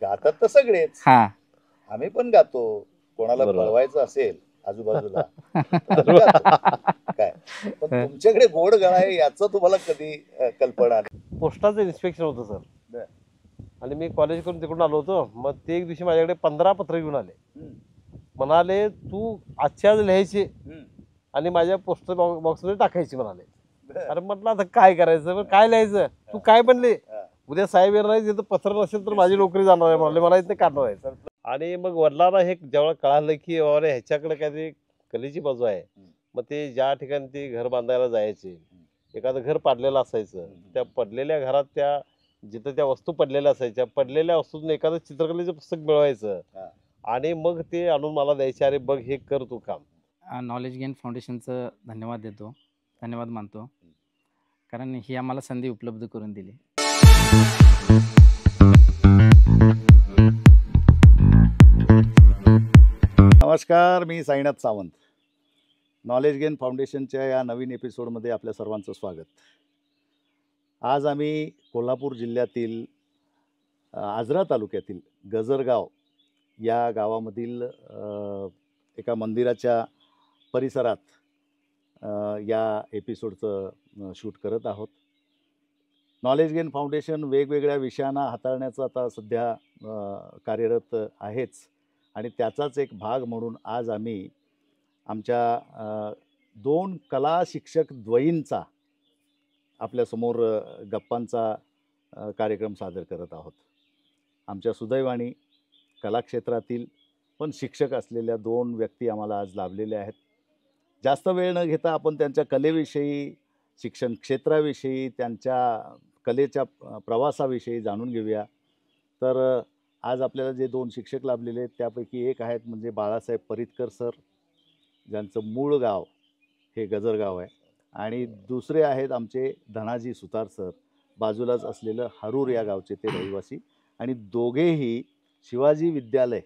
गातात तर सगळेच, हा आम्ही पण गातो. कोणाला बरोबर. पळवायचं असेल आजूबाजूला तर आम्ही गातो. काय पण तुमच्याकडे गोड गळा आहे याचं तुम्हाला कधी कल्पना नाही. पोस्टाचं इन्स्पेक्शन होतं सर, बर. आणि मी कॉलेज करून तिकडून आलो होतो. मग ते एक दिवशी माझ्याकडे 15 पत्र घेऊन आले. हम्म, म्हणाले तू आजच्या आज लिहायची हम्म, आणि माझ्या पोस्टर बॉक्समध्ये टाकायची म्हणाले. बर. अरे म्हटलं आता काय करायचं, पण काय लिहायचं, तू काय म्हणले, हा. उद्या साहेब येणार नाही, तिथं पत्र नसेल तर माझी नोकरी जाणार आहे म्हणाले, मला इथे काढणार आहे. आणि मग वडिलांना हे जेव्हा कळालं की बाबा ह्याच्याकडे काहीतरी कलेची बाजू आहे, मग ते ज्या ठिकाणी ते घर बांधायला जायचे, एखादं घर पाडलेलं असायचं, त्या पडलेल्या घरात त्या जिथं त्या वस्तू पडलेल्या असायच्या, पडलेल्या वस्तूतून एखादं चित्रकलेचं पुस्तक मिळवायचं हा. आणि मग ते आणून मला द्यायचे, अरे बघ हे कर तू काम. नॉलेज गेन फाउंडेशनचं धन्यवाद मानतो, कारण ही आम्हाला संधी उपलब्ध करून दिली. नमस्कार, मी साईनाथ सावंत. नॉलेज गेन फाउंडेशनच्या या नवीन एपिसोडमध्ये आपल्या सर्वांचं स्वागत. आज आम्ही कोल्हापूर जिल्ह्यातील आजरा तालुक्यातील गजरगाव या गावामधील एका मंदिराच्या परिसरात या एपिसोडचं शूट करत आहोत. नॉलेज गेन फाउंडेशन वेगवेगळ्या विषयांना हाताळण्याचं आता सध्या कार्यरत आहेच, आणि त्याचाच एक भाग म्हणून आज आम्ही आमच्या 2 कला शिक्षक द्वयींचा आपल्यासमोर गप्पांचा कार्यक्रम सादर करत आहोत. आमच्या सुदैवाने कलाक्षेत्रातील पण शिक्षक असलेल्या 2 व्यक्ती आम्हाला आज लाभलेल्या आहेत. जास्त वेळ न घेता आपण त्यांच्या कलेविषयी, शिक्षण क्षेत्राविषयी, त्यांच्या कलेच्या प्रवासाविषयी जाणून घेऊया. तर आज आपल्याला जे 2 शिक्षक लाभलेले आहेत त्यापैकी एक आहेत म्हणजे बाळासाहेब परितकर सर, ज्यांचं मूळ गाव हे गजरगाव आहे, आणि दुसरे आहेत आमचे धनाजी सुतार सर, बाजूलाच असलेलं हरूर या गावचे ते रहिवासी, आणि दोघेही शिवाजी विद्यालय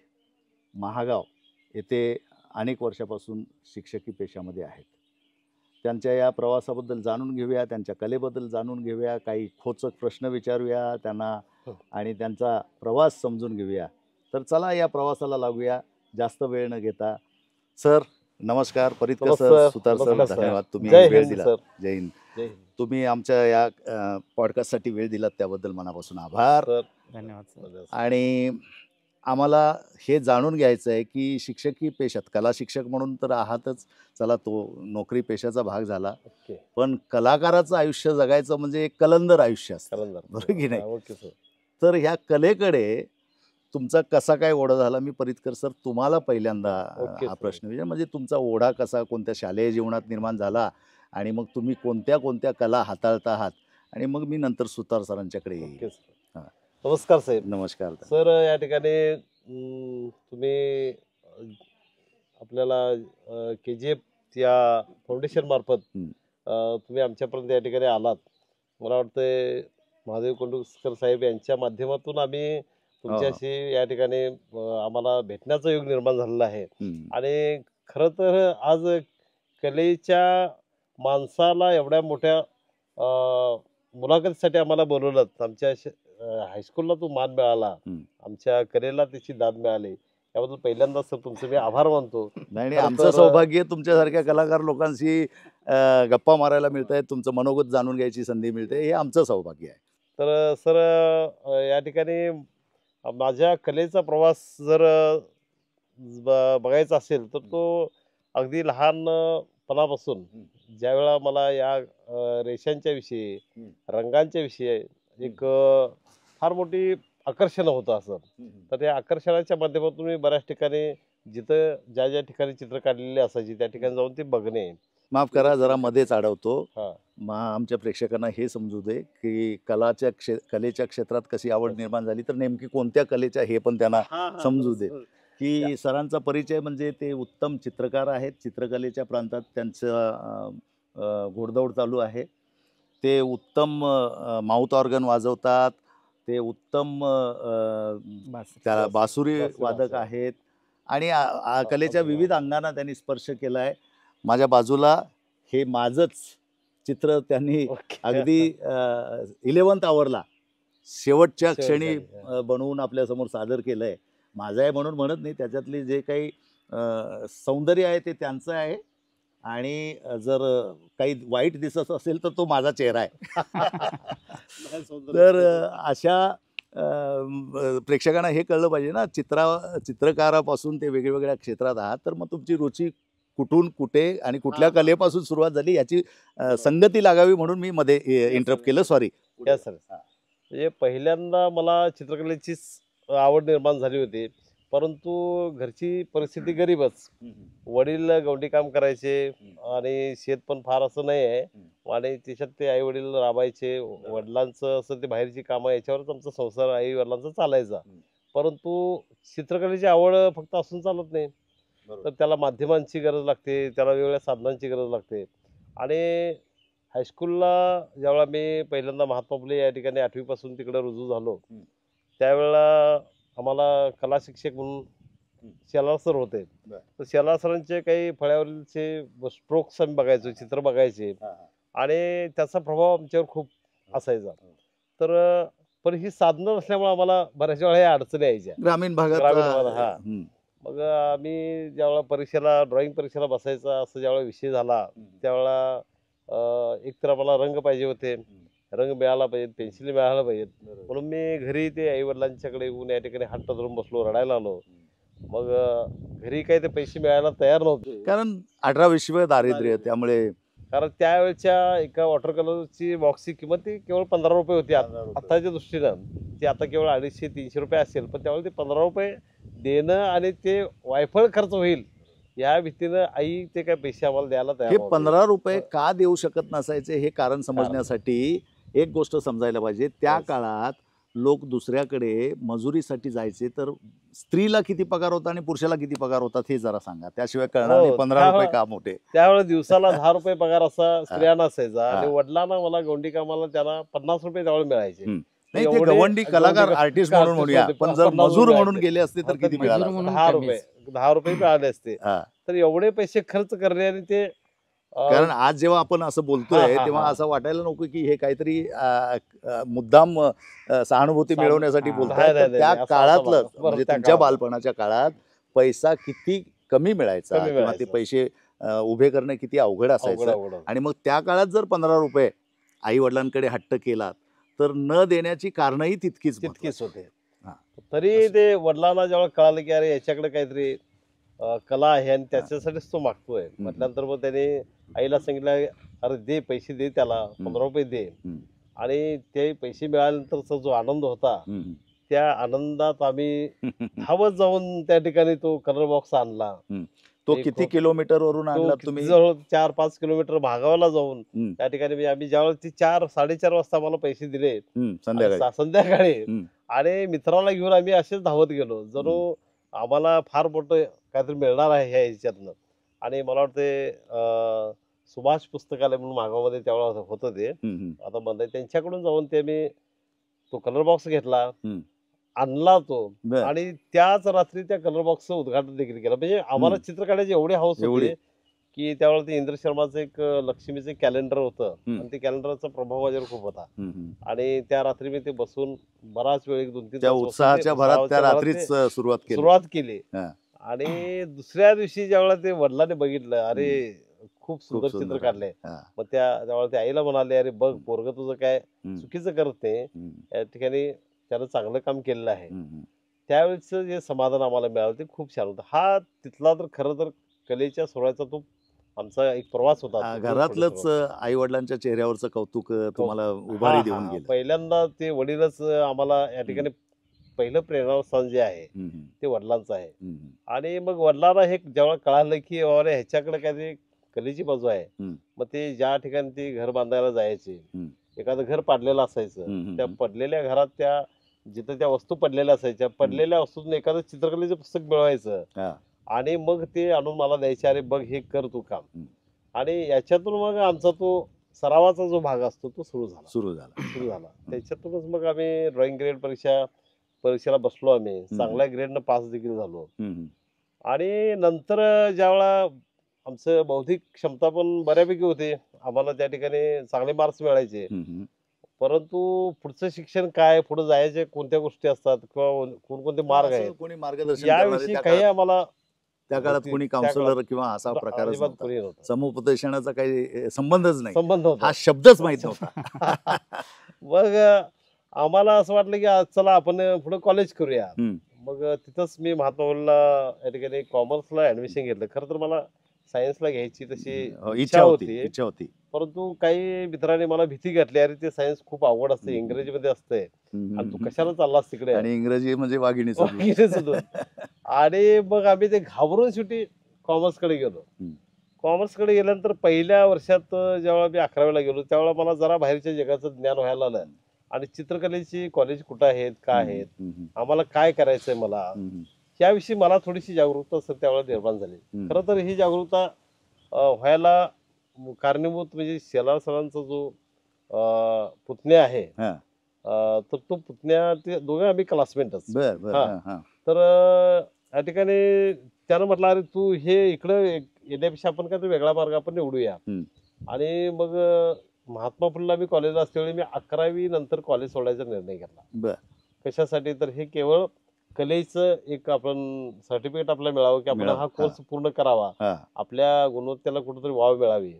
महागाव येथे अनेक वर्षापासून शिक्षकी पेशामध्ये आहेत. त्यांच्या या प्रवासाबद्दल जाणून घेऊया, त्यांच्या कलेबद्दल जाणून घेऊया, काही खोचक प्रश्न विचारूया त्यांना आणि त्यांचा प्रवास समजून घेऊया. तर चला या प्रवासाला लागूया जास्त वेळ न घेता. सर नमस्कार. परितकर सर, सुतार सर, धन्यवाद तुम्ही वेळ दिला. जय हिंद. तुम्ही आमच्या या पॉडकास्टसाठी वेळ दिलात त्याबद्दल मनापासून आभार. धन्यवाद सर. आणि आम्हाला हे जाणून घ्यायचं आहे की शिक्षकी पेशात, कला शिक्षक म्हणून तर आहातच, चला तो नोकरी पेशाचा भाग झाला, पण कलाकाराचं आयुष्य जगायचं म्हणजे एक कलंदर आयुष्य असतं, बरोबर की नाही? तर ह्या कलेकडे तुमचा कसा काय ओढा झाला? मी परितकर सर तुम्हाला पहिल्यांदा हा प्रश्न विचार, म्हणजे तुमचा ओढा कसा कोणत्या शालेय जीवनात निर्माण झाला आणि मग तुम्ही कोणत्या कोणत्या कला हाताळता आहात, आणि मग मी नंतर सुतार सरांच्याकडे येईल. नमस्कार साहेब. नमस्कार सर. या ठिकाणी तुम्ही आपल्याला KGF या फाउंडेशन मार्फत तुम्ही आमच्यापर्यंत या ठिकाणी आलात. मला वाटतं महादेव कोंडुस्कर साहेब यांच्या माध्यमातून आम्ही तुमच्याशी या ठिकाणी आम्हाला भेटण्याचा योग निर्माण झालेला आहे. आणि खरं तर आज कलेच्या माणसाला एवढ्या मोठ्या मुलाखतीसाठी आम्हाला बोलवलं. आमच्या हायस्कूलला तो मान मिळाला, आमच्या कलेला त्याची दाद मिळाली, याबद्दल पहिल्यांदा सर तुमचे मी आभार मानतो. नाही, आमचं सौभाग्य तुमच्यासारख्या कलाकार लोकांशी गप्पा मारायला मिळत आहे, तुमचं मनोगत जाणून घ्यायची संधी मिळते, हे आमचं सौभाग्य आहे. तर सर या ठिकाणी माझ्या कलेचा प्रवास जर बघायचा असेल तर तो अगदी लहानपणापासून ज्या वेळा मला या रेषांच्या विषयी, रंगांच्या विषयी एक फार मोठी आकर्षण होतं असं, तर या आकर्षणाच्या माध्यमातून मी बऱ्याच ठिकाणी जिथं ज्या ज्या ठिकाणी चित्र काढलेले असायची त्या ठिकाणी जाऊन ते बघणे. माफ करा जरा मध्येच अडवतो. आमच्या प्रेक्षकांना हे समजू दे की कलेच्या क्षेत्रात कशी आवड निर्माण झाली, तर नेमकी कोणत्या कलेच्या हे पण त्यांना समजू दे. की सरांचा परिचय म्हणजे ते उत्तम चित्रकार आहेत, चित्रकलेच्या प्रांतात त्यांचं घोडदौड चालू आहे. ते उत्तम माउथ ऑर्गन वाजवतात, ते उत्तम त्याला बासुरी वादक आहेत, आणि कलेच्या विविध अंगांना त्यांनी स्पर्श केला आहे. माझ्या बाजूला हे माझंच चित्र त्यांनी अगदी 11th आवरला शेवटच्या शेवटच्या क्षणी क्षणी, बनवून आपल्यासमोर सादर केलं आहे. माझं आहे म्हणून म्हणत नाही, त्याच्यातली जे काही सौंदर्य आहे ते त्यांचं आहे. आणि जर काही वाईट दिसत असेल तर तो माझा चेहरा आहे. तर अशा प्रेक्षकांना हे कळलं पाहिजे ना, चित्रकारापासून ते वेगवेगळ्या क्षेत्रात आहात, तर मग तुमची रुची कुठून कुठे आणि कुठल्या कलेपासून सुरुवात झाली याची संगती लागावी म्हणून मी मध्ये इंटरप्ट केलं. सॉरी. Yes, sir. म्हणजे पहिल्यांदा मला चित्रकलेचीच आवड निर्माण झाली होती, परंतु घरची परिस्थिती गरीबच. वडील गवंडी काम करायचे आणि शेत पण फार असं नाही आहे, आणि त्याच्यात ते आई वडील राबायचे. वडिलांचं असं ते बाहेरची कामं याच्यावरच आमचा संसार आई वडिलांचा चालायचा. परंतु चित्रकलेची आवड फक्त असून चालत नाही, तर त्याला माध्यमांची गरज लागते, त्याला वेगवेगळ्या साधनांची गरज लागते. आणि हायस्कूलला ज्यावेळेला मी पहिल्यांदा महात्मा फुले या ठिकाणी 8वी पासून तिकडे रुजू झालो, त्यावेळेला आम्हाला कला शिक्षक म्हणून शेलार सर होते. तर शेलार सरांचे काही फळ्यावरीलचे स्ट्रोक्स आम्ही बघायचो, चित्र बघायचे, आणि त्याचा प्रभाव आमच्यावर खूप असायचा. तर पण ही साधनं नसल्यामुळे आम्हाला बऱ्याच वेळा ह्या अडचणी यायच्या ग्रामीण भागात. ग्रामीण भागात. हा, मग आम्ही ज्यावेळेला परीक्षेला ड्रॉइंग परीक्षेला बसायचा असं ज्यावेळेला विषय झाला, त्यावेळेला एकतर आम्हाला रंग पाहिजे होते, रंग मिळाला पाहिजे, पेन्सिल मिळायला पाहिजेत. म्हणून मी घरी ते आई वडिलांच्याकडे येऊन या ठिकाणी हात धरून बसलो, रडायला आलो. मग घरी काही ते पैसे मिळायला तयार नव्हते, कारण 18-20 दारिद्र्य, त्यामुळे कारण त्यावेळेच्या एका वॉटर कलरची बॉक्सची किंमत ती केवळ 15 रुपये होती. आत्ताच्या दृष्टीनं ती आता केवळ 250-300 रुपये असेल, पण त्यावेळेला ते 15 रुपये देणं आणि ते वायफळ खर्च होईल या भीतीनं आई ते काय पैसे आम्हाला द्यायला तयार हे नव्हते. 15 रुपये का देऊ शकत नसायचे हे कारण समजण्यासाठी एक गोष्ट समजायला पाहिजे. त्या काळात लोक दुसऱ्याकडे मजुरीसाठी जायचे, तर स्त्रीला किती पगार होता आणि पुरुषाला किती पगार होता हे जरा सांगा, त्याशिवाय कळणार नाही 15 रुपये का मोठे. त्यावेळेस दिवसाला 10 रुपये पगार असा स्त्रियांना असायचा, हा. आणि वडिलांना मला गवंडी कामाला त्यांना 50 रुपये त्यावेळेस मिळायचे. नाही, ते एवढे गवंडी कलाकार आर्टिस्ट म्हणून म्हणूया, पण जर 50 मजूर म्हणून मिळायचे. गेले असते तर किती मजूर मिळालं म्हणून असतं? 10 रुपये मिळाले असते. हा. तर एवढे पैसे खर्च करणे आणि ते कारण आज जेव्हा आपण असं बोलतोय हा, तेव्हा हा. असं वाटायला नको की हे काहीतरी मुद्दाम सहानुभूती मिळवण्यासाठी हा. बोलताय. नाही, तर नाही, त्या असं काळातलं बरं, म्हणजे त्या तुमच्या काळात. बालपणाच्या काळात पैसा किती कमी मिळायचा कमी किंवा ते मिळायचा. पैसे उभे करणे किती अवघड असायचं. अवघड. आणि मग त्या काळात जर 15 रुपये आई वडिलांकडे हट्ट केला तर न देण्याची कारणही तितकीच तितकीच होते. हा. तरी ते वडिलांना जेव्हा कळालं की अरे याच्याकडे काहीतरी कला आहे आणि त्याच्यासाठीच तो मागतोय, म्हटल्यानंतर मग त्याने आईला सांगितलं, अरे दे पैसे, दे त्याला 15 रुपये दे. आणि ते पैसे मिळाल्यानंतरचा जो आनंद होता, त्या आनंदात आम्ही धावत जाऊन त्या ठिकाणी तो कलर बॉक्स आणला. तो ते किती खूप- किलोमीटर वरून तो आणला किती तुम्ही? जवळ 4-5 किलोमीटर भागावाला जाऊन हम्म. त्या ठिकाणी आम्ही ज्यावेळेस ती 4-4:30 वाजता आम्हाला पैसे दिले संध्याकाळी. संध्याकाळी, हम्म. आणि मित्राला घेऊन आम्ही असेच धावत गेलो, जणू आम्हाला फार मोठं काहीतरी मिळणार आहे ह्या ह्याच्यातनं. आणि मला वाटते सुभाष पुस्तकालय म्हणून मागामध्ये त्यावेळेला होतं ते, आता बंद आहे. त्यांच्याकडून जाऊन ते मी तो कलर बॉक्स घेतला, आणला तो, बर. आणि त्याच रात्री त्या कलर बॉक्सचं उद्घाटन देखील केलं. म्हणजे आम्हाला चित्र काढायची एवढी हौस एवढी. होती की त्यावेळेला ते इंद्र शर्माचं एक लक्ष्मीचं कॅलेंडर होतं, आणि ते कॅलेंडरचा प्रभाव माझ्यावर खूप होता. आणि त्या रात्री मी ते बसून बराच वेळ 1-2-3 त्या उत्साहाच्या भरात त्या रात्रीच सुरुवात केली. हा. आणि दुसऱ्या दिवशी ज्यावेळेला ते वडिलांनी बघितलं, अरे खूप सुंदर चित्र सुंदर. काढलंय. हा. मग त्यावेळेला ते आईला म्हणाले, अरे बघ पोरग तुझं काय चुकीचं करत नाही, या ठिकाणी त्यानं चांगलं काम केलेलं आहे. त्यावेळेचं जे समाधान आम्हाला मिळालं ते खूप छान होतं. हा तिथला तर खरं तर कलेच्या सोहळ्याचा तो आमचा एक प्रवास होता. घरातलंच आई वडिलांच्या चेहऱ्यावरचं कौतुक तुम्हाला उभारी देऊन गेलं. पहिल्यांदा ते वडीलच आम्हाला या ठिकाणी पहिलं प्रेरणास्थान जे आहे ते वडिलांचं आहे. आणि मग वडिलांना हे जेव्हा कळालं की अरे ह्याच्याकडे काहीतरी कलेची बाजू आहे, मग ते ज्या ठिकाणी ते घर बांधायला जायचे, एखादं घर पाडलेलं असायचं, त्या पडलेल्या घरात त्या जिथं त्या वस्तू पडलेल्या असायच्या, पडलेल्या वस्तूतून एखादं चित्रकलेचं पुस्तक मिळवायचं, आणि मग ते आणून मला द्यायचे, अरे बघ हे कर तू काम. आणि याच्यातून मग आमचा तो सरावाचा जो भाग असतो तो सुरू झाला. त्याच्यातूनच मग आम्ही ड्रॉइंग ग्रेड परीक्षेला बसलो, आम्ही चांगल्या ग्रेडनं पास देखील झालो. आणि नंतर ज्यावेळेला आमचं बौद्धिक क्षमता पण बऱ्यापैकी होती, आम्हाला त्या ठिकाणी चांगले मार्क्स मिळायचे, परंतु पुढचं शिक्षण काय, पुढे जायचे कोणत्या गोष्टी असतात किंवा कोणकोणते मार्ग असं आहेत, कोणी मार्गदर्शन करणारे याविषयी त्या काही काळात आम्हाला त्या काळात होती. कोणी त्या काउन्सिलर काळात किंवा असा प्रकारच अजिबात नव्हता. कोणी नव्हतं. समुपदेशनाचा काही संबंधच नाही. संबंध हा होता. शब्दच माहित नव्हता. मग आम्हाला असं वाटलं की चला आपण पुढे कॉलेज करूया. हम्म. मग तिथंच मी महात्मा फुलेला या ठिकाणी कॉमर्सला ऍडमिशन घेतलं. खरं तर मला सायन्सला घ्यायची तशी इच्छा होती. परंतु काही मित्रांनी मला भीती घातली, अरे ते सायन्स खूप अवघड असते, इंग्रजीमध्ये असते आणि तू कशाला चाललास तिकडे. आणि इंग्रजी म्हणजे वाघिणीचं दूध. वाघिणीचं दूध. आणि मग आम्ही ते घाबरून शेवटी कॉमर्सकडे गेलो. हम्म. कॉमर्सकडे गेल्यानंतर पहिल्या वर्षात जेव्हा मी 11वीला गेलो त्यावेळेला मला जरा बाहेरच्या जगाचं ज्ञान व्हायला आलं आणि चित्रकलेची कॉलेज कुठं आहेत, काय आहेत, आम्हाला काय करायचंय मला, याविषयी मला थोडीशी जागरूकता त्यावेळेला निर्माण झाली. खरं तर ही जागरूकता व्हायला कारणीभूत म्हणजे शेलार सरांचा जो पुतण्या आहे, तर तो पुतण्या, ते दोघे आम्ही क्लासमेटच. तर या ठिकाणी त्यानं म्हटलं, अरे तू हे इकडं येण्यापेक्षा आपण काय वेगळा मार्ग आपण निवडूया. आणि मग महात्मा फुलेला मी कॉलेजला असल्यावेळी मी 11वी नंतर कॉलेज सोडायचा निर्णय घेतला. कशासाठी, तर हे केवळ कलेचं एक आपण सर्टिफिकेट आपल्याला मिळावं की आपण हा कोर्स पूर्ण करावा, आपल्या गुणवत्तेला कुठेतरी वाव मिळावी,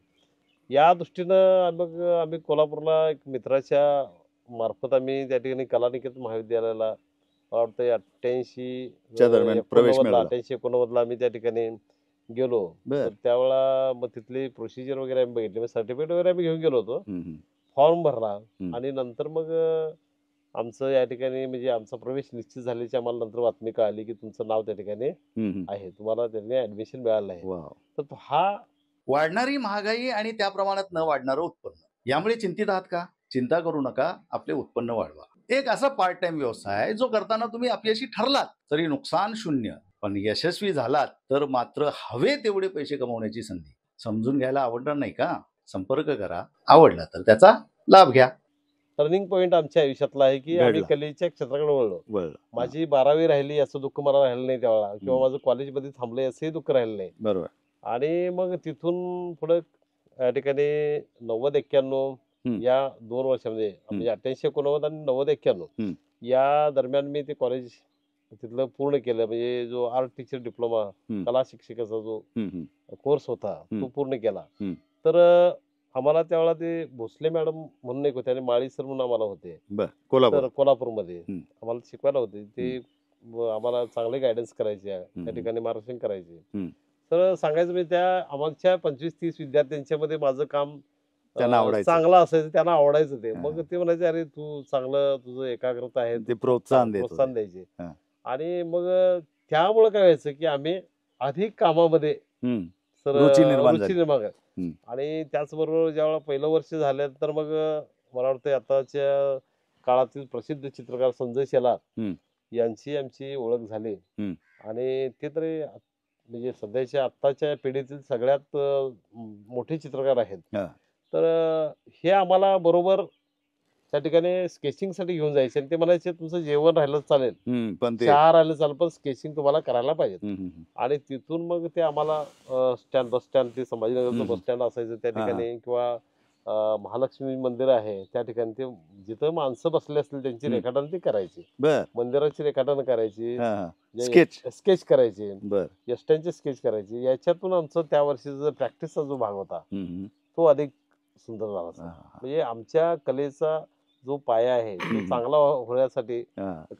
या दृष्टीनं मग आम्ही कोल्हापूरला एक मित्राच्या मार्फत आम्ही त्या ठिकाणी कलानिकेतन महाविद्यालयाला मला वाटतं 88-89 आम्ही त्या ठिकाणी गेलो. तर त्यावेळेला मग तिथली प्रोसिजर वगैरे आम्ही बघितली, सर्टिफिकेट वगैरे आम्ही घेऊन गेलो होतो, फॉर्म भरला आणि नंतर मग आमचं या ठिकाणी म्हणजे आमचा प्रवेश निश्चित झाल्याची आम्हाला नंतर बातमी कळाली की तुमचं नाव त्या ठिकाणी आहे, तुम्हाला त्याने ऍडमिशन मिळालं आहे. तर हा वाढणारी महागाई आणि त्या प्रमाणात न वाढणारं उत्पन्न, यामुळे चिंतित आहात का? चिंता करू नका, आपले उत्पन्न वाढवा. एक असा पार्ट टाइम व्यवसाय जो करताना तुम्ही अपयशी ठरलात तरी नुकसान शून्य, पण यशस्वी झालात तर मात्र हवे तेवढे पैसे कमवण्याची संधी. समजून घ्यायला आवडणार नाही का? संपर्क करा. आवडला तर त्याचा लाभ घ्या. टर्निंग पॉईंट आमच्या आयुष्यातला आहे की आम्ही कलेच्या क्षेत्राकडे वळलो. माझी 12वी राहिली याचं दुःख मला राहिलं नाही त्यावेळेला, किंवा माझं कॉलेजमध्ये थांबलंय असंही दुःख राहिलं नाही. बरोबर. आणि मग तिथून पुढे या ठिकाणी 90-91 या 2 वर्षामध्ये म्हणजे 88-89 आणि 90-91 या दरम्यान मी ते कॉलेज तिथलं पूर्ण केलं. म्हणजे जो आर्ट टीचर डिप्लोमा, कला शिक्षकाचा जो कोर्स होता तो पूर्ण केला. तर आम्हाला त्यावेळेला ते भोसले मॅडम म्हणून एक होते आणि माळी सर म्हणून आम्हाला होते, तर कोल्हापूरमध्ये आम्हाला शिकवायला होते. ते आम्हाला चांगले गायडन्स करायचे, त्या ठिकाणी मार्गदर्शन करायचे. तर सांगायचं म्हणजे त्या आमच्या 25-30 विद्यार्थ्यांच्या मध्ये माझं काम चांगलं असायचं, त्यांना आवडायचं ते. मग ते म्हणायचे, अरे तू चांगलं, तुझं एकाग्रता आहे, ते प्रोत्साहन द्यायचे. आणि मग त्यामुळे काय व्हायचं की आम्ही अधिक कामामध्ये रुची निर्माण. आणि त्याचबरोबर ज्यावेळेला पहिलं वर्ष झालं तर मग मला वाटतं आताच्या काळातील प्रसिद्ध चित्रकार संजय शेलार यांची आमची ओळख झाली. आणि ते तरी म्हणजे सध्याच्या आत्ताच्या पिढीतील सगळ्यात मोठे चित्रकार आहेत. तर हे आम्हाला बरोबर त्या ठिकाणी स्केचिंगसाठी घेऊन जायचे आणि ते म्हणायचे तुमचं जेवण राहिलं चालेल, पण चहा राहिलं चालेल, पण स्केचिंग तुम्हाला करायला पाहिजे. आणि तिथून मग ते आम्हाला बस स्टँड, ते संभाजीनगरचं बस स्टँड असायचं त्या ठिकाणी, किंवा महालक्ष्मी मंदिर आहे त्या ठिकाणी, ते जिथं माणसं बसले असतील त्यांची रेखाटन ते करायची, मंदिराची रेखाटन करायची, स्केच करायचे, एसट्यांचे स्केच करायचे. याच्यातून आमचं त्या वर्षीचा प्रॅक्टिसचा जो भाग होता तो अधिक सुंदर झाला. म्हणजे आमच्या कलेचा जो पाया आहे तो चांगला होण्यासाठी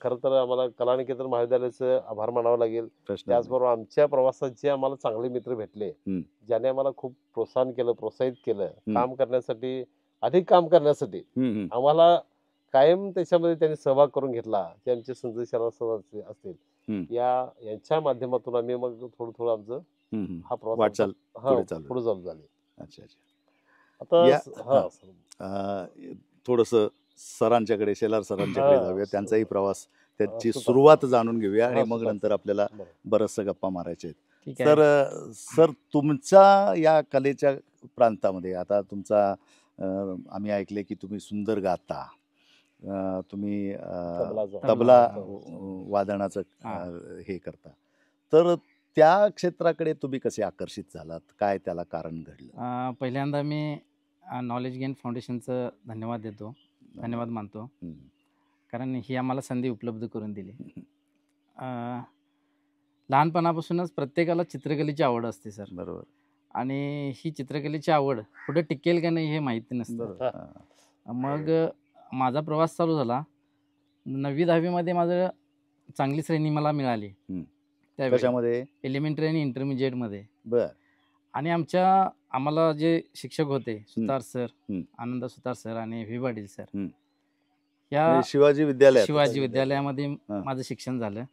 खरं तर आम्हाला कलानिकेतन महाविद्यालयाचं आभार मानावं लागेल. त्याचबरोबर आमच्या प्रवासात जे आम्हाला चांगले मित्र भेटले, ज्याने आम्हाला खूप प्रोत्साहित केलं काम करण्यासाठी, अधिक काम करण्यासाठी, आम्हाला कायम त्याच्यामध्ये त्यांनी सहभाग करून घेतला, ते आमचे संजय शेलार असतील, यांच्या माध्यमातून आम्ही मग थोडं आमचं हा प्रवास पुढे चालू झाले. आता थोडस सरांच्याकडे, शेलार सरांच्याकडे जाऊया, त्यांचाही प्रवास, त्याची सुरुवात जाणून घेऊया आणि मग नंतर आपल्याला बरचसं गप्पा मारायचे आहेत. तर सर, तुमच्या या कलेच्या प्रांतामध्ये आता तुमचा आम्ही ऐकले की तुम्ही सुंदर गाता, तुम्ही तबला वादनाचं हे करता, तर त्या क्षेत्राकडे तुम्ही कसे आकर्षित झालात? काय त्याला कारण घडलं? पहिल्यांदा मी नॉलेज गेन फाउंडेशनचं धन्यवाद देतो. धन्यवाद मानतो. हम्म. कारण ही आम्हाला संधी उपलब्ध करून दिली. लहानपणापासूनच प्रत्येकाला चित्रकलेची आवड असते सर. बरोबर आणि ही चित्रकलेची आवड कुठे टिकेल का नाही हे माहिती नसतं. बरोबर हा. मग माझा प्रवास चालू झाला 9वी-10वी मध्ये माझं चांगली श्रेणी मला मिळाली. त्यावेळी कशामध्ये? एलिमेंटरी आणि इंटरमिजिएटमध्ये. बर. आणि आम्हाला जे शिक्षक होते सुतार सर, आनंद सुतार सर आणि व्ही पाटील सर, या म्हणजे शिवाजी विद्यालय. शिवाजी विद्यालयामध्ये हा. माझं शिक्षण झालं.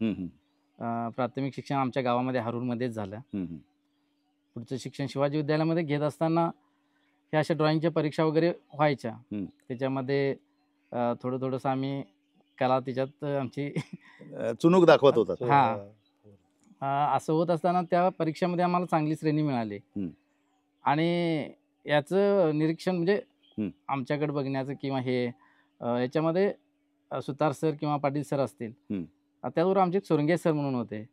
प्राथमिक शिक्षण आमच्या गावामध्ये हारूरमध्येच झालं. पुढचं शिक्षण शिवाजी विद्यालयामध्ये घेत असताना ह्या अशा ड्रॉइंगच्या परीक्षा वगैरे व्हायच्या. त्याच्यामध्ये थोडंसं आम्ही कला त्याच्यात आमची चुणूक दाखवत होता. हा. असं होत असताना त्या परीक्षेमध्ये आम्हाला चांगली श्रेणी मिळाली. आणि याचं निरीक्षण म्हणजे आमच्याकडे बघण्याचं किंवा हे याच्यामध्ये सुतार सर किंवा पाटील सर असतील, त्याबरोबर आमचे सोरंगे सर म्हणून होते.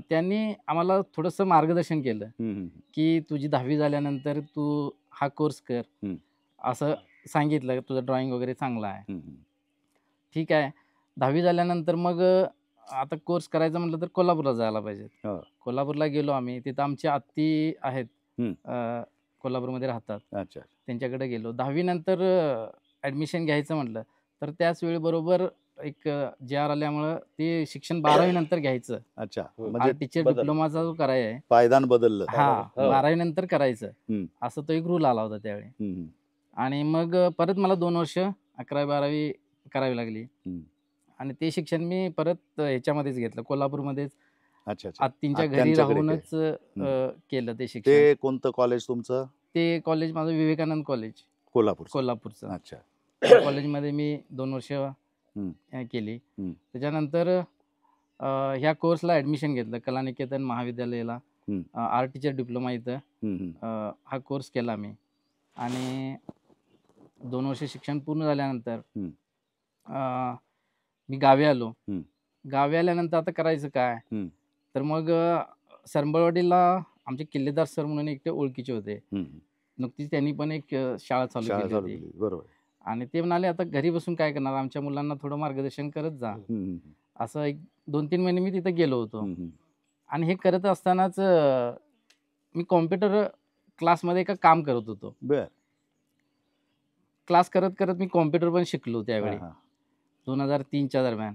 त्यांनी आम्हाला थोडंसं मार्गदर्शन केलं की तुझी 10वी झाल्यानंतर तू हा कोर्स कर, असं सांगितलं. तुझं ड्रॉइंग वगैरे चांगला आहे, ठीक आहे. 10वी झाल्यानंतर मग आता कोर्स करायचा म्हटलं तर कोल्हापूरला जायला पाहिजे. कोल्हापूरला गेलो आम्ही. तिथं आमची आत्ती आहेत, कोल्हापूरमध्ये राहतात. अच्छा. त्यांच्याकडे गेलो. 10वी नंतर ॲडमिशन घ्यायचं म्हटलं तर त्याच वेळी बरोबर एक JR आल्यामुळं ते शिक्षण 12वी नंतर घ्यायचं. अच्छा. म्हणजे टीचर डिप्लोमाचा जो करायचा आहे, पायदान बदललं. हा, 12वी नंतर करायचं, असं तो एक रूल आला होता त्यावेळी. आणि मग परत मला 2 वर्ष 11वी-12वी करावी लागली. आणि ते शिक्षण मी परत ह्याच्यामध्येच घेतलं, कोल्हापूरमध्येच. अच्छा. आत्तींच्या घरी राहूनच केलं ते शिक्षण. ते कोणतं कॉलेज तुमचं? ते कॉलेज माझं विवेकानंद कॉलेज कोल्हापूरचं. अच्छा. त्या कॉलेजमध्ये मी 2 वर्ष केली. त्याच्यानंतर ह्या कोर्सला ॲडमिशन घेतलं कलानिकेतन महाविद्यालयाला, आर्ट टीचर डिप्लोमा इथं हा कोर्स केला मी. आणि 2 वर्ष शिक्षण पूर्ण झाल्यानंतर मी गावी आलो. गावी आल्यानंतर आता करायचं काय, तर मग सरंबळवाडीला आमचे किल्लेदार सर म्हणून एकटे ओळखीचे होते. नुकतीच त्यांनी पण एक शाळा चालू केली होती. बरोबर. आणि ते म्हणाले आता घरी बसून काय करणार, आमच्या मुलांना थोडं मार्गदर्शन करत जा. असं एक 2-3 महिने मी तिथं गेलो होतो. आणि हे करत असतानाच मी कॉम्प्युटर क्लासमध्ये एका काम करत होतो. बर. क्लास करत करत मी कॉम्प्युटर पण शिकलो त्यावेळी 2003च्या दरम्यान.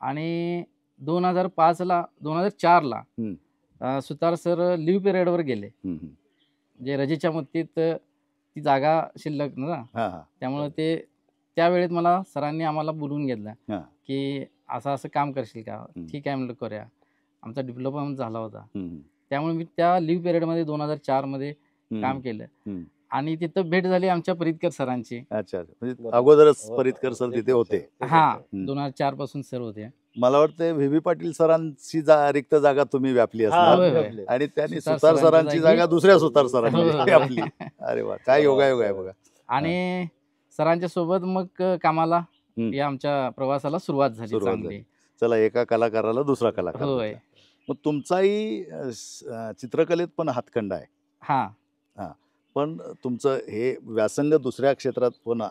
आणि 2004ला सुतार सर लिव्ह पिरियडवर गेले. जे रजेच्या मुदतीत ती जागा शिल्लक ना, त्यामुळे ते त्यावेळेत मला सरांनी आम्हाला बोलवून घेतलं की असं काम करशील का. ठीक आहे म्हणलं करूया. आमचा डिप्लोमा झाला होता, त्यामुळे मी त्या लिव्ह पिरियडमध्ये 2004मध्ये काम केलं. आणि तिथं भेट झाली आमच्या परितकर सरांची. अच्छा. म्हणजे अगोदरच परितकर सर तिथे होते. हा, 2004 पासून सर होते. मला वाटतं व्ही पाटील सरांची रिक्त जागा तुम्ही व्यापली असणार, आणि त्यांनी सुतार सरांची जागा दुसऱ्या सुतार सरांनी व्यापली. अरे वा, काय योगायोग आहे बघा. आणि सरांच्या सोबत मग कामाला या आमच्या प्रवासाला सुरुवात झाली चांगली. चला, एका कलाकाराला दुसरा कलाकार. होय. मग तुमचाही चित्रकलेत पण हातखंडा आहे. हा. पण तुमचं हे व्यासंग दुसऱ्या क्षेत्रात पण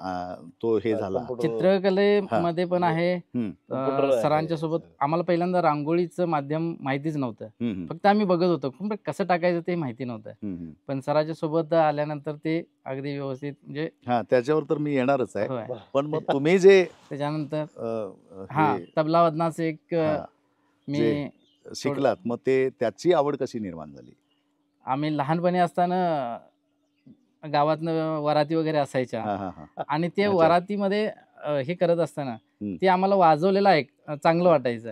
तो हे झाला. चित्रकलेमध्ये पण आहे. सरांच्या सोबत आम्हाला पहिल्यांदा रांगोळीचं माध्यम माहितीच नव्हतं. फक्त आम्ही बघत होतो, पण कसं टाकायचं ते माहिती नव्हतं. पण सरांच्या सोबत आल्यानंतर ते अगदी व्यवस्थित, म्हणजे त्याच्यावर तर मी येणारच आहे. पण मग तुम्ही जे त्याच्यानंतर तबला वादनाचं एक मी शिकलात, मग ते त्याची आवड कशी निर्माण झाली? आम्ही लहानपणी असताना गावातनं वराती वगैरे असायच्या, आणि ते वरातीमध्ये हे करत असताना ते आम्हाला वाजवलेलं चांगलं वाटायचं.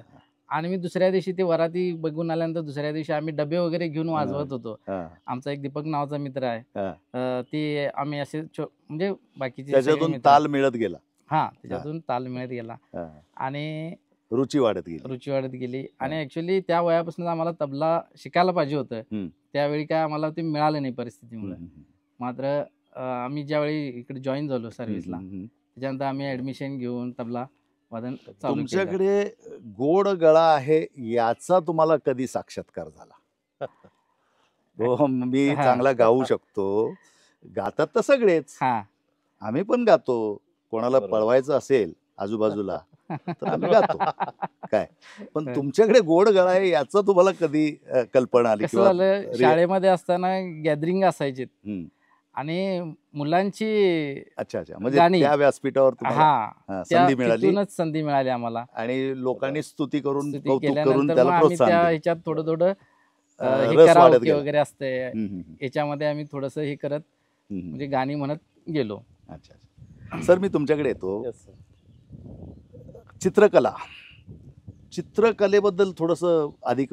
आणि मी दुसऱ्या दिवशी ते वराती बघून आल्यानंतर दुसऱ्या दिवशी आम्ही डबे वगैरे घेऊन वाजवत होतो. आमचा एक दीपक नावाचा मित्र आहे, ते आम्ही असे म्हणजे बाकीचे त्याच्यातून ताल मिळत गेला. त्याच्यातून ताल मिळत गेला आणि रुची वाढत गेली. आणि ऍक्च्युली त्या वयापासून आम्हाला तबला शिकायला पाहिजे होतं. त्यावेळी काय आम्हाला ते मिळालं नाही परिस्थितीमुळे. मात्र आम्ही ज्यावेळी इकडे जॉईन झालो सर्व्हिसला, त्याच्यानंतर आम्ही ऍडमिशन घेऊन तबला वादन चालू केलं. तुमच्याकडे गोड गळा आहे याचा तुम्हाला कधी साक्षात्कार झाला? हो, मी चांगला गाऊ शकतो. गातात तर सगळेच, आम्ही पण गातो, कोणाला बरोबर. पळवायचं असेल आजूबाजूला तर आम्ही गातो काय. पण तुमच्याकडे गोड गळा आहे याचं तुम्हाला कधी कल्पना आली कसं झालं, शाळेमध्ये असताना गॅदरिंग असायची हम्म. आणि मुलांची अच्छा अच्छा, म्हणजे गाणी. त्या व्यासपीठावर तुम्हाला हा त्या संधी मिळाली तिथूनच संधी मिळाली आम्हाला. आणि लोकांनी स्तुती करून स्तुती कौतुक करून केल्यानंतर मग त्याला आम्ही प्रोत्साहन त्या दिलं. ह्याच्यात थोडं थोडं हे रस वाढत कराओके गेला. वगैरे असते, हम्म. याच्यामध्ये आम्ही थोडंसं हे करत हम्म. म्हणजे गाणी म्हणत गेलो. अच्छा अच्छा. सर मी तुमच्याकडे येतो. Yes, sir. चित्रकला, चित्रकलेबद्दल थोडंसं अधिक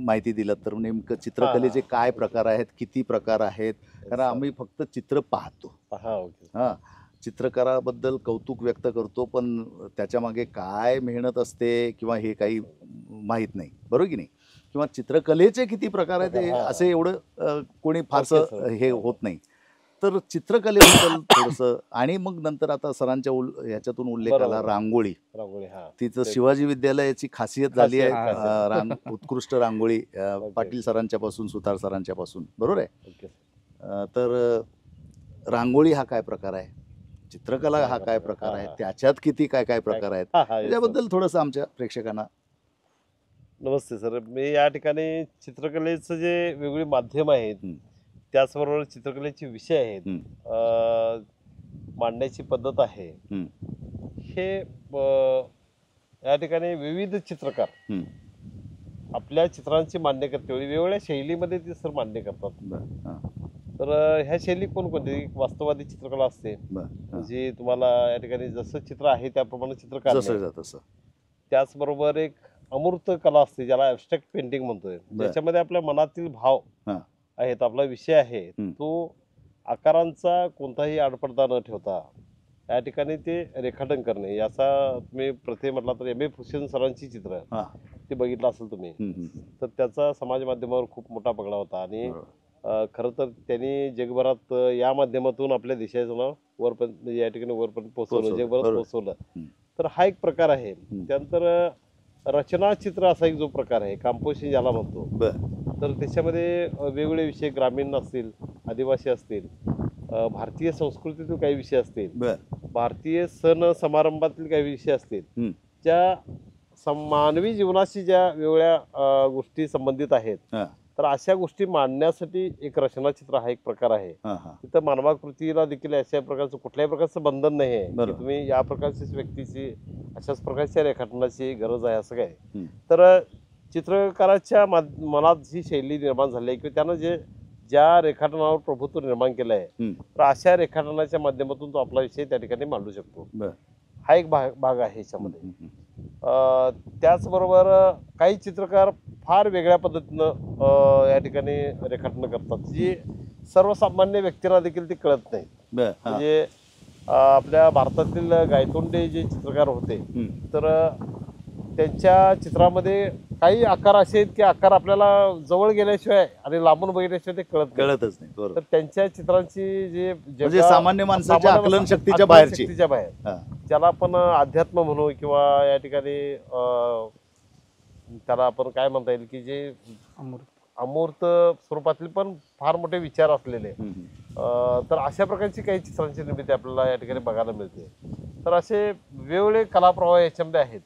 माहिती दिलं तर नेमकं चित्रकलेचे काय प्रकार आहेत, किती प्रकार आहेत, कारण आम्ही फक्त चित्र पाहतो. हा, ओके. हां, चित्रकाराबद्दल कौतुक व्यक्त करतो, पण त्याच्यामागे काय मेहनत असते किंवा हे काही माहीत नाही, बरोबर की नाही. किंवा चित्रकलेचे किती प्रकार आहेत हे हां. असे एवढं कोणी ओके, फारसं सर. हे होत नाही. तर चित्रकलेबद्दल थोडंसं आणि मग नंतर आता सरांच्या ह्याच्यातून उल्लेख आला बरोबर. रांगोळी. रांगोळी, हा. तिचं ते- शिवाजी विद्यालयाची खासियत झाली आहे. खासियत. उत्कृष्ट रांगोळी ओके. पाटील सरांच्या पासून, सुतार सरांच्या पासून, बरोबर आहे. ओके. तर रांगोळी हा काय प्रकार आहे, चित्रकला हा काय प्रकार आहे, हा. त्याच्यात किती काय काय प्रकार आहेत, हा, हा, yes, sir. त्याच्याबद्दल थोडंसं आमच्या प्रेक्षकांना. नमस्ते सर, मी या ठिकाणी चित्रकलेचं जे वेगवेगळे माध्यम आहेत, हं. त्याचबरोबर चित्रकलेचे विषय आहेत, हं. मांडण्याची पद्धत आहे, हं. हे या ठिकाणी विविध चित्रकार हं. आपल्या चित्रांची मांडणी करते वेळी वेगवेगळ्या शैलीमध्ये ते सर मांडणी करतात. बरं. हां. तर ह्या शैली कोणकोणती? वास्तववादी चित्रकला असते, बरं. हां. जी तुम्हाला या ठिकाणी जसं चित्र आहे त्याप्रमाणे चित्र जसं काढणे. जात तसं. त्याचबरोबर एक अमूर्त कला असते, ज्याला ॲबस्ट्रॅक्ट पेंटिंग म्हणतोय, ज्याच्यामध्ये आपल्या मनातील भाव हां. आहेत, आपला विषय आहे, हं. तो आकारांचा कोणताही आडपडदा न ठेवता या ठिकाणी ते रेखाटन करणे. याचा तुम्ही प्रथे म्हटला तर M.A. फुशन सरांची चित्र हां. ते बघितलं असेल तुम्ही, हं. हं. तर त्याचा समाज माध्यमावर खूप मोठा पगडा होता. आणि बरोबर. खरं तर त्यांनी जगभरात या माध्यमातून आपल्या देशाचं नाव वरपर्यंत, म्हणजे या ठिकाणी वरपर्यंत पोहोचवलं, पोहोचवलं. जगभरात बरोबर. पोहोचवलं. हं. तर हा एक प्रकार आहे. हं. त्यानंतर रचनाचित्र असा एक जो प्रकार आहे, कंपोजिशन ज्याला म्हणतो, बरं. तर त्याच्यामध्ये वेगवेगळे विषय, ग्रामीण असतील, आदिवासी असतील, भारतीय संस्कृतीतील काही विषय असतील, बरं. भारतीय सण समारंभातील काही विषय असतील, हं. ज्या मानवी जीवनाशी ज्या वेगवेगळ्या गोष्टी संबंधित आहेत, हां. तर अशा गोष्टी मांडण्यासाठी एक रचनाचित्र हा एक प्रकार आहे. हां. हां. तिथं मानवाकृतीला देखील अशा प्रकारचं कुठल्याही प्रकारचं बंधन नाही आहे की बरोबर. तुम्ही या प्रकारची व्यक्तीची अशाच प्रकारच्या रेखाटनाची गरज आहे असं काय. हं. तर चित्रकाराच्या मनात जी शैली निर्माण झाली आहे किंवा त्यानं ज्या रेखाटनावर प्रभुत्व निर्माण केलं आहे, हं. तर अशा रेखाटनाच्या माध्यमातून तो आपला विषय त्या ठिकाणी मांडू शकतो. बरं. हा एक भाग आहे ह्याच्यामध्ये. हं. हं. त्याचबरोबर काही चित्रकार फार वेगळ्या पद्धतीनं या ठिकाणी रेखाटनं करतात, जी सर्वसामान्य व्यक्तीला देखील ती कळत नाही. बरं. हां. म्हणजे आपल्या भारतातील गायतोंडे जे चित्रकार होते, हं. तर त्यांच्या चित्रामध्ये काही आकार असे आहेत की आकार आपल्याला जवळ गेल्याशिवाय आणि लांबून बघितल्याशिवाय ते कळत नाही. कळतच नाही. बरोबर. तर त्यांच्या चित्रांची जे म्हणजे सामान्य माणसाच्या आकलन शक्तीच्या बाहेरची. बाहेर, हां. ज्याला आपण अध्यात्म म्हणू किंवा या ठिकाणी त्याला आपण काय म्हणता येईल की जे अमृत. अमूर्त स्वरूपातील पण फार मोठे विचार असलेले, हं. हं. तर अशा प्रकारची काही चित्रांची निर्मिती आपल्याला या ठिकाणी बघायला मिळते. तर असे वेगवेगळे कलाप्रवाह याच्यामध्ये आहेत.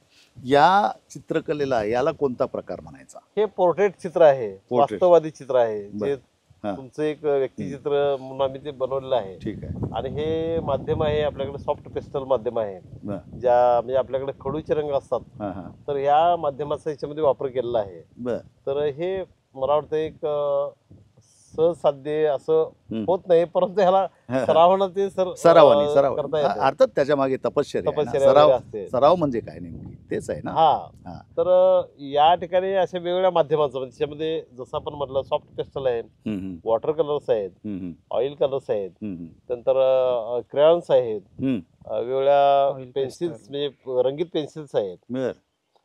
या चित्रकलेला याला कोणता प्रकार म्हणायचा? हे पोर्ट्रेट चित्र आहे, पोर्ट्रेट. वास्तववादी चित्र आहे, बरं. जे हां. तुमचं एक व्यक्तिचित्र म्हणून आम्ही ते बनवलेलं आहे. ठीक आहे. आणि हे माध्यम आहे आपल्याकडे सॉफ्ट पेस्टल माध्यम आहे, बरं. म्हणजे आपल्याकडे खडूचे रंग असतात, हां. हां. तर या माध्यमाचा याच्यामध्ये वापर केलेला आहे. बरं. तर हे मला वाटतं एक सहसाध्य असं हं. होत नाही, परंतु ह्याला हां. सरावानं ते सरावाने करता येतं. अर्थात त्याच्या मागे तपश्चर्या आहे ना. तपश्चर्या सराव वगैरे असते. सराव म्हणजे काय नेमकी तेच आहे ना. हा. हां. तर या ठिकाणी अशा वेगवेगळ्या माध्यमांचं, म्हणजे त्याच्यामध्ये जसं आपण म्हटलं सॉफ्ट पेस्टल आहे, हं. हं. वॉटर कलर्स आहेत, हं. हं. ऑइल कलर्स आहेत, हं. हं. नंतर क्रेयॉन्स आहेत, हं. वेगवेगळ्या Oil पेन्सिल्स pastel. म्हणजे रंगीत पेन्सिल्स आहेत. बरं.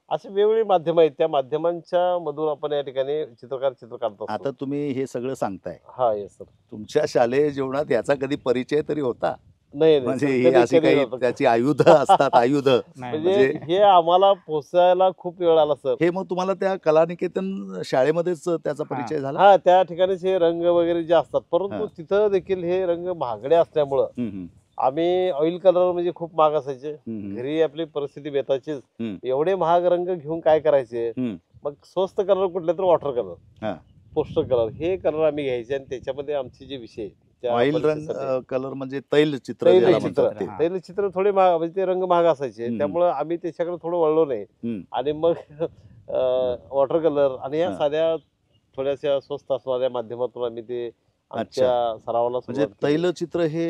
असे वेगवेगळे माध्यम आहेत, त्या माध्यमांच्या मधून आपण या ठिकाणी चित्र काढत आता असतो. तुम्ही हे सगळं सांगताय, हा, येस सर. तुमच्या शालेय जीवनात याचा कधी परिचय तरी होता? नाही म्हणजे sir, ही कधी- अशी कधी काही नव्हतं. त्याची आयुध असतात, आयुध. नाही. म्हणजे म्हणजे- हे आम्हाला पोचायला खूप वेळ आला सर. हे मग तुम्हाला त्या कलानिकेतन शाळेमध्येच त्याचा परिचय झाला? हा, त्या ठिकाणीच हे रंग वगैरे जे असतात, परंतु हा. तिथं देखील हे रंग महागडे असल्यामुळं हं. हं. आम्ही ऑइल कलर म्हणजे खूप महाग असायचे, हम्म. घरी आपली परिस्थिती बेताचीच, हम्म. एवढे महाग रंग घेऊन काय करायचे, हम्म. मग स्वस्त कलर कुठले तर वॉटर कलर, हा. पोस्टर कलर, हे कलर आम्ही घ्यायचे आणि त्याच्यामध्ये आमचे जे विषय त्या ऑइल रंग परीक्षेसाठी, कलर म्हणजे तैलचित्र ज्याला तैलचित्र म्हणतात ते. हा. तैलचित्र थोडे महाग म्हणजे ते रंग महाग असायचे, हम्म. त्यामुळे आम्ही त्याच्याकडे थोडं वळलो नाही हम्म. आणि मग वॉटर कलर आणि या हा. साध्या थोड्याशा स्वस्त असणाऱ्या माध्यमातून आम्ही ते आमच्या सरावाला म्हणजे सुरुवात केली. तैलचित्र हे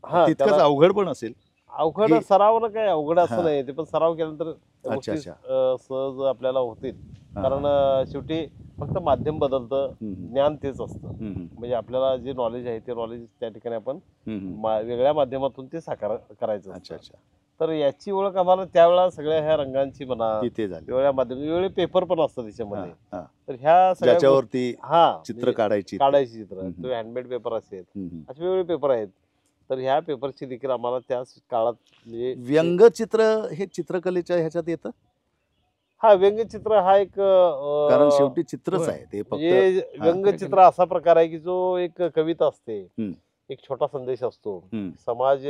हा, तितकंच त्याला अवघड पण असेल. अवघड हे- सरावला काय अवघड हा. असं नाही, ते पण सराव केल्यानंतर त्या अच्छा, गोष्टी अच्छा. सहज आपल्याला होतील. हा. कारण शेवटी फक्त माध्यम बदलतं, हम्म. ज्ञान तेच असतं. हम्म. म्हणजे आपल्याला जे नॉलेज आहे ते नॉलेज त्या ठिकाणी आपण हम्म. वेगळ्या माध्यमातून ते साकार करायचं अच्छा, असतं. अच्छा. तर याची ओळख आम्हाला त्यावेळेला सगळ्या ह्या रंगांची म्हणा, तिथे झाली. वेगळ्या माध्यम, वेगळे पेपर पण असतात हा, त्याच्यामध्ये. हा. तर ह्या सगळ्या ज्याच्यावरती हा चित्र म्हणजे काढायची. काढायची चित्र, हम्म. तो हँडमेड पेपर असेल, हम्म. असे वेगवेगळे पेपर आहेत. तर ह्या पेपरची देखील आम्हाला त्याच काळात म्हणजे व्यंगचित्र हे चित्रकलेच्या ह्याच्यात येतं, हा व्यंगचित्र हा एक कारण शेवटी चित्रच होय. आहे ते फक्त. म्हणजे हा. व्यंगचित्र असा प्रकार आहे की जो एक कविता असते, हम्म. एक छोटा संदेश असतो, हम्म. समाज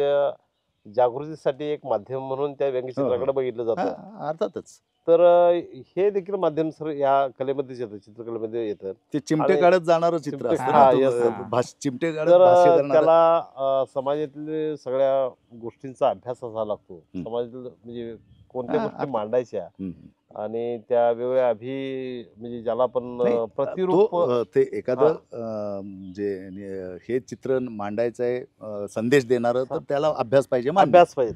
जागृतीसाठी एक माध्यम म्हणून त्या व्यंगचित्राकडे बघितलं हा, जातं. अर्थातच तर हे देखील माध्यम सर या कलेमध्येच येतं, चित्रकलेमध्ये येतं. ते चिमटे आणि काढत जाणारं चित्र चिमटे- असतं हा, ना, yes, तो yes. चिमटे काढत तर भाष्य करणारं. त्याला समाजातील सगळ्या गोष्टींचा अभ्यास असावा लागतो. हम्म. समाजातील म्हणजे कोणत्या हा, गोष्टी मांडायच्या हम्म. आणि त्या वेगवेगळ्या म्हणजे ज्याला आपण नाही, प्रतिरूप तो ते एखादं जे हे चित्र मांडायचं आहे, संदेश देणारं, तर त्याला अभ्यास पाहिजे, मान्य. अभ्यास पाहिजे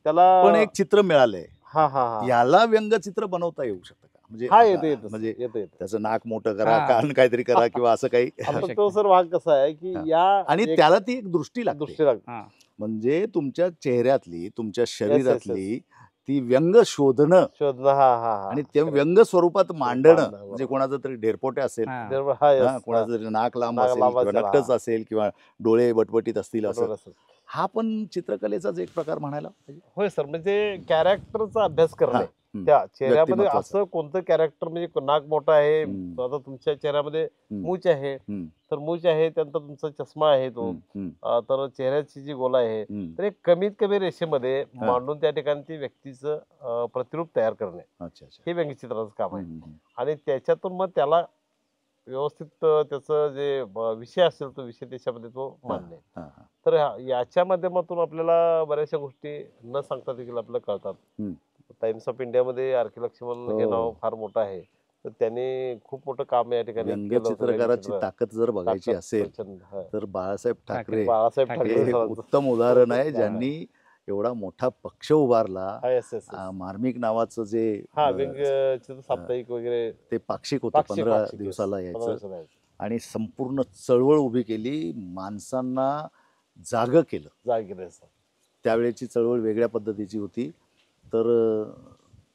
त्याला. पण एक चित्र मिळालंय, हा हा हा याला व्यंगचित्र बनवता येऊ शकतं का? म्हणजे हा, आता येतं येतं म्हणजे येतं येतं. त्याचं नाक मोठं करा, हा. कान काहीतरी करा किंवा असं काही. आता तो सर भाग कसा आहे की हा. या आणि एक त्याला ती एक दृष्टी लागते. दृष्टी लागते. हा. म्हणजे तुमच्या चेहऱ्यातली, तुमच्या yes, शरीरातली ती व्यंग शोधणं शोधणं. हा हा हा आणि ते correct. व्यंग स्वरूपात मांडणं, बरोबर. म्हणजे कोणाचं तरी ढेरपोटे असेल, हा. बरोबर. हा yes, हा, कोणाचं तरी नाक लांब नाक असेल लांब किंवा असेल, नक्कच हा. असेल किंवा डोळे बटबटीत असतील, असं बरोबर असेल. हा पण चित्रकलेचाच एक प्रकार म्हणायला पाहिजे. होय सर, म्हणजे कॅरेक्टरचा अभ्यास हा. करणे. हम्म. त्या चेहऱ्यामध्ये व्यक्तिमत्वाचं. असं कोणतं कॅरेक्टर, म्हणजे नाक मोठं आहे, हम्म. आता तुमच्या चेहऱ्यामध्ये हम्म. मूछ आहे, हम्म. तर मूछ आहे, त्यानंतर तुमचा चष्मा आहे तो, हम्म. हम्म. तर चेहऱ्याची जी गोला आहे, हम्म. तर एक कमीत कमी रेषेमध्ये हा. मांडून त्या ठिकाणी ती व्यक्तीचं प्रतिरूप तयार करणे, अच्छा, अच्छा. हे व्यंगचित्राचं काम आहे. हम्म. आणि त्याच्यातून मग त्याला व्यवस्थित त्याचं जे विषय असेल तो विषय त्याच्यामध्ये तो मांडणे. हा, हा. तर याच्या माध्यमातून आपल्याला बऱ्याचशा गोष्टी न सांगता देखील आपल्याला कळतात. हम्म. टाइम्स ऑफ इंडियामध्ये आर.के. लक्ष्मण हे हो. नाव फार मोठं आहे, तर त्यांनी खूप मोठं काम या ठिकाणी केलं होतं. व्यंगचित्रकाराची व्यंगचित्र. ताकद जर बघायची ताकद असेल प्रचंड. हा. तर बाळासाहेब ठाकरे बाळासाहेब ठाकरे ठाकरे हे एक सरांचं. उत्तम उदाहरण आहे, हा. ज्यांनी एवढा मोठा पक्ष उभारला. हा, yes, yes, yes. मार्मिक नावाचं जे हा, व्यंगचित्र साप्ताहिक वगैरे ते पाक्षिक होतं, 15 yes. दिवसाला 15 यायचं, दिवसाला यायचं. आणि संपूर्ण चळवळ उभी केली, माणसांना जागं केलं. जागीर सर. त्यावेळेची चळवळ वेगळ्या पद्धतीची होती. तर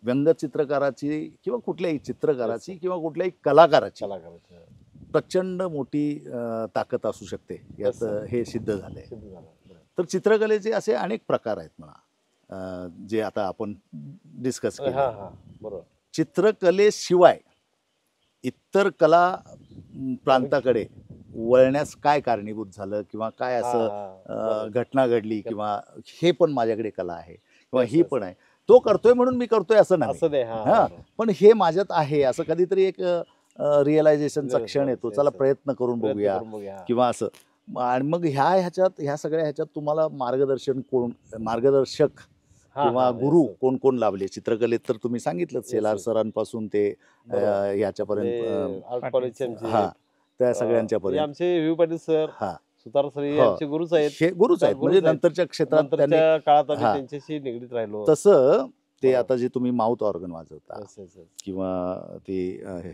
व्यंगचित्रकाराची किंवा कुठल्याही चित्रकाराची किंवा कुठल्याही कलाकाराची कलाकाराचं प्रचंड मोठी ताकद असू शकते, यात sir. हे सिद्ध झालंय. सिद्ध झालं. बरं. तर चित्रकलेचे असे अनेक प्रकार आहेत म्हणा, जे आता आपण डिस्कस हा केले. हा, बरोबर. चित्रकलेशिवाय इतर कला प्रांताकडे वळण्यास काय कारणीभूत झालं किंवा काय हा, असं हा, बरोबर. घटना घडली किंवा हे पण माझ्याकडे कला आहे किंवा Yes, ही yes. पण आहे, तो करतोय म्हणून मी करतोय असं नाही. असं नाही. हा, हा, बरोबर. पण हे माझ्यात आहे असं कधीतरी एक रिअलायझेशनचा Yes, क्षण yes, येतो, yes, चला yes. प्रयत्न करून प्रयत्न बघूया करून बघूया. हा. किंवा असं. आणि मग ह्या सगळ्या ह्याच्यात तुम्हाला मार्गदर्शक हा, किंवा हा, गुरु yes, sir. कोण कोण लाभले चित्रकलेत, तर तुम्ही सांगितलं सेलार yes. सरांपासून ते बरोबर. ह्याच्यापर्यंत, आर्ट कॉलेजचे आमचे हा, त्या हे सगळ्यांच्यापर्यंत. आमचे व्ही पाटील सर, हा, सुतार सर हे हो. आमचे गुरुच आहेत. हे गुरुच आहेत, म्हणजे नंतरच्या क्षेत्रात त्यांनी. नंतरच्या काळात आम्ही हा. त्यांच्याशी निगडीत राहिलो. तसं ते बरोबर. आता जे तुम्ही माउथ ऑर्गन वाजवता Yes, yes, yes. किंवा ते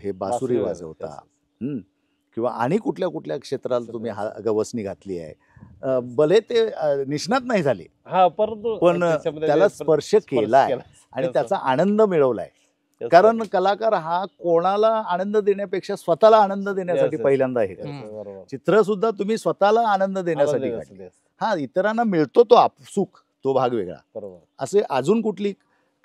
हे बासुरी वाजवता, Yes, yes. किंवा आणि कुठल्या कुठल्या क्षेत्राला Yes, तुम्ही yes. गवसणी घातली आहे, भले ते निष्णात नाही झाले, हा, परंतु पण त्याच्यामध्ये त्याला जे स्पर्श केलाय आणि Yes, त्याचा आनंद मिळवलाय. yes, कारण sir. कलाकार हा कोणाला आनंद देण्यापेक्षा स्वतःला आनंद देण्यासाठी Yes, yes. पहिल्यांदा हे Yes, करतो. yes, बरोबर. चित्र सुद्धा तुम्ही स्वतःला आनंद देण्यासाठी आनंद काढले. देण्यासाठी, yes. हा, इतरांना मिळतो तो सुख, तो भाग वेगळा. बरोबर. असे अजून कुठली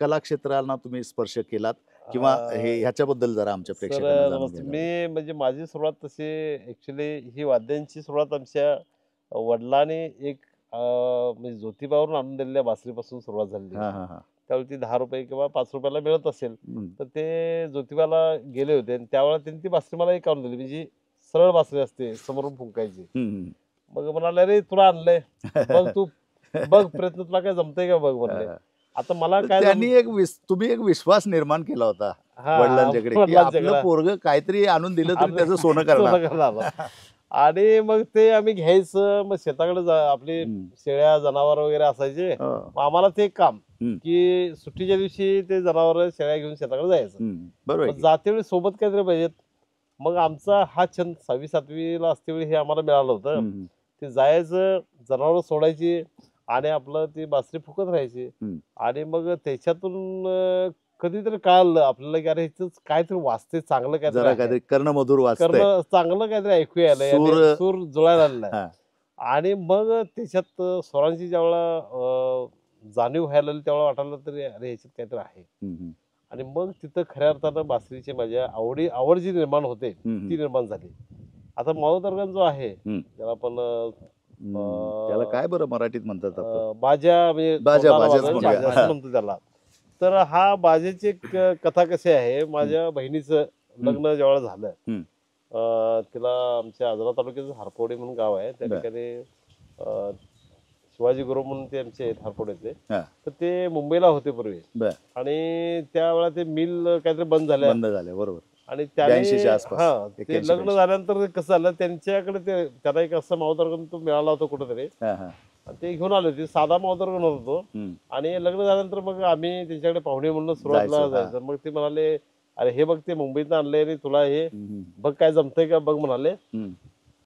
कला क्षेत्राला तुम्ही स्पर्श केलात किंवा हे ह्याच्याबद्दल जरा आमच्या सर प्रेक्षकांना जाणून नमस्ते. घ्यायला मी म्हणजे माझी सुरुवात तशी ऍक्च्युली ही वाद्यांची सुरुवात आमच्या वडिलांनी एक म्हणजे ज्योतिबावरून आणून दिलेल्या बासरीपासून सुरुवात झाली. हा हा हा त्यावेळी ती 10 रुपये किंवा 5 रुपयाला मिळत असेल. हम्म. तर ते ज्योतिबाला गेले होते आणि त्यावेळेला त्यांनी ती बासरी मला एक आणून दिली. म्हणजे सरळ बासरी असते, समोरून फुंकायची. हम्म. मग म्हणाले, अरे तुला आणलंय, बघ तू बघ प्रयत्न, तुला काय जमतंय का बघ म्हणले. हा. आता मला तर काय त्यांनी तुम्ही एक विश्वास निर्माण केला होता हा, वडिलांच्याकडे की वडिलांच्याकडे. आपलं पोरग काहीतरी आणून दिलं तरी आपलं त्याचं सोनं करणार. सोनं करणार. आणि मग ते आम्ही घ्यायचं, मग शेताकडे आपली हम्म. शेळ्या जनावर वगैरे असायचे. हो. मग आम्हाला ते एक काम हम्म. की सुट्टीच्या दिवशी ते जनावर शेळ्या घेऊन शेताकडे जायचं. हम्म. बरोबर आहे मग की? जातेवेळी सोबत काहीतरी पाहिजेत. मग आमचा हा छंद 6वी-7वीला असतेवेळी हे आम्हाला मिळालं होतं. हम्म. ते जायचं, जनावर सोडायची आणि आपलं ती बासरी फुकत राहायची. हम्म. आणि मग त्याच्यातून कधीतरी कळालं आपल्याला की अरे ह्याचं काहीतरी वाचते, चांगलं जरा काहीतरी काहीतरी कर्णमधुर वाचतंय. करणं, चांगलं काहीतरी ऐकू यायला, सूर जुळायला आलेला आहे. हा. आणि मग त्याच्यात स्वरांची ज्यावेळेला जाणीव व्हायला लागली त्यावेळेला वाटायला तरी अरे ह्याच्यात काहीतरी आहे. हम्म. आणि मग तिथं खऱ्या अर्थानं बासरीची माझ्या आवड जी निर्माण होते हम्म. ती निर्माण झाली. आता माऊदर्गन जो आहे हम्म. त्याला आपण त्याला काय बरं मराठीत म्हणतात आपण? बाजा, म्हणजे बाजा, तोंडाला बाजाच वाजवायला म्हणूया. बाजा असं म्हणतो त्याला. तर हा बाजेची एक कथा कशी आहे, माझ्या बहिणीचं लग्न ज्यावेळेला झालं, हम्म. तिला आमच्या आजरा तालुक्याचं हरपोडे म्हणून गाव आहे, त्या बर. ठिकाणी शिवाजी गुरु म्हणून ते आमचे आहेत हरपोडेचे. हा. तर ते मुंबईला होते पूर्वी. बर. आणि त्यावेळेला ते मिल काहीतरी बंद झाले बंद झाले, बरोबर. आणि 82 च्या त्याने आसपास. हा ते 81, लग्न 82. झाल्यानंतर कसं झालं, त्यांच्याकडे ते त्याला एक असं माऊदर्गन तो मिळाला होता कुठेतरी, हा, हा. आणि ते घेऊन आले होते. साधा माऊदर्गन होता तो. हम्म. आणि लग्न झाल्यानंतर मग आम्ही त्यांच्याकडे पाहुणे म्हणून सुरुवातीला जायचो, हा. जायचं. मग ते म्हणाले, अरे हे बघ ते मुंबईत आणले रे तुला, हे हम्म. बघ काय जमतंय का बघ म्हणाले. हम्म.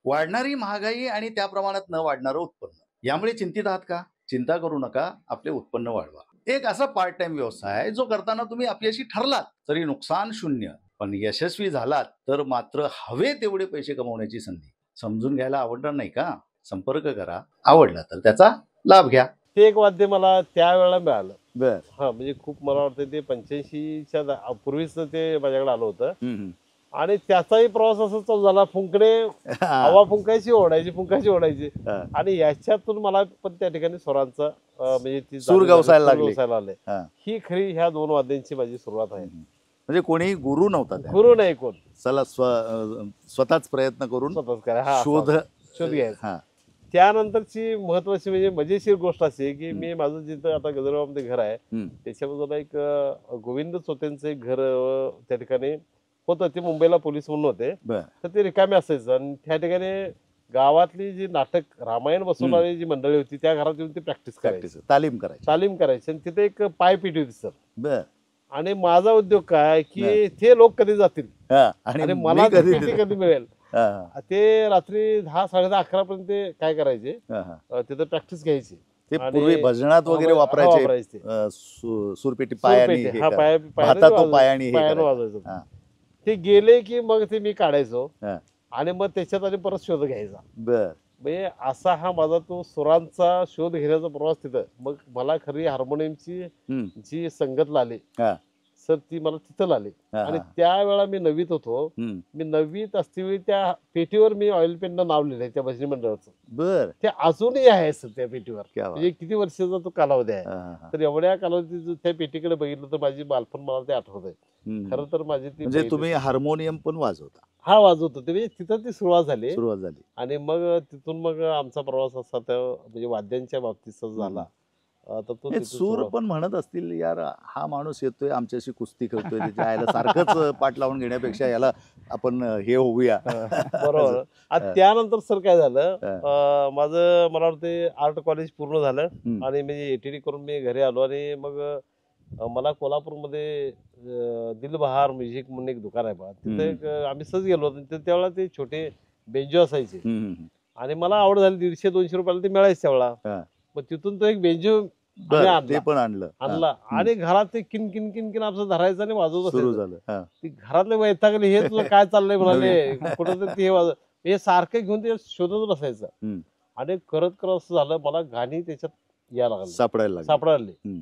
वाढणारी महागाई आणि त्या प्रमाणात न वाढणारं उत्पन्न, यामुळे चिंतित आहात का? चिंता करू नका, आपले उत्पन्न वाढवा. एक असा पार्ट टाइम व्यवसाय जो करताना तुम्ही अपयशी ठरलात तरी नुकसान शून्य, पण यशस्वी झालात तर मात्र हवे तेवढे पैसे कमवण्याची संधी. समजून घ्यायला आवडणार नाही का? संपर्क करा, आवडला तर त्याचा लाभ घ्या. ते एक वाद्य मला त्यावेळेला मिळालं. बर. हा, म्हणजे खूप मला वाटतं ते 85च्या पूर्वीच ते माझ्याकडे आलं होतं. आणि त्याचाही प्रवास असा चालू झाला, फुंकणे, हवा फुंकायची ओढायची. हा. आणि याच्यातून मला पण त्या ठिकाणी स्वरांचा म्हणजे ती सूर जाणीव गवसायला झाली, सूर लागली. गवसायला आले. हा. ही खरी ह्या 2 वाद्यांची माझी सुरुवात आहे. म्हणजे कोणी गुरु नव्हता त्या. गुरु नाही कोण, चला स्वतःच प्रयत्न करून स्वतःच करा. हा, शोध शोध घ्यायचा. हा. त्यानंतरची महत्वाची म्हणजे मजेशीर गोष्ट अशी आहे की मी माझं जिथं आता गजरगावमध्ये घर आहे हम्म. त्याच्या बाजूला एक गोविंद चोतेंचं एक घर त्या ठिकाणी होतं. ते मुंबईला पोलीस म्हणून होते. बर. तर ते रिकामे असायचं आणि त्या ठिकाणी गावातली जी नाटक रामायण बसवणारी जी मंडळी होती त्या घरात येऊन ते प्रॅक्टिस करायची, प्रॅक्टिस तालीम करायची. तालीम करायची. आणि तिथे एक पायपिटी होती सर. बर. आणि माझा उद्योग काय की ते लोक कधी जातील हा. आणि आणि मला मी ती कधी पेटी कधी मिळेल. हा, ते रात्री 10, 10:30, 11 पर्यंत ते काय करायचे, हा, हा. तिथं प्रॅक्टिस घ्यायची. ते आणि पूर्वी भजनात वगैरे हा, वापरायचे. वापरायचे ते. सुरपेटी पायानी सूरपेटी, हे हा, करा. पायाने भाता तो पायानी हे पायानं करायचं. वाजवायचं. हा. ते गेले की मग ते मी काढायचो. हा. आणि मग त्याच्यात आणि परत शोध घ्यायचा. बर. म्हणजे असा हा माझा तो सुरांचा शोध घेण्याचा प्रवास तिथं. मग मला खरी हार्मोनियमची हम्म. जी संगत लागली हा. सर, ती मला तिथं लागली. हा, आणि हा. त्यावेळेला मी 9वीत होतो. हम्म. मी 9वीत असतेवेळी त्या पेटीवर मी ऑइल पेननं नाव लिहिलंय त्या भजनी मंडळाचं. बर. ते अजूनही आहे सर त्या पेटीवर. क्या बात. म्हणजे किती वर्षाचा तो कालावधी आहे. हा, हा. तर एवढ्या कालावधीत त्या पेटीकडे बघितलं तर माझी बालपण मला ते आठवत आहे. हम्म. खरं तर माझी ती म्हणजे पहिली- तुम्ही हार्मोनियम पण वाजवता. हा, वाजवतो ते. म्हणजे तिथं ती सुरुवात झाली. सुरुवात झाली. आणि मग तिथून मग आमचा प्रवास असा त्या म्हणजे वाद्यांच्या बाबतीतचा झाला. तर तो हे तिथून सूर सुरुवात- पण म्हणत असतील, यार हा माणूस येतोय आमच्याशी कुस्ती करतोय, त्याच्या आईला सारखंच पाठ लावून घेण्यापेक्षा याला आपण हे होऊया. बरोबर. आणि त्यानंतर सर काय झालं, माझं मला वाटतं आर्ट कॉलेज पूर्ण झालं. हम्म. आणि म्हणजे ATD करून मी घरी आलो. आणि मग मला कोल्हापूरमध्ये दिलबहार म्युझिक म्हणून एक दुकान आहे बघा, तिथे एक आम्ही सहज गेलो होतो. त्यावेळेला ते छोटे बेंजो असायचे. हम्म. आणि मला आवड झाली. 150-200 रुपयाला ते मिळायचे त्यावेळेला. हा. मग तिथून तो एक बेंजो बर. ते आणला. पण आणलं. आणला आणि घरात ते किन किन किन किन असं धरायचं आणि वाजवत सुरू असायचं. झालं. हा. ती घरातले वैतागले, हे तुझं काय चाललंय म्हणाले, कुठं तरी हे वाजव, हे सारखं घेऊन ते शोधत बसायचं. हम्म. आणि करत असं झालं, मला गाणी त्याच्यात यायला लागली, सापडायला लागलं. सापडायला लागली. हम्म.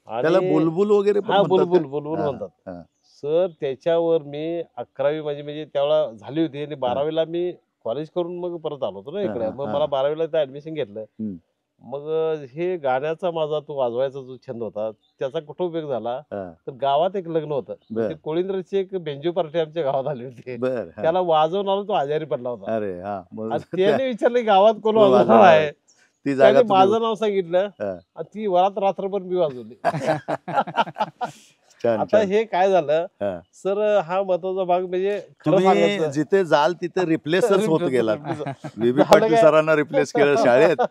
आणि त्याला बुलबुल वगैरे पण हा, म्हणतात बुलबुल का? बुलबुल हा, म्हणतात. हा. सर, त्याच्यावर मी 11वी म्हणजे त्यावेळेला झाली होती. आणि 12वीला मी कॉलेज करून मग परत आलो होतो ना हा, इकडे. हा, मग हा. मला 12वीला ऍडमिशन घेतलं. हम्म. मग हे गाण्याचा माझा तो वाजवायचा जो छंद होता त्याचा कुठं उपयोग झाला हा. तर गावात एक लग्न होतं बर. ते कोळिंद्रची एक बेंजो पार्टी आमच्या गावात आली होती बर हा. त्याला वाजवून आला तो आजारी पडला होता अरे हा मग आणि त्याने विचारलं गावात कोण कोण वाजवणार वाजवणार आहे ती जागा त्याने तुम्ही- माझं नाव सांगितलं हा. आणि ती वरात रात्रभर मी वाजवली छान आता छान हे काय झालं हा. सर हा महत्वाचा भाग म्हणजे खरं तुम्ही सांगायचं जिथे जाल तिथे रिप्लेसच होत Replace- गेलात replace. व्हीबी झालं पाटील काय? सरांना रिप्लेस केलं शाळेत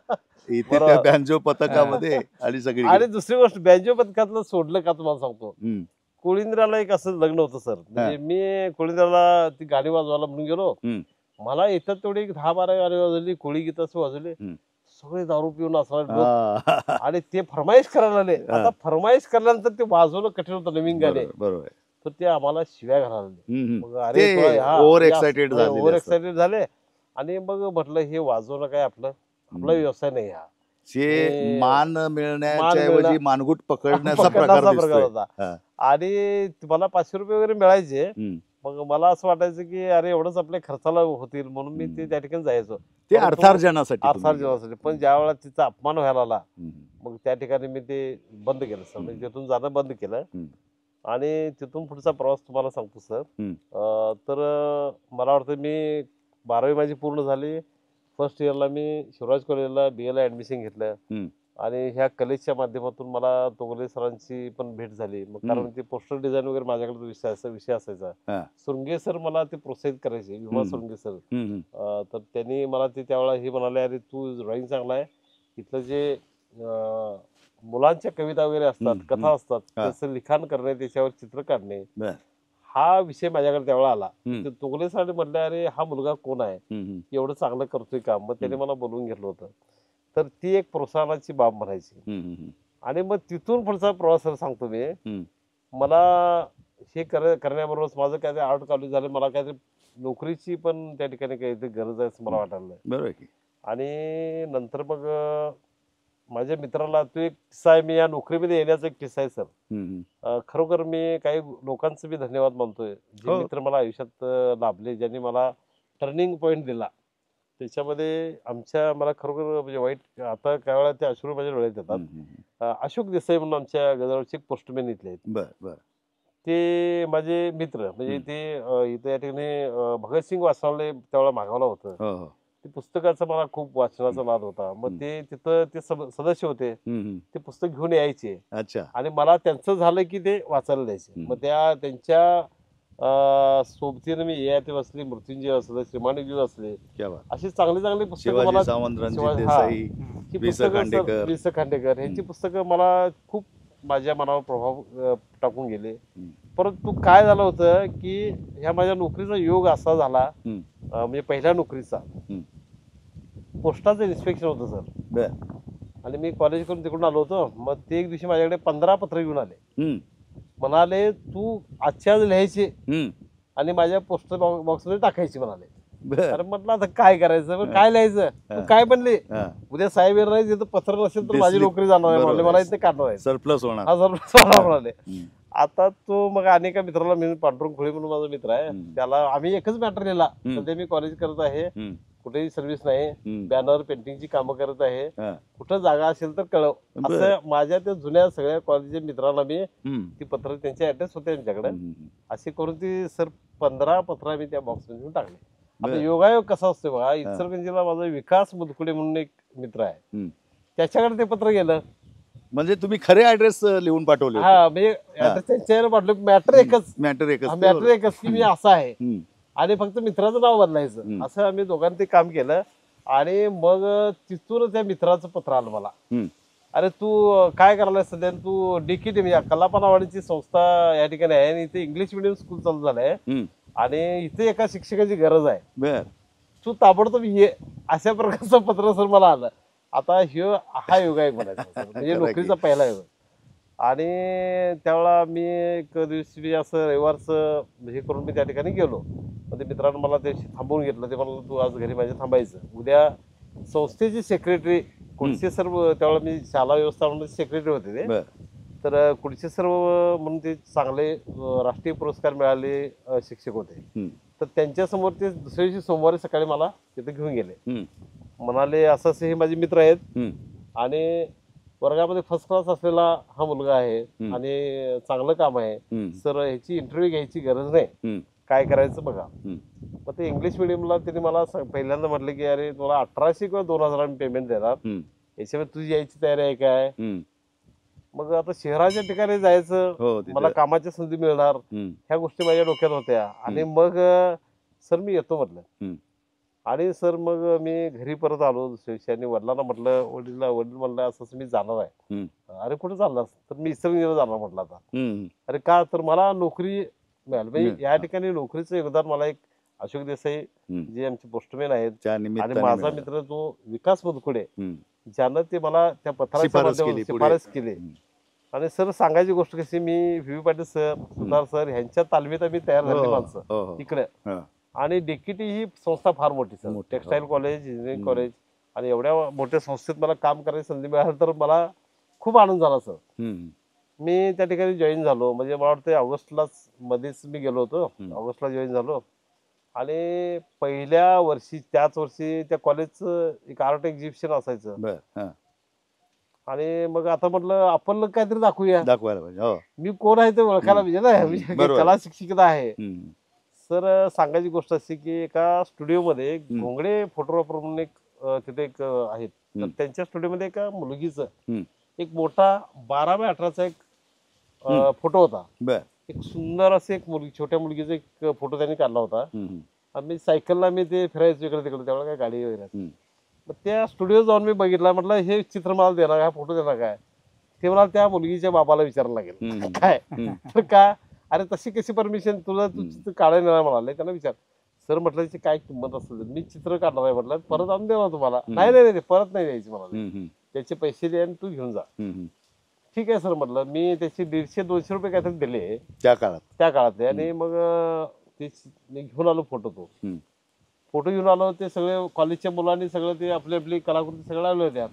इथे त्या बरोबर. बँजो पथकामध्ये आणि सगळी आणि दुसरी गोष्ट बँजो पथकातलं सोडलं का तुम्हाला सांगतो कोळिंद्राला एक असं लग्न होतं सर म्हणजे मी कोळिंद्राला ती गाणी वाजवायला म्हणून गेलो मला येतात तेवढी 10-12 गाणी वाजवली कोळी गीत असं वाजवले सगळे दारू पिऊन असणार आणि ते फरमाईश करायला आले आता फरमाईश केल्यानंतर ते वाजवणं कठीण होतं नवीन गाणे बरोबर तर ते आम्हाला शिव्या घालायला लागले. मग ते अरे over excited झालेले ओव्हर असतात. एक्साइटेड झाले आणि मग म्हटलं हे वाजवणं काय आपला व्यवसाय नाही हा जे मान मिळण्याच्या मान ऐवजी मिळणं- मानगुट पकडण्याचा पकडण्याचा प्रकार प्रकार दिसतोय होता हा. आणि मला 500 रुपये वगैरे मिळायचे हम्म. मग मला असं वाटायचं की अरे एवढंच आपल्या खर्चाला होतील म्हणून मी ते त्या ठिकाणी जायचो ते परंतु अर्थार्जनासाठी तुम्ही अर्थार्जनासाठी पण ज्या वेळेला तिचा अपमान व्हायला आला हम्म. मग त्या ठिकाणी मी ते बंद केलं सर म्हणजे तिथून जाणं बंद केलं आणि तिथून पुढचा प्रवास तुम्हाला सांगतो सर तर मला वाटतं मी 12वी माझी पूर्ण झाली फर्स्ट इयरला मी शिवराज कॉलेजला BA ऍडमिशन घेतलं आणि ह्या कलेच्या माध्यमातून मला तोगले सरांची पण भेट झाली मग कारण ते पोस्टर डिझाईन वगैरे माझ्याकडे विषय असायचा सुरंगे सर मला ते प्रोत्साहित करायचे विमा सुरंगे सर तर त्यांनी मला ते त्यावेळेला हे म्हणाले अरे तू ड्रॉइंग चांगला आहे इथलं जे मुलांच्या कविता वगैरे असतात कथा असतात त्याचं लिखाण करणे त्याच्यावर चित्र काढणे हा विषय माझ्याकडे त्यावेळेला आला ते तोगले सरांनी म्हटलं अरे हा मुलगा कोण आहे एवढं चांगलं करतोय काम मग त्याने मला बोलवून घेतलं होतं तर ती एक प्रोत्साहनाची बाब म्हणायची आणि मग तिथून पुढचा प्रवास सांगतो मी मला हे करण्याबरोबर माझं काहीतरी आर्ट कॉलेज झालं मला काहीतरी नोकरीची पण त्या ठिकाणी काहीतरी गरज आहे असं मला वाटायला बरोबर आणि नंतर मग माझ्या मित्राला तो एक किस्सा आहे मी या नोकरीमध्ये येण्याचा एक किस्सा आहे सर खरोखर मी काही लोकांचं मी धन्यवाद मानतोय जे मित्र मला आयुष्यात लाभले ज्यांनी मला टर्निंग पॉईंट दिला त्याच्यामध्ये मला खरोखर म्हणजे वाईट आता काही वेळा ते अश्रू माझ्या डोळ्यात येतात अशोक देसाई म्हणून आमच्या गजावरचे पोस्टमॅन इथले आहेत ते माझे मित्र म्हणजे ते इथे या ठिकाणी भगतसिंग वाचनालय त्यावेळेला मागवलं होतं ते पुस्तकाचा मला खूप वाचनाचा नाद होता मग ते तिथं ते सदस्य होते ते पुस्तक घेऊन यायचे आणि मला त्यांचं झालं की ते वाचायला द्यायचे मग त्यांच्या सोबतीने मी AIT वाचली मृत्युंजय असले श्रीमानजी असले अशी चांगली चांगली पुस्तकं मला वि. स. खांडेकर यांची पुस्तकं मला खूप माझ्या मनावर प्रभाव टाकून गेले परंतु काय झालं होतं की ह्या माझ्या नोकरीचा योग असा झाला म्हणजे पहिल्या नोकरीचा पोस्टाचं इन्स्पेक्शन होतं सर आणि मी कॉलेज करून तिकडून आलो होतो मग ते एक दिवशी माझ्याकडे 15 पत्र घेऊन आले म्हणाले तू आजच्याच लिहायचे आणि माझ्या पोस्ट बॉक्समध्ये टाकायची म्हणाले अरे म्हटलं आता काय करायचं काय लिहायचं तू काय म्हणले उद्या साहेब येणार नाही तिथं पत्र नसेल तर माझी नोकरी जाणार आहे म्हणाले मला इथे काढणार आहे सरप्लस होणार हा सरप्लस होणार म्हणाले आता तो मग अनेका मित्राला मी पांडुरंग खुळे म्हणून माझा मित्र आहे त्याला आम्ही एकच मॅटर लिहिला सध्या मी कॉलेज करत आहे कुठेही सर्व्हिस नाही बॅनर पेंटिंगची कामं करत आहे कुठं जागा असेल तर कळव असं माझ्या त्या जुन्या सगळ्या कॉलेजच्या मित्रांना मी ती पत्र त्यांचे ऍड्रेस होते त्यांच्याकडे असे करून ती सर 15 पत्र मी त्या बॉक्स मध्ये टाकले आता योगायोग कसा असतो बघा इचलकरंजीला माझा विकास मुदकुडे म्हणून एक मित्र आहे त्याच्याकडे ते पत्र गेलं म्हणजे तुम्ही खरे ऍड्रेस लिहून पाठवले हा म्हणजे त्यांच्यावर पाठवलं मॅटर एकच की मी असं आहे आणि फक्त मित्राचं नाव बदलायचं असं आम्ही दोघांनी ते काम केलं आणि मग तिथून त्या मित्राचं पत्र आलं मला अरे तू काय करायला सध्या तू DKT म्हणजे कलापनावाडीची संस्था या ठिकाणी आहे आणि इथे इंग्लिश मिडियम स्कूल चालू झालंय आणि इथे एका शिक्षकाची गरज आहे तू ताबडतोब ये अशा प्रकारचं पत्र सर मला आलं आता हा योग आहे म्हणायचा म्हणजे नोकरीचा पहिला योग आणि त्यावेळेला मी एक दिवशी असं रविवारचं हे करून मी त्या ठिकाणी गेलो म्हणजे मित्रांनो मला ते थांबवून घेतलं ते मला तू आज घरी माझ्या थांबायचं उद्या संस्थेचे सेक्रेटरी कुडसे सर त्यावेळेला मी शाळा व्यवस्थापनाचे सेक्रेटरी होते ते तर कुडसे सर म्हणून ते चांगले राष्ट्रीय पुरस्कार मिळाले शिक्षक होते तर त्यांच्यासमोर ते दुसऱ्या दिवशी सोमवारी सकाळी मला तिथे घेऊन गेले म्हणाले असं हे माझे मित्र आहेत आणि वर्गामध्ये फर्स्ट क्लास असलेला हा मुलगा आहे आणि चांगलं काम आहे. सर ह्याची इंटरव्ह्यू घ्यायची गरज नाही, काय करायचं बघा. मग ते इंग्लिश मिडियमला त्यांनी मला पहिल्यांदा म्हटलं की अरे तुला 1800 किंवा 2000 पेमेंट देणार, याच्यामध्ये तुझी यायची तयारी आहे काय. मग आता शहराच्या ठिकाणी जायचं, मला कामाची संधी मिळणार, ह्या गोष्टी माझ्या डोक्यात होत्या. आणि मग सर मी येतो म्हटलं. आणि सर मग मी घरी परत आलो दुसऱ्या दिवशी आणि वडिलांना म्हटलं, वडील म्हणलं असं मी जाणार आहे. अरे कुठे चाललास, तर मी इचलकरंजीला जाणार म्हटलं. आता अरे का, तर मला नोकरी मिळाली. म्हणजे या ठिकाणी नोकरीचं योगदान मला एक अशोक देसाई जे आमचे पोस्टमॅन आहेत आणि माझा मित्र जो विकास मुदकुडे, ज्यानं ते मला त्या पत्राच्या शिफारस केली. आणि सर सांगायची गोष्ट कशी, मी व्ही पाटील सर, सुतार सर ह्यांच्या तालमीत आम्ही तयार झाले माणसं इकडे. आणि डीकेटी ही संस्था फार मोठी sir, textile college, engineering college, आणि एवढ्या मोठ्या संस्थेत मला काम करायची संधी मिळाली तर मला खूप आनंद झाला सर. मी त्या ठिकाणी जॉईन झालो, म्हणजे मला वाटतं ऑगस्टलाच मध्येच मी गेलो होतो, ऑगस्टला जॉईन झालो. आणि पहिल्या वर्षी त्याच वर्षी त्या कॉलेजचं एक आर्ट एक्झिबिशन असायचं. आणि मग आता म्हटलं आपण काहीतरी दाखवायला पाहिजे, मी कोण आहे ते ओळखायला पाहिजे ना, कला शिक्षिका आहे. सर सांगायची गोष्ट अशी की एका स्टुडिओमध्ये घोंगडे फोटोग्राफर म्हणून एक तिथे एक आहेत, तर त्यांच्या स्टुडिओमध्ये एका मुलगीचं एक मोठा 12x18चा एक फोटो होता. एक सुंदर असे एक मुलगी, छोट्या मुलगीचा एक फोटो त्यांनी काढला होता. आम्ही सायकलला मी ते फिरायचो इकडे तिकडे, त्यावेळेला काय गाडी वगैरे. मग त्या स्टुडिओ जाऊन मी बघितला, म्हटलं हे चित्र मला देणार काय, फोटो देणार काय. ते मला त्या मुलगीच्या बाबाला विचारायला लागेल काय, तर का अरे तशी कशी परमिशन तुला, तू चित्र काढायला येणार म्हणाले. त्यांना विचार. सर म्हटलं त्याची काय किंमत असेल, मी चित्र काढणार आहे म्हटलं, परत आणून देणार तुम्हाला. नाही नाही परत नाही द्यायची म्हणाले, त्याचे पैसे दे आणि तू घेऊन जा. ठीक आहे सर म्हटलं. मी त्याचे 150-200 रुपये काहीतरी दिले त्या काळात. आणि मग ते घेऊन आलो फोटो. तो फोटो घेऊन आलो, ते सगळे कॉलेजच्या मुलांनी सगळं ते आपली आपली कलाकृती सगळं आलो त्या.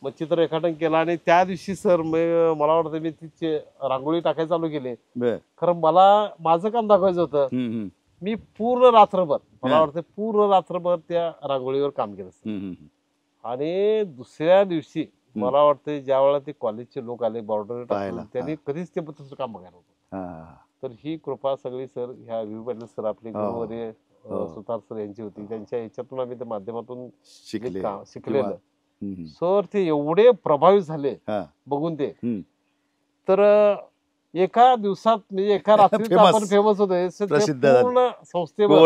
मग चित्र रेखाटन केलं आणि त्या दिवशी सर मला वाटतं मी तिचे रांगोळी टाकायला चालू केले. खरं मला माझं काम दाखवायचं होतं. मी पूर्ण रात्रभर, मला वाटतं पूर्ण रात्रभर त्या रांगोळीवर काम केलं. आणि दुसऱ्या दिवशी मला वाटतं ज्या वेळेला ते कॉलेजचे लोक आले बॉर्डर, त्यांनी कधीच ते तसं काम बघायला होतं. तर ही कृपा सगळी सर ह्या व्ही पाटील सर आपले गुरुवर्य सुतार सर यांची होती. त्यांच्या ह्याच्यातून आम्ही त्या माध्यमातून शिकलेलं. सर ते एवढे प्रभावित झाले बघून ते, तर एका दिवसात म्हणजे एका रात्रीत आपण फेमस होतोय. पूर्ण संस्थेवर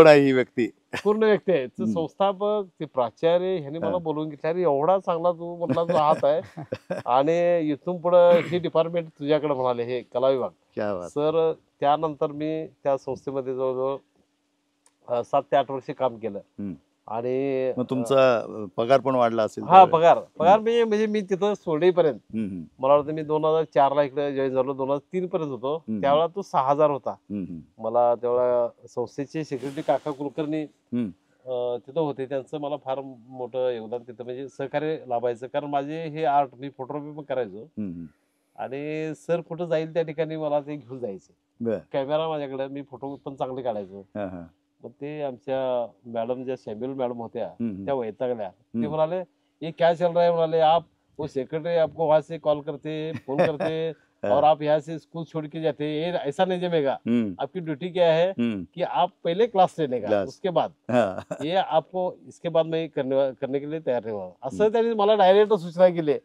पूर्ण व्यक्ती आहे, संस्थापक, ते प्राचार्य ह्यांनी मला बोलवून घेतलं. अरे एवढा चांगला तू म्हटला तुझा हात आहे आणि इथून पुढे हे डिपार्टमेंट तुझ्याकडे म्हणाले, हे कला विभाग. सर त्यानंतर मी त्या संस्थेमध्ये जवळजवळ 7 ते 8 वर्ष काम केलं. आणि तुमचा पगार पण वाढला असेल. हा पगार म्हणजे मी तिथं सोडेपर्यंत मला वाटतं मी 2004 ला इकडे जॉईन झालो, 2003 पर्यंत होतो. त्यावेळेला तो 6000 होता. मला तेवढा संस्थेचे सेक्रेटरी काका कुलकर्णी तिथं होते, त्यांचं मला फार मोठं योगदान तिथं म्हणजे सहकार्य लाभायचं. कारण माझे हे आर्ट, मी फोटोग्राफी पण करायचो. आणि सर कुठं जाईल त्या ठिकाणी मला ते घेऊन जायचे. कॅमेरा माझ्याकडे, मी फोटो पण चांगले काढायचो. मग ते आमच्या मॅडम ज्या शॅम्युअल मॅडम होत्या त्या वैतागल्या. ते म्हणाले ये क्या चल रहा है, म्हणाले आप वो सेक्रेटरी आपको वहां से कॉल करते, फोन करते और आप यहाँ से स्कूल छोड़ के जाते, ये ऐसा नहीं जमेगा. आपकी ड्यूटी क्या है कि आप पहले क्लास लेने का, उसके बाद ये आपको इसके बाद मैं करने के लिए तयार नहीं हुआ, असं त्यांनी मला डायरेक्ट सूचना केली.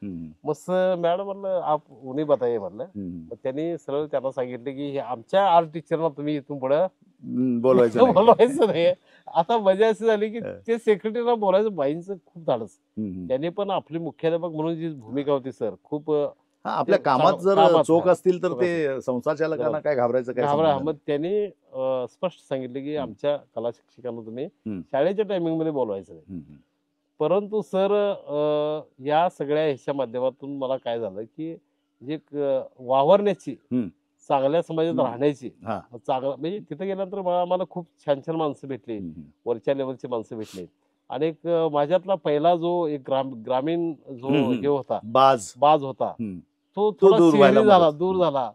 मग मॅडम म्हणलं आप उन्हें बताइए म्हणलं. मग त्यांनी सरळ त्यांना सांगितले की आमच्या आर्ट टीचरला तुम्ही इथून पुढे बोलवायचं नाही. आता मजा अशी झाली की ते सेक्रेटरीला बोलायचं, बाईंचं खूप धाडस. त्यांनी पण आपली मुख्याध्यापक म्हणून जी भूमिका होती सर, खूप आपल्या कामात जर चोख असतील तर ते संस्थाचालकांना काय घाबरायचं काय. मग त्यांनी स्पष्ट सांगितले की आमच्या कला शिक्षकांना तुम्ही शाळेच्या टायमिंग मध्ये बोलवायचं नाही. परंतु सर या सगळ्या ह्याच्या माध्यमातून मला काय झालं की जे वावरण्याची, चांगल्या समाजात राहण्याची, चांगलं म्हणजे तिथे गेल्यानंतर आम्हाला खूप छान छान माणसं भेटली, वरच्या लेवलची माणसं भेटली. आणि एक माझ्यातला पहिला जो एक ग्रामीण जो हे होता, बाज होता, तो दूर झाला.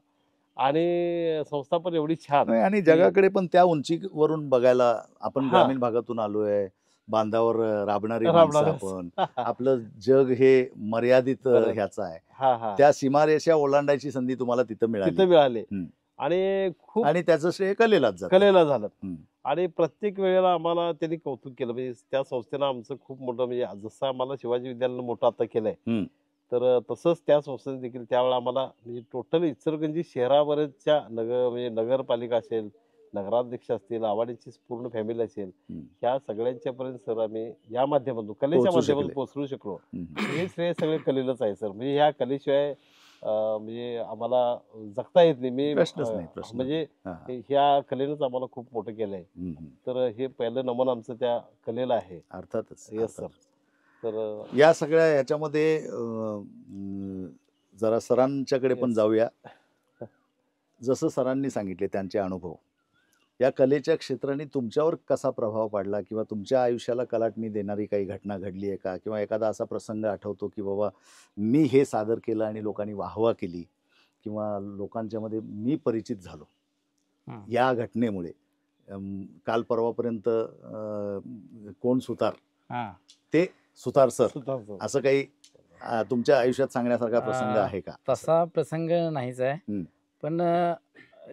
आणि संस्था पण एवढी छान, आणि जगाकडे पण त्या उंचीवरून बघायला आपण ग्रामीण भागातून आलोय, बांधावर राबणारी माणसं आपण, आपलं जग हे मर्यादित बरोबर. ह्याचं आहे. हा हा त्या सीमारेषा ओलांडायची संधी तुम्हाला तिथं तिथं मिळाली मिळाले हम्म. आणि खूप आणि त्याचं श्रेय कलेलाच जातं. कलेला झालं हम्म. आणि प्रत्येक वेळेला आम्हाला त्यांनी कौतुक केलं म्हणजे त्या संस्थेनं आमचं खूप मोठं म्हणजे जसं आम्हाला शिवाजी विद्यालयानं मोठं आता केलंय हम्म. तर तसंच त्या संस्थेने देखील त्यावेळेला आम्हाला म्हणजे टोटल इचलकरंजी शहरावरच्या म्हणजे नगरपालिका असेल, नगराध्यक्ष असतील, आवाडीची पूर्ण फॅमिली असेल, हम्म. ह्या सगळ्यांच्या पर्यंत सर आम्ही या माध्यमातून कलेच्या पोहोचू माध्यमातून शकले. पोहोचू शकलो. हम्म. हे श्रेय सगळे कलेलाच आहे सर. म्हणजे ह्या कलेशिवाय म्हणजे आम्हाला जगता येत नाही. मी प्रश्नच नाही, प्रश्न म्हणजे हा, हा. ह्या कलेनंच आम्हाला खूप मोठं केलंय. हम्म. तर हे पहिलं नमन आमचं त्या कलेला आहे. अर्थातच येस सर. अर्थातच. तर या सगळ्या याच्यामध्ये जरा सरांच्याकडे पण Yes. जाऊया. जसं सरांनी सांगितले त्यांचे अनुभव, या कलेच्या क्षेत्राने तुमच्यावर कसा प्रभाव पडला किंवा तुमच्या आयुष्याला कलाटणी देणारी काही घटना घडली आहे का, किंवा एखादा असा प्रसंग आठवतो की बाबा मी हे सादर केलं आणि लोकांनी वाहवा केली किंवा लोकांच्या मध्ये मी परिचित झालो हं. या घटनेमुळे. काल परवापर्यंत कोण सुतार हां. ते सुतार सर, सुतार सर. असं काही तुमच्या आयुष्यात सांगण्यासारखा प्रसंग अं, आहे का? तसा प्रसंग नाहीच आहे. हं. पण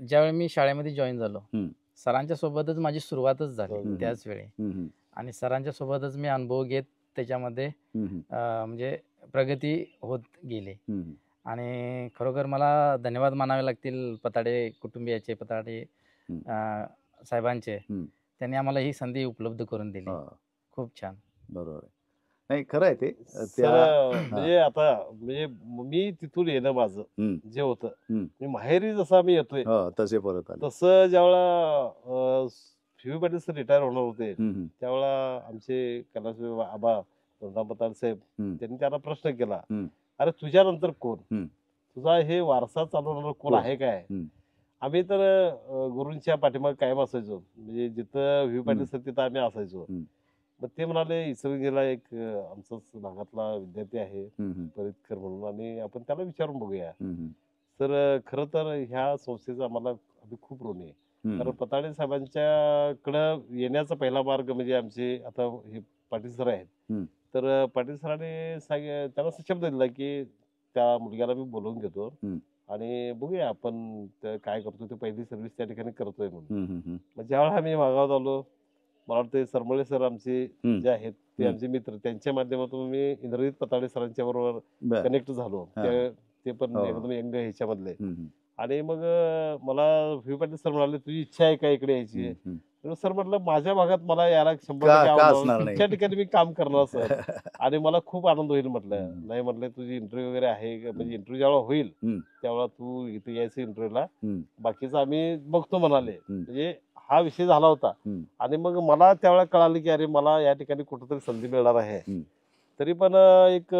ज्यावेळी मी शाळेमध्ये जॉईन झालो, हं. सरांच्या सोबतच माझी सुरुवातच झाली हं. त्याच वेळी. हं. आणि सरांच्या सोबतच मी अनुभव घेत त्याच्यामध्ये हं. म्हणजे प्रगती होत गेली. हं. आणि खरोखर मला धन्यवाद मानावे लागतील पताडे कुटुंबियाचे, पताडे हं. साहेबांचे. हं. त्यांनी आम्हाला ही संधी उपलब्ध करून दिली. हा, खूप छान. बरोबर आहे. नाही, खरं आहे ते. सर म्हणजे आता म्हणजे मी तिथून येणं माझं हं. जे होतं, हं. मी माहेरी जसं आम्ही येतोय हो, तसे परत आले. तसं ज्यावेळेला व्ही पाटील सर रिटायर होणार होते हं. त्यावेळेला आमचे कैलास आबा पताड साहेब हं. त्यांनी त्यांना प्रश्न केला, हं. अरे तुझ्यानंतर कोण, हं. तुझा हे वारसा चालवणार कोण कोण? आहे काय? हं. आम्ही तर गुरूंच्या पाठीमागे कायम असायचो. म्हणजे जिथं व्ही पाटील सर तिथं आम्ही असायचो. हं. मग ते म्हणाले इचलकरंजीला एक आमचाच भागातला विद्यार्थी आहे हं. परितकर म्हणून आणि आपण त्याला विचारून बघूया. हं. तर खरं तर ह्या संस्थेचं आम्हाला आम्ही खूप ऋणी आहे. हं. कारण पताडे साहेबांच्याकडं येण्याचा पहिला मार्ग म्हणजे आमचे आता हे पाटील सर आहेत. हं. तर पाटील सरांनी त्यांना असा शब्द दिला की त्या मुलग्याला मी बोलवून घेतो हं. आणि बघूया आपण काय करतो, ते पहिली सर्व्हिस त्या ठिकाणी करतोय म्हणून. हं. मग ज्यावेळेला आम्ही मागावत आलो, मला वाटतं सरमळे सर आमचे हं. जे आहेत ते हं. आमचे मित्र, त्यांच्या माध्यमातून मी इंद्रजित पताडे सरांच्या बरोबर बरं. कनेक्ट झालो. हा. ते पण हो. एकदम यंग ह्याच्यामधले. हं. आणि मग मला व्ही पाटील सर म्हणाले तुझी इच्छा आहे का इकडे यायची? हं. तर सर म्हटलं माझ्या भागात मला यायला 100% का आवडणार, असणार नाही? तुमच्या ठिकाणी मी काम करणार सर आणि मला खूप आनंद होईल म्हटलं. हं. नाही म्हटलं तुझी इंटरव्ह्यू वगैरे आहे का? म्हणजे इंटरव्ह्यू जेव्हा होईल हं. त्यावेळेला तू इथे यायचं इंटरव्ह्यूला, हं. बाकीचं आम्ही बघतो म्हणाले. हं. म्हणजे हा विषय झाला होता. हं. आणि मग मला त्यावेळेला कळालं की अरे मला या ठिकाणी कुठेतरी संधी मिळणार आहे. हं. तरी पण एक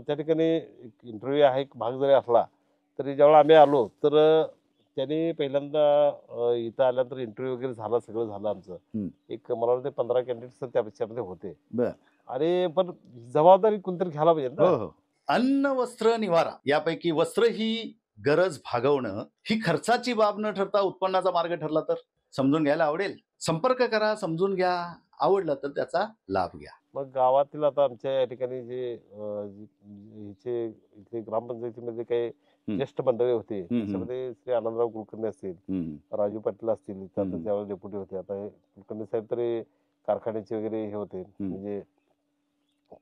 त्या ठिकाणी एक इंटरव्ह्यू आहे, एक भाग जरी असला तरी ज्यावेळेला आम्ही आलो तर त्यांनी पहिल्यांदा इथं आल्यानंतर इंटरव्ह्यू वगैरे झाला, सगळं झालं आमचं. हं. एक मला वाटतं 15 कॅन्डिडेट्स त्याच्यामध्ये होते. बरं. आणि पण जबाबदारी कोणतरी घ्यायला पाहिजे हो, ना. हो. अन्न, वस्त्र, निवारा यापैकी वस्त्र ही गरज भागवणं ही खर्चाची बाब न ठरता उत्पन्नाचा मार्ग ठरला तर समजून घ्यायला आवडेल. संपर्क करा, समजून घ्या, आवडलं तर त्याचा लाभ घ्या. मग गावातील आता आमच्या या ठिकाणी जे हिचे इथे ग्रामपंचायतीमध्ये काही हं. ज्येष्ठ मंडळी होते, हं. त्याच्यामध्ये श्री आनंदराव कुलकर्णी असतील, हं. राजू पाटील असतील, इथं आता हं. त्यावेळेला डेप्युटी होते. आता हे कुलकर्णी साहेब तरी कारखान्याचे वगैरे हे होते. हं. म्हणजे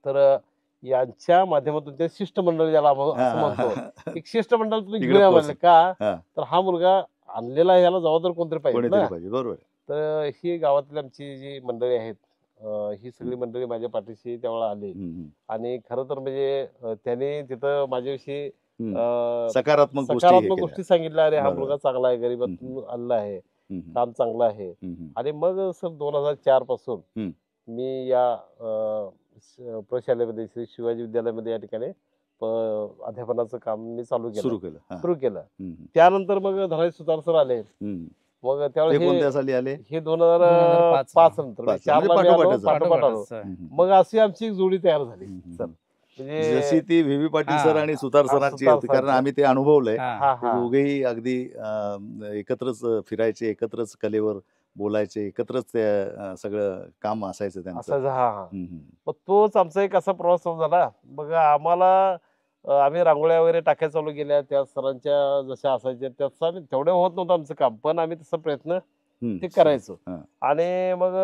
तर यांच्या माध्यमातून ते शिष्टमंडळ ज्याला आपण असं म्हणतो, एक शिष्टमंडळ तुम्ही तिकडे घेऊया पोहोच. म्हणलं का, हा. तर हा मुलगा आणलेला ह्याला जबाबदार कोणतरी पाहिजे कोणीतरी ना. पाहिजे. बरोबर आहे. तर ही गावातली आमची जी मंडळी आहेत, ही सगळी मंडळी माझ्या पाठीशी त्यावेळेला आली. हं. आणि खरं तर म्हणजे त्यांनी तिथं माझ्याविषयी हं. सकारात्मक गोष्टी हे सकारात्मक केल्या. गोष्टी सांगितल्या. अरे हा बरोबर. मुलगा चांगला आहे, हं. गरिबातून आलेला आहे, हं. काम चांगलं आहे. हं. आणि मग सर 2004 पासून हं. मी या प्रशालेमध्ये श्री शिवाजी विद्यालयामध्ये या ठिकाणी अध्यापनाचं काम मी चालू सुरू केलं. केलं. हा. सुरू केलं. हं. त्यानंतर मग धनाजी सुतार सर आले. हं. मग ते त्यावेळेस कोणत्या साली आले? हे 2005 2005 नंतर पाच. 4 म्हणजे ला मी आलो, पाठोपाठच आले. पाठोपाठ आलो. पाठोपाठच. हं. मग अशी आमची एक जोडी तयार झाली हं. सर. जशी म्हणजे ती व्ही पाटील सर हा. आणि सुतार हा, सरांची सुतार होती, कारण सरांची. आम्ही ते अनुभवलंय. हा. हा ते हा दोघेही अगदी एकत्रच फिरायचे, एकत्रच कलेवर बोलायचे, एकत्रच ते सगळं काम असायचं त्यांचं. असायचं. हा हा. हम्म, हम्म. मग तोच आमचा एक असा प्रवास सुरू झाला. मग आम्हाला आम्ही रांगोळ्या वगैरे टाकायला चालू केल्या. त्या सरांच्या जशा असायच्या त्याचं आम्ही तेवढं होत नव्हतं आमचं काम, पण आम्ही तसा प्रयत्न हम्म. ते करायचो. हा. आणि मग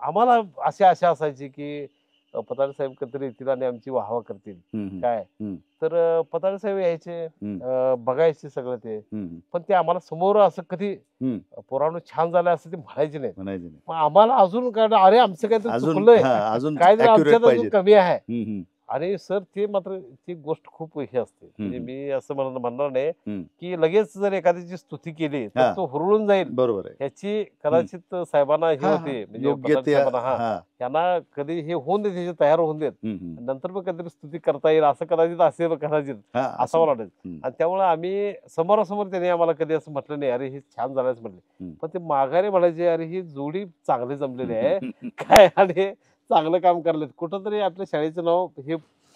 आम्हाला अशी आशा असायची की पताडे साहेब कधीतरी येतील आणि आमची वाहवा करतील. हम्म, हम्म. काय हम्म. तर पताडे साहेब यायचे, हम्म. बघायचे सगळं ते, हम्म. पण ते आम्हाला समोर असं कधी हम्म. पोरांनो छान झालं असं ते म्हणायचे नाही. म्हणायचे नाही. मग आम्हाला अजून काय अरे आमचं काहीतरी अजून चुकलंय, अजून काहीतरी accurate आमच्यात अजून पाहिजे. कमी आहे. हम्म, हम्म. आणि सर ते मात्र ती गोष्ट खूप हे असते. म्हणजे हम्म. मी असं म्हणणार नाही हम्म. की लगेच जर एखाद्याची स्तुती केली तर हा. तो हुरळून जाईल. बरोबर आहे. ह्याची कदाचित साहेबांना हे हा, हा. होते, म्हणजे योग्य पताडे ते साहेबांना हा. त्यांना कधी हे होऊन देत, त्याची तयार होऊन देत, हम्म, हम्म. नंतर मग कधीतरी स्तुती करता येईल असं कदाचित असेल, कदाचित हा, असं मला वाटत. हम्म. आणि त्यामुळे आम्ही समोरासमोर त्यांनी आम्हाला कधी असं म्हटलं नाही अरे हे छान झालंच म्हटले, हम्म. पण ते माघारी म्हणायचे अरे ही जोडी चांगली जमलेली आहे हम्म. काय, आणि चांगलं काम करलेत. कुठंतरी आपल्या शाळेचं नाव हे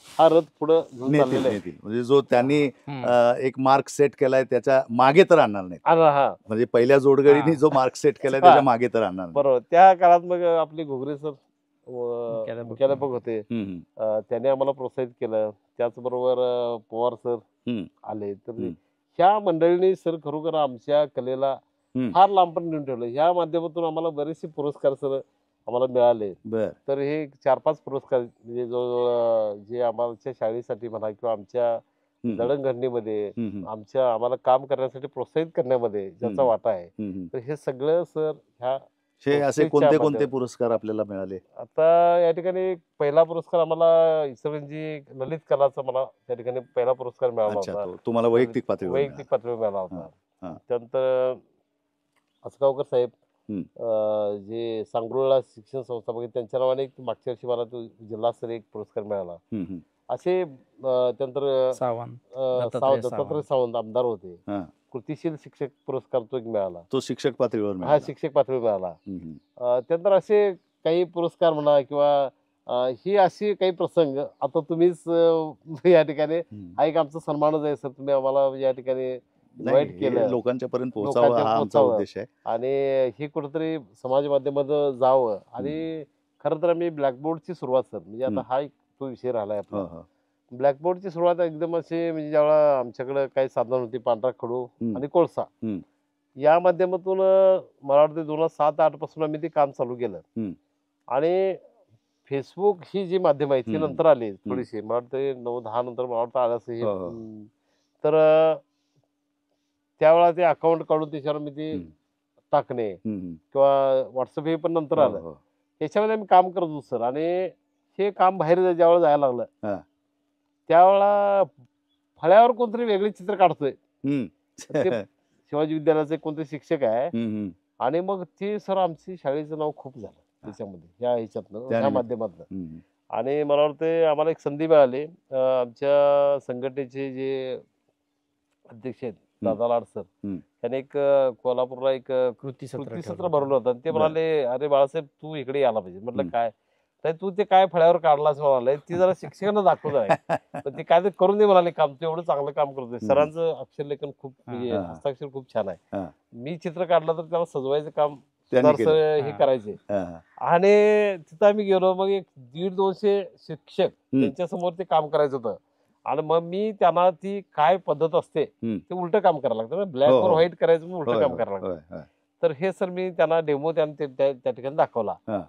हा रथ पुढे घेऊन नेतील चाललेलं आहे. नेतील म्हणजे जो त्यांनी हम्म. एक मार्क सेट केलाय त्याच्या मागे तर आणणार नाही. आणि हा म्हणजे पहिल्या जोडगडीने हा. जो मार्क सेट केलाय हा. त्याच्या मागे तर आणणार नाही. बरोबर. त्या काळात मग आपले घुगरे सर मुख्याध्यापक मुख्याध्यापक होते. हम्म, हम्म. त्याने आम्हाला प्रोत्साहित केलं. त्याचबरोबर पवार सर हम्म. आले. तर हम्म. ह्या मंडळींनी सर खरोखर आमच्या कलेला हम्म. फार लांब पण नेऊन ठेवलं. ह्या माध्यमातून आम्हाला बरेचसे पुरस्कार सर आम्हाला मिळाले. बर. तर हे 4-5 पुरस्कार म्हणजे जवळजवळ जे आमच्या शाळेसाठी म्हणा किंवा आमच्या हम्म. जडणघडणीमध्ये हम्म, हम्म. आम्हाला काम करण्यासाठी प्रोत्साहित करण्यामध्ये ज्याचा हम्म. वाटा आहे, हम्म, हम्म. तर हे सगळं सर ह्या हे असे संस्थेच्या कोणते कोणते माध्यमात. पुरस्कार आपल्याला मिळाले? आता या ठिकाणी पहिला पुरस्कार आम्हाला इचलकरंजी ललित कलाचा मला त्या ठिकाणी पहिला पुरस्कार मिळाला अच्छा, होता. तो तुम्हाला वैयक्तिक पातळीवर वैयक्तिक पातळीवर मिळाला हा, होता. हा. त्यानंतर असगावकर साहेब हम्म. जे सांगरुळला शिक्षण संस्थापक आहेत, त्यांच्या नावाने एक मागच्या वर्षी मला तो जिल्हास्तरीय एक पुरस्कार मिळाला. हम्म, हम्म. असे त्यानंतर सावंत, दत्तात्रय दत्तात्रय सावंत आमदार होते. हा. कृतिशील शिक्षक पुरस्कार तो एक मिळाला. तो शिक्षक पातळीवर हा मिळाला. शिक्षक पातळीवर मिळाला. हम्म, हम्म. त्यानंतर असे काही पुरस्कार म्हणा किंवा ही अशी काही प्रसंग आता तुम्हीच या ठिकाणी हम्म. हा एक आमचा सन्मानच आहे सर. तुम्ही आम्हाला या ठिकाणी नाही, इन्व्हाइट हे केलं लोकांच्या पर्यंत पोहोचावं लोकांच्या हा आमचा पोचावं. उद्देश आहे. आणि हे कुठेतरी समाज माध्यमात जावं. आणि खरं तर आम्ही ब्लॅकबोर्डची सुरुवात सर, म्हणजे आता हा एक तो विषय राहिलाय हो, आपला. हो. ब्लॅकबोर्डची सुरुवात एकदम अशी म्हणजे ज्यावेळेला आमच्याकडे काही साधन होती, पांढरा खडू हम्म. आणि कोळसा, हम्म. या माध्यमातून मला वाटतं 2007-08 पासून आम्ही ते काम चालू केलं. हम्म. आणि फेसबुक ही जी माध्यम आहे ती हम्म. नंतर आली थोडीशी, मला वाटतं 9-10 नंतर मला वाटतं आलं असं हे. हो, हो. तर त्यावेळेला ते अकाउंट काढून त्याच्यावर मी ते हम्म. टाकणे हम्म. किंवा व्हॉट्सअप हे पण नंतर हो, आलं. हो. त्याच्यामध्ये आम्ही काम करत होतो सर. आणि हे काम बाहेर ज्यावेळेला जायला लागलं हा. त्यावेळेला फळ्यावर कोणतरी वेगळे चित्र काढतोय. हम्म. ते शिवाजी विद्यालयाचे कोणते शिक्षक आहे. हम्म. आणि मग ते सर आमची शाळेचं नाव खूप झालं त्याच्यामध्ये, ह्या ह्याच्यातनं, ह्या त्यानिमित्त. माध्यमातनं. हम्म. आणि मला वाटतं आम्हाला एक संधी मिळाली. आमच्या संघटनेचे जे अध्यक्ष आहेत दादा लाड सर, हम्म. त्याने एक कोल्हापूरला एक कृती सत्र कृती ठेवलं सत्र भरवलं होतं. आणि ते बरं. म्हणाले अरे बाळासाहेब तू इकडे यायला पाहिजे. म्हटलं हम्म. काय तर तू ते काय फळ्यावर काढलास म्हणाले, ती जरा शिक्षकांना दाखवलं आहे. पण ते काय ते करून दे म्हणाले काम, तू एवढं चांगलं काम करतोय. हम्म. सरांचं अक्षरलेखन खूप म्हणजे हा. हस्ताक्षर खूप छान आहे. हा. मी चित्र काढलं तर त्याला सजवायचं काम त्यांनी सर केलं. हे हा. करायचे. हा, हा. आणि तिथं आम्ही गेलो. मग एक 150-200 शिक्षक हम्म. त्यांच्या समोर ते काम करायचं होतं. आणि मग मी त्यांना ती काय पद्धत असते हम्म. ते उलटं काम करायला लागतं. ब्लॅक हो, वर हो. व्हाईट करायचं, मग उलटं होय, काम होय, करायला लागतं. होय, होय. तर हे सर मी त्यांना डेमो त्या ठिकाणी दाखवला. हा.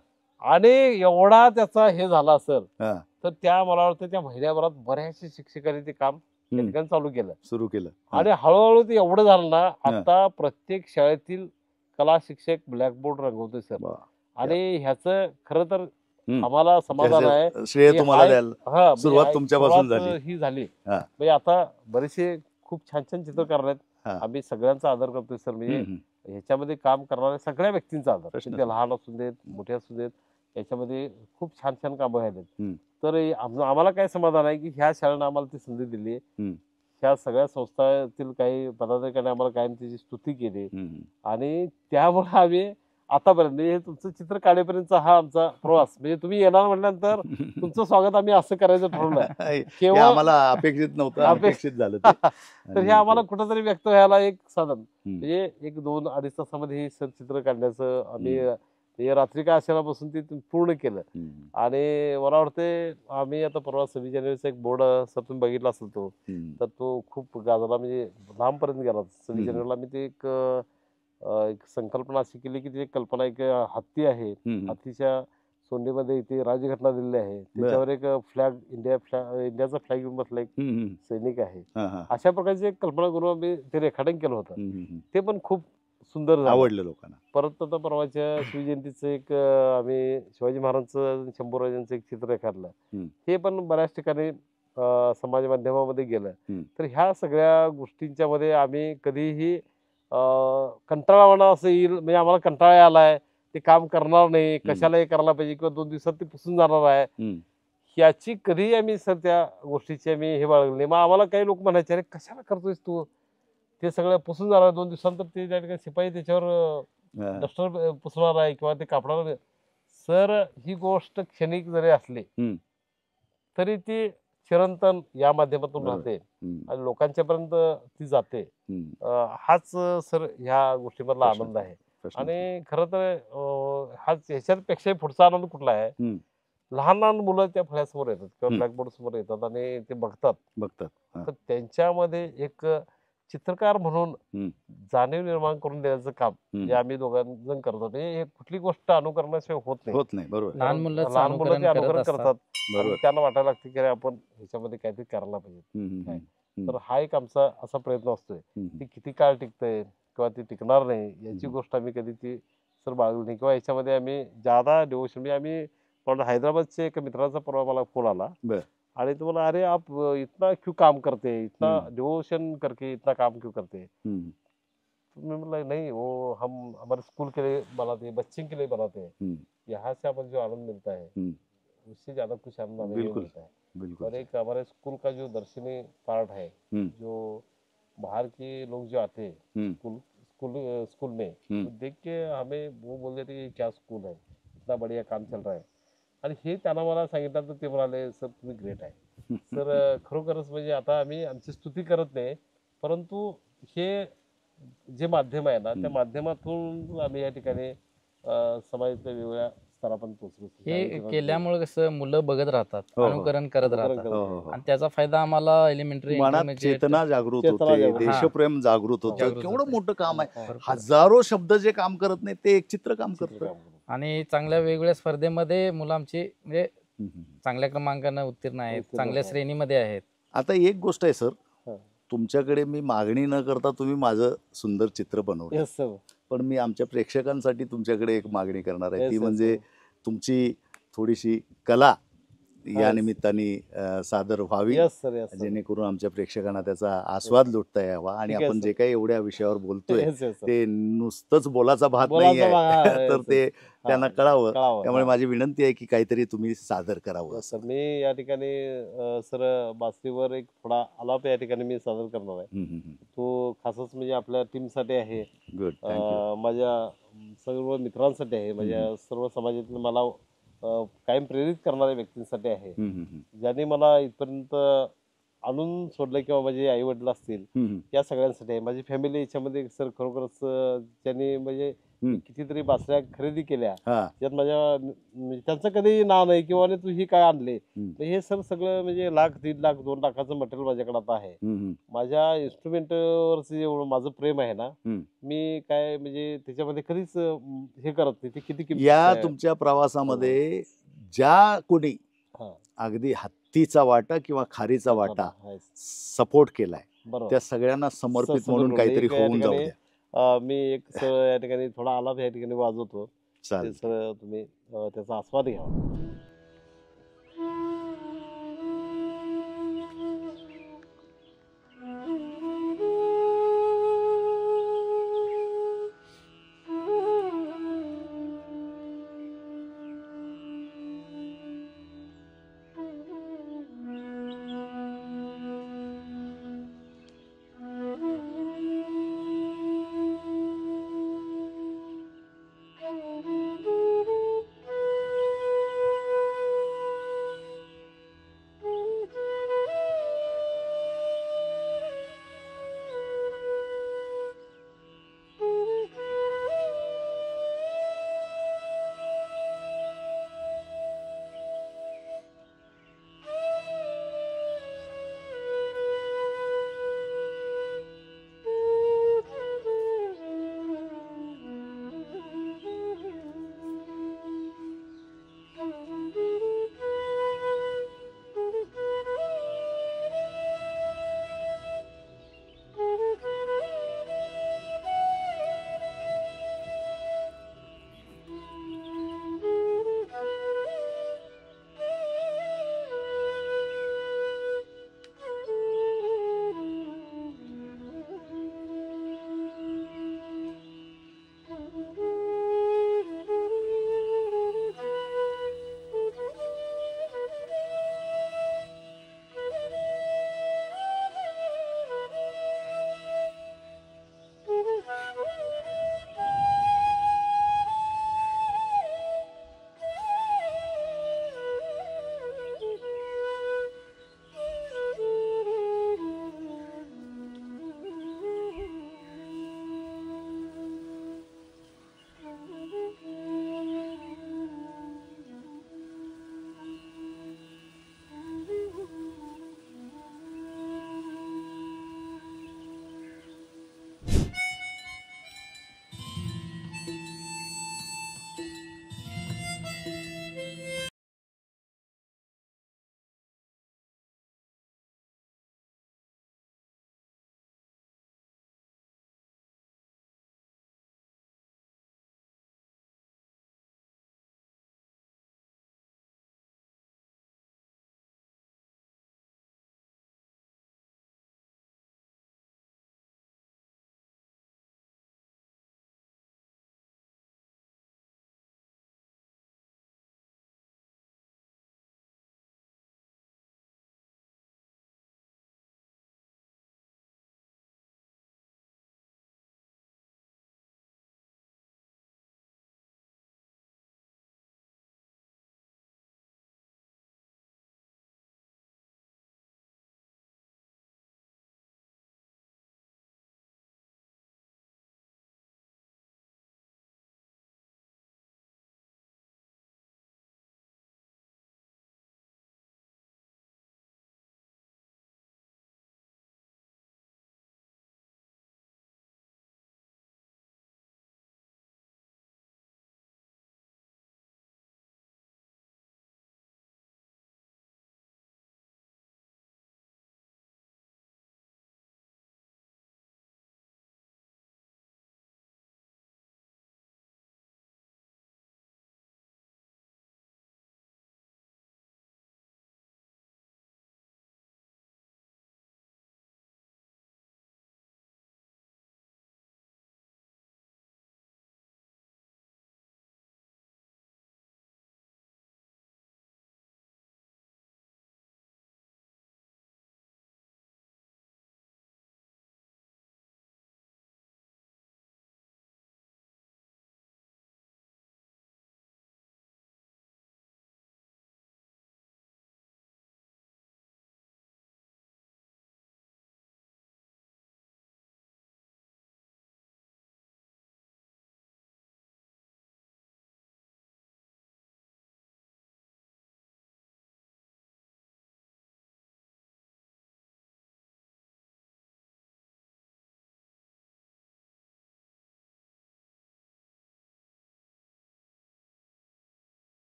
आणि एवढा त्याचा हे झाला सर, हा. तर त्या मला वाटतं त्या महिन्याभरात बऱ्याचशा शिक्षकांनी ते काम त्या हम्म. ठिकाणी चालू केलं. सुरू केलं. हा. आणि हळूहळू ते एवढं झालं ना, आता प्रत्येक शाळेतील कला शिक्षक ब्लॅकबोर्ड रंगवतोय सर. वा. आणि ह्याचं खरं तर हम्म. आम्हाला समाधान आहे. त्याचं श्रेय की तुम्हाला हा द्याल. म्हणजे सुरुवात तुमच्यापासून सुरुवात झाली. ही झाली. हा. म्हणजे आता बरेचसे खूप छान छान चित्रकार आहेत. हा. आम्ही सगळ्यांचा आदर करतोय सर. म्हणजे हम्म. ह्याच्यामध्ये काम करणाऱ्या सगळ्या व्यक्तींचा आदर, प्रश्नच ते नाही. लहान असू देत मोठे असू देत, याच्यामध्ये खूप छान छान कामं आहेत. हम्म. तर आम्हाला काय समाधान आहे की ह्या शाळेनं आम्हाला ती संधी दिली. हम्म. ह्या सगळ्या संस्थातील काही पदाधिकाऱ्यांनी आम्हाला कायम त्याची स्तुती केली. हम्म. आणि त्यामुळे आम्ही आतापर्यंत म्हणजे हे तुमचं चित्र काढेपर्यंतचा हा आमचा प्रवास. म्हणजे तुम्ही येणार म्हटल्यानंतर तुमचं स्वागत आम्ही असं करायचं ठरवलं. हे केवळ आम्हाला अपेक्षित नव्हतं, अनपेक्षित झालं ते. तर हे आणि आम्हाला कुठंतरी व्यक्त व्हायला एक साधन. हम्म. म्हणजे एक 2-2.5 तासामध्ये हे चित्र काढण्याचं आम्ही म्हणजे रात्री काय असेना बसून ते पूर्ण केलं. हम्म. आणि मला वाटते आम्ही आता परवा 26 जानेवारीचा एक बोर्ड सर तुम्ही बघितला असेल तो. हम्म. तर तो खूप गाजला म्हणजे लांबपर्यंत गेला. 26 हम्म. जानेवारीला मी ते एक संकल्पना अशी केली की ती एक कल्पना एक हत्ती आहे. हम्म. हत्तीच्या सोंडेमध्ये इथे राजघटना दिलेली आहे. त्याच्यावर एक फ्लॅग इंडियाचा फ्लॅग घेऊन बसला एक हम्म. सैनिक आहे. हा, हा. अशा प्रकारची एक कल्पना करून आम्ही ते रेखाटन केलं होतं. हम्म. ते पण खूप सुंदर झालं. आवडलं लोकांना. परत आता परवाच्या शिवजयंतीचं एक आम्ही शिवाजी महाराजांचं शंभूराजांचं एक चित्र रेखाटलं. हम्म. हे पण बऱ्याच ठिकाणी समाज माध्यमामध्ये गेलं. हम्म. तर ह्या सगळ्या गोष्टींच्या मध्ये आम्ही कधीही कंटाळावाणा असं येईल म्हणजे आम्हाला कंटाळा आलाय ते काम करणार नाही, कशाला हे करायला पाहिजे किंवा 2 दिवसात ते पुसून जाणार आहे, हम्म. याची कधीही आम्ही सर त्या गोष्टीची आम्ही हे बाळगली नाही. मग आम्हाला काही लोक म्हणायचे अरे कशाला करतोयस तू, ते सगळं पुसून जाणार 2 दिवसानंतर ते त्या ठिकाणी शिपाई त्याच्यावर हा. डस्टर पुसणार आहे किंवा ते कापणार नाही. सर ही गोष्ट क्षणिक जरी असली हम्म. तरी ती चिरंतन या माध्यमातून बरोबर. राहते हम्म. आणि लोकांच्या पर्यंत ती जाते. हम्म. हाच सर ह्या गोष्टीमधला प्रश्न. आनंद आहे. प्रश्न. आणि खरं तर हाच ह्याच्यापेक्षाही पुढचा आनंद कुठला आहे, हम्म. लहान लहान मुलं त्या फळ्यासमोर येतात किंवा हम्म. ब्लॅकबोर्ड समोर येतात आणि ते बघतात. बघतात. हा. तर त्यांच्यामध्ये एक चित्रकार म्हणून हम्म. जाणीव निर्माण करून देण्याचं काम हम्म. जे आम्ही दोघांजण करतो. म्हणजे हे कुठली गोष्ट अनुकरणाशिवाय होत नाही. होत नाही. बरोबर. लहान कारण मुलंच लहान मुलं अनुकरण ते करत अनुकरण असतात. करतात आणि बरोबर. त्यांना वाटायला लागते की अरे आपण ह्याच्यामध्ये काहीतरी करायला पाहिजे. हम्म. काय. हम्म. तर हा एक आमचा असा प्रयत्न असतोय. हम्म. ती किती काळ टिकतंय किंवा ती टिकणार नाही याची हम्म. गोष्ट आम्ही कधी ती सर बाळगली नाही किंवा याच्यामध्ये आम्ही ज्यादा डिवोशन म्हणजे आम्ही पण हैदराबादचे एक मित्राचा परवा मला फोन आला बर. आणि तो बोला अरे आप इतना क्यों काम करते, इतना हम्म. डिवोशन करके इतना काम क्यों करते. हम्म. तो मैं बोला नहीं वो हम हमारे स्कूल के लिए बनाते हैं, बच्चे के लिए बनाते हैं. हम्म. यहाँ से हमें जो आनंद मिलता है हम्म. उससे ज्यादा कुछ आनंद हमें नहीं बिल्कुल. मिलता है. बिल्कुल. और एक हमारे स्कूल का जो दर्शनी पार्ट है, हम्म. जो बाहर के लोग जो आते हैं हम्म. स्कूल में, तो देख के हमें वो बोल देते कि क्या स्कूल है, इतना बढ़िया काम चल रहा है. आणि हे त्यांना मला सांगितलं तर ते म्हणाले सर तुम्ही ग्रेट आहे. सर खरोखरच म्हणजे आता आम्ही आमची स्तुती करत नाही, परंतु हे जे माध्यम आहे ना त्या माध्यमातून आम्ही या ठिकाणी समाजाच्या वेगवेगळ्या स्तरापर्यंत पोहोचलो. हे केल्यामुळे कसं मुलं बघत राहतात, हो, हो. अनुकरण करत राहतात हो, हो, हो. आणि त्याचा फायदा आम्हाला एलिमेंटरी मनात चेतना जागृत चेतना होते, जागृत. देशप्रेम जागृत होतं. जागृत केवढं होते. मोठं काम आहे. हा. हजारो शब्द जे काम करत नाही ते एक चित्र काम करतं. आणि चांगल्या वेगवेगळ्या स्पर्धेमध्ये मुलं आमची म्हणजे चांगल्या क्रमांकानं उत्तीर्ण आहेत, उत्तीर्ण चांगल्या आहेत. श्रेणीमध्ये आहेत. आता एक गोष्ट आहे सर, हा. तुमच्याकडे मी मागणी न करता तुम्ही माझं सुंदर चित्र बनवलं, Yes, sir. पण मी आमच्या प्रेक्षकांसाठी तुमच्याकडे एक मागणी करणार आहे. Yes, ती yes, म्हणजे sir. तुमची थोडीशी कला या Yes. निमित्ताने सादर व्हावी, Yes, sir. Yes, sir. जेणेकरून आमच्या प्रेक्षकांना त्याचा आस्वाद लुटता यावा. आणि ठीक आहे, आपण sir. जे काही एवढ्या विषयावर बोलतोय Yes, yes, sir. ते नुसतंच बोलाचा भात बोलाचा नाही भात, हा, आहे. yes, तर ते yes. त्यांना हा, कळावं. कळावं, त्यामुळे हा. माझी विनंती आहे की काहीतरी तुम्ही सादर करावं. Yes, sir. मी या ठिकाणी सर बासरीवर एक थोडा आलाप या ठिकाणी मी सादर करणार आहे. तो खासच म्हणजे आपल्या टीमसाठी आहे, गुड. थँक्यू. माझ्या सर्व मित्रांसाठी आहे, माझ्या सर्व समाजातील मला कायम प्रेरित करणाऱ्या व्यक्तींसाठी आहे, ज्यांनी मला इथपर्यंत आणून सोडलं किंवा माझे आई वडील असतील या सगळ्यांसाठी आहे. माझी फॅमिली याच्यामध्ये सर खरोखरच त्यांनी म्हणजे कितीतरी बासऱ्या खरेदी केल्या, हा. त्यात माझ्या म्हणजे त्यांचं कधी नाव नाही किंवा तू ही काय आणले, तर हे सर सगळं म्हणजे 1,00,000, 1,50,000, 2 लाखाचं मटेरियल माझ्याकडे आता आहे. माझ्या इन्स्ट्रुमेंटवरचं एवढं माझं प्रेम आहे ना, मी काय म्हणजे त्याच्यामध्ये कधीच हे करत नाही. ते किती किंमतीचं या आहे. तुमच्या प्रवासामध्ये ज्या कोणी हा. अगदी हत्तीचा वाटा किंवा खारीचा वाटा आहे. सपोर्ट केलाय बरोबर. त्या सगळ्यांना समर्पित समर्पित म्हणून काहीतरी एक या होऊन जाऊ ठिकाणी, द्या. मी एक सर या ठिकाणी थोडा आलाप या ठिकाणी वाजवतो, ते चालेल. सर तुम्ही त्याचा आस्वाद घ्यावा.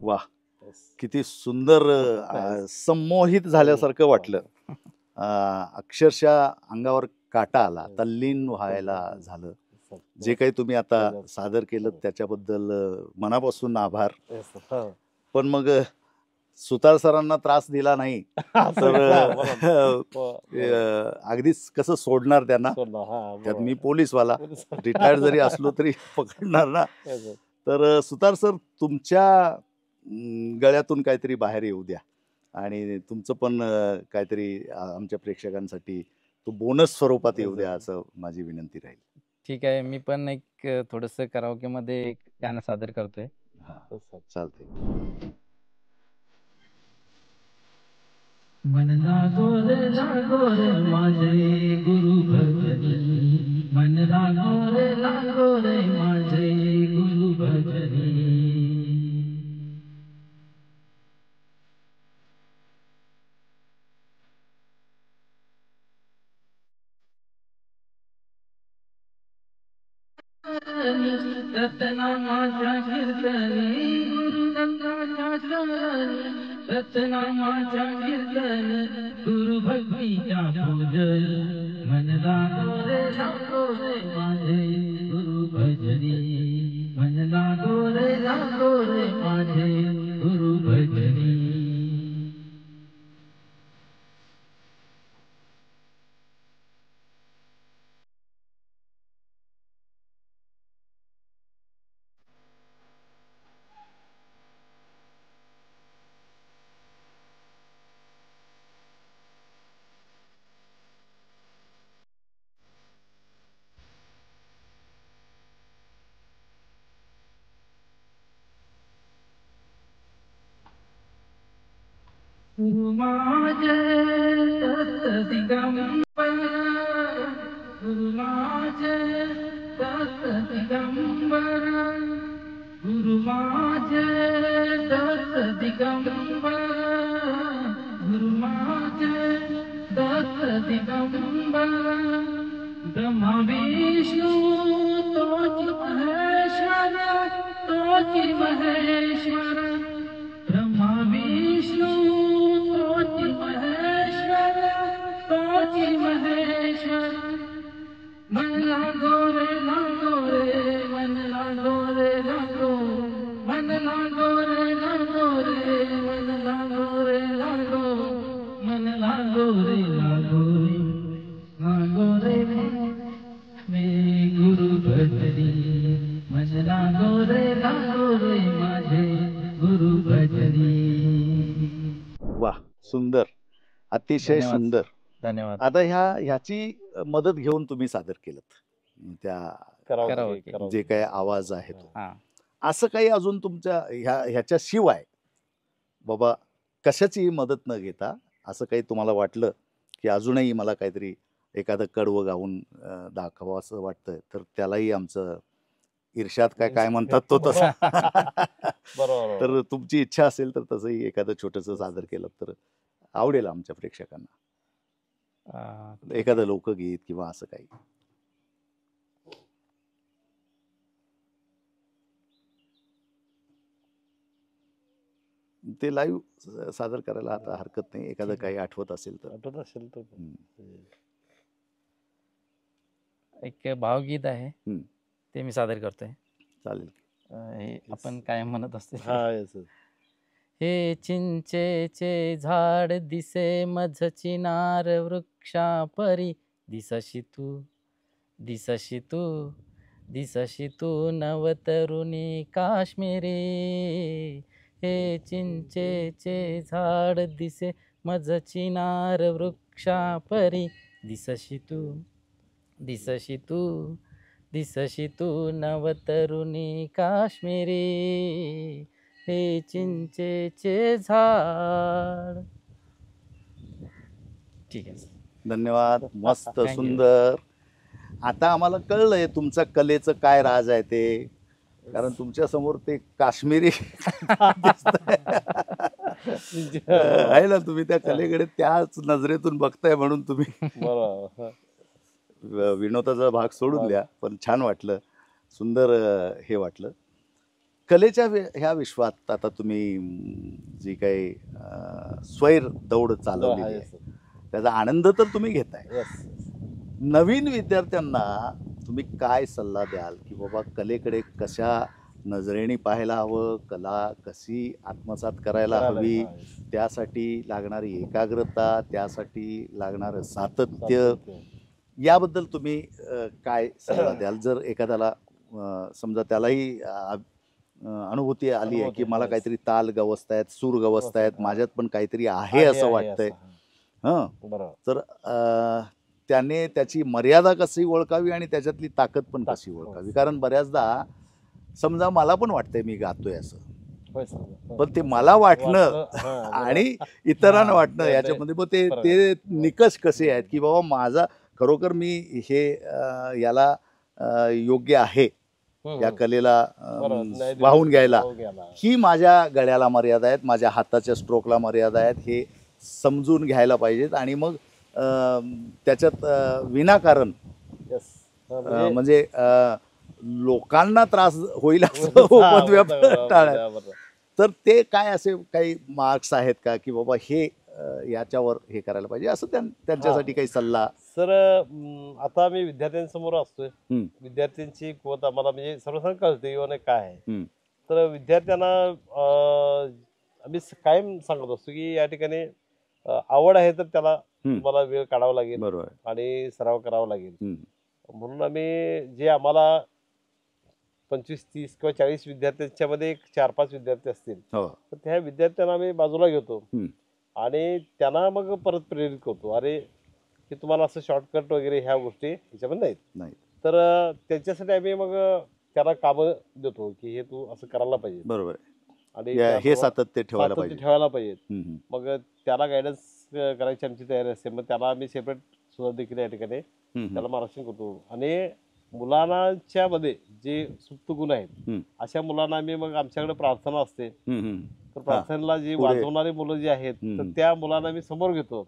वा, किती सुंदर, संमोहित झाल्यासारखं वाटलं. अक्षरशः अंगावर काटा आला, तल्लीन व्हायला झालं. जे काही तुम्ही आता सादर केलं त्याच्याबद्दल मनापासून आभार. पण मग सुतार सरांना त्रास दिला नाही तर अगदीच कसं सोडणार त्यांना. त्यात मी पोलीसवाला रिटायर्ड जरी असलो तरी पकडणार ना. तर सुतार सर, तुमच्या गळ्यातून काहीतरी बाहेर येऊ द्या आणि तुमचं पण काहीतरी आमच्या प्रेक्षकांसाठी तो बोनस स्वरूपात येऊ द्या, असं माझी विनंती राहील. ठीक आहे, मी पण एक थोडंसं कराओकेमध्ये एक गाणं सादर करतोय. चालते. मन लागो रे माझे गुरु भजनी, मन लागो रे माझे गुरु भजनी. रत्ना माझ्या कीर्तनी, गुरु दत्ताच्या चरणी, रत्ना माझ्या कीर्तनी, गुरु भक्तीच्या पूजन. मन लागो रे माझे गुरु भजनी, मन लागो रे माझे गुरु भजनी. गुरु माझे दत्त दिगंबर, गुरु माझे दत्त दिगंबर, गुरु माझे दत्त दिगंबर, गुरु माझे दत्त दिगंबर. ब्रह्मा विष्णू तोची महेश्वर, तोची महेश्वर, ब्रह्मा विष्णू तोची महेश्वर, तोची महेश्वर. मन लागो रे मन लागो रे मन लागो रे मन लागो रे मन लागो रे मे गुरु भजनी, मन लागो रे माझे गुरु भजनी. वा, सुंदर, अतिशय धन्यवाद. सुंदर. धन्यवाद. आता ह्याची मदत घेऊन तुम्ही सादर केलं त्या कराओके. जे काही आवाज आहे तो, हा, असं काही अजून तुमच्या ह्याच्याशिवाय बाबा कशाची मदत न घेता असं काही तुम्हाला वाटलं की अजूनही मला काहीतरी एखादं कडवं गाऊन दाखवावं असं वाटतं, तर त्यालाही आमचं इर्षाद काय म्हणतात तो तसं बरोबर. तर तुमची इच्छा असेल तर तसंही एखादं छोटंसं सादर केलं तर आवडेल आमच्या प्रेक्षकांना. एखादं लोकगीत किंवा असं काही. ते लाईव्ह सादर करायला आता हरकत नाही, एखादं काही आठवत असेल तर. एक भावगीत आहे, ते मी सादर करतोय. चालेल. हे आपण काय म्हणत असते. हे चिंचेचे झाड दिसे मझ चिनार वृक्षा परी, दिसशी तू दिसशी तू दिसशी तू नवतरुणी काश्मीरी. हे चिंचेचे झाड दिसे मझ चिनार वृक्षा परी, दिसशी तू दिसशी तू दिसशी तू नवतरुणी काश्मीरी. हे चिंचेचे झाड. ठीक आहे. धन्यवाद. मस्त, Thank you. सुंदर. आता आम्हाला कळलंय तुमच्या कलेचं काय राज आहे ते, कारण तुमच्या समोर ते काश्मीरी आहे ना, तुम्ही त्या कलेकडे त्याच नजरेतून बघताय म्हणून तुम्ही विनोदाचा भाग सोडून द्या, पण छान वाटलं, सुंदर हे वाटलं. कलेच्या ह्या विश्वात आता तुम्ही जी काही स्वैर दौड चालवली आहे त्याचा आनंद तर तुम्ही घेताय. नवीन विद्यार्थ्यांना तुम्ही काय सल्ला द्याल की बाबा कलेकडे कशा नजरेने पाहायला हवं, कला कशी आत्मसात करायला हवी, त्यासाठी लागणारी एकाग्रता, त्यासाठी लागणारं सातत्य, याबद्दल तुम्ही काय सल्ला द्याल? जर एखाद्याला समजा त्यालाही अनुभूती आली आहे की मला काहीतरी ताल गवसतायत, सूर गवसतायत, माझ्यात पण काहीतरी आहे असं वाटतंय, तर त्याने त्याची मर्यादा कशी ओळखावी आणि त्याच्यातली ताकद पण कशी ओळखावी? कारण बऱ्याचदा समजा मला पण वाटतंय मी गातोय असं, पण ते मला वाटणं आणि इतरांना वाटणं याच्यामध्ये मग ते निकष कसे आहेत की बाबा माझा खरोखर मी हे याला योग्य आहे, या कलेला वाहून घ्यायला, ही माझ्या गळ्याला मर्यादा आहेत, माझ्या हाताच्या स्ट्रोकला मर्यादा आहेत, हे समजून घ्यायला पाहिजेत. आणि मग त्याच्यात विनाकारण म्हणजे लोकांना त्रास होईल असं टाळायचं. तर ते काय असे काही मार्क्स आहेत का की बाबा हे याच्यावर हे करायला पाहिजे असं त्यांच्यासाठी काही सल्ला? सर आता आम्ही विद्यार्थ्यांसमोर असतोय, विद्यार्थ्यांची कुवत आम्हाला म्हणजे सर्वसाधारण कळते किंवा काय आहे. तर विद्यार्थ्यांना आम्ही कायम सांगत असतो की या ठिकाणी आवड आहे तर त्याला तुम्हाला वेळ काढावा लागेल आणि सराव करावा लागेल. म्हणून आम्ही जे आम्हाला 25, 30 किंवा 40 विद्यार्थ्यांच्या मध्ये 4-5 विद्यार्थी असतील तर त्या विद्यार्थ्यांना आम्ही बाजूला घेतो आणि त्यांना मग परत प्रेरित करतो. अरे हे तुम्हाला असं शॉर्टकट वगैरे ह्या गोष्टी ह्याच्यामध्ये नाहीत. तर त्याच्यासाठी आम्ही मग त्याला कामं देतो की हे तू असं करायला पाहिजे, बरोबर, आणि हे सातत्य ठेवायला पाहिजे. मग त्याला गायडन्स करायची आमची तयारी असते. मग त्याला आम्ही सेपरेट सुद्धा देखील या ठिकाणी त्याला मार्गदर्शन करतो. आणि मुलांच्या मध्ये जे सुप्त गुण आहेत अशा मुलांना आम्ही मग आमच्याकडे प्रार्थना असते, तर प्रार्थनेला जी वाजवणारी मुलं जी आहेत तर त्या मुलांना मी समोर घेतो.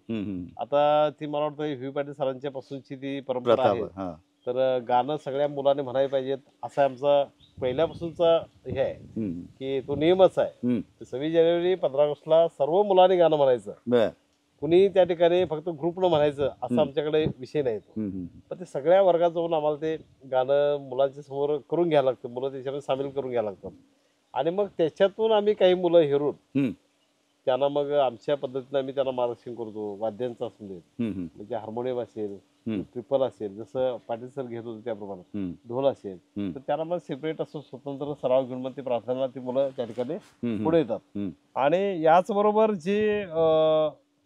आता ती मला वाटतं व्ही पाटील सरांच्या पासूनची ती परंपरा आहे. तर गाणं सगळ्या मुलांनी म्हणायला पाहिजेत असं आमचा पहिल्यापासूनचा हे आहे की तो नियमच आहे. 26 जानेवारी 15 ऑगस्टला सर्व मुलांनी गाणं म्हणायचं, कुणी त्या ठिकाणी फक्त ग्रुपनं म्हणायचं असं आमच्याकडे विषय नाही. पण ते सगळ्या वर्गात जाऊन आम्हाला ते गाणं मुलांच्या समोर करून घ्यायला लागतं, मुलं त्याच्यामध्ये सामील करून घ्यायला लागतात. आणि मग त्याच्यातून आम्ही काही मुलं हेरून त्यांना मग आमच्या पद्धतीने आम्ही त्यांना मार्गदर्शन करतो. वाद्यांचं असून देत, म्हणजे हार्मोनियम असेल, ट्रिपल असेल, जसं पाटील सर घेत होते त्याप्रमाणे ढोल असेल, तर त्यांना मग सेपरेट असं स्वतंत्र सराव घेऊन मग ते प्रार्थनेला ती मुलं त्या ठिकाणी पुढे येतात. आणि याच बरोबर जे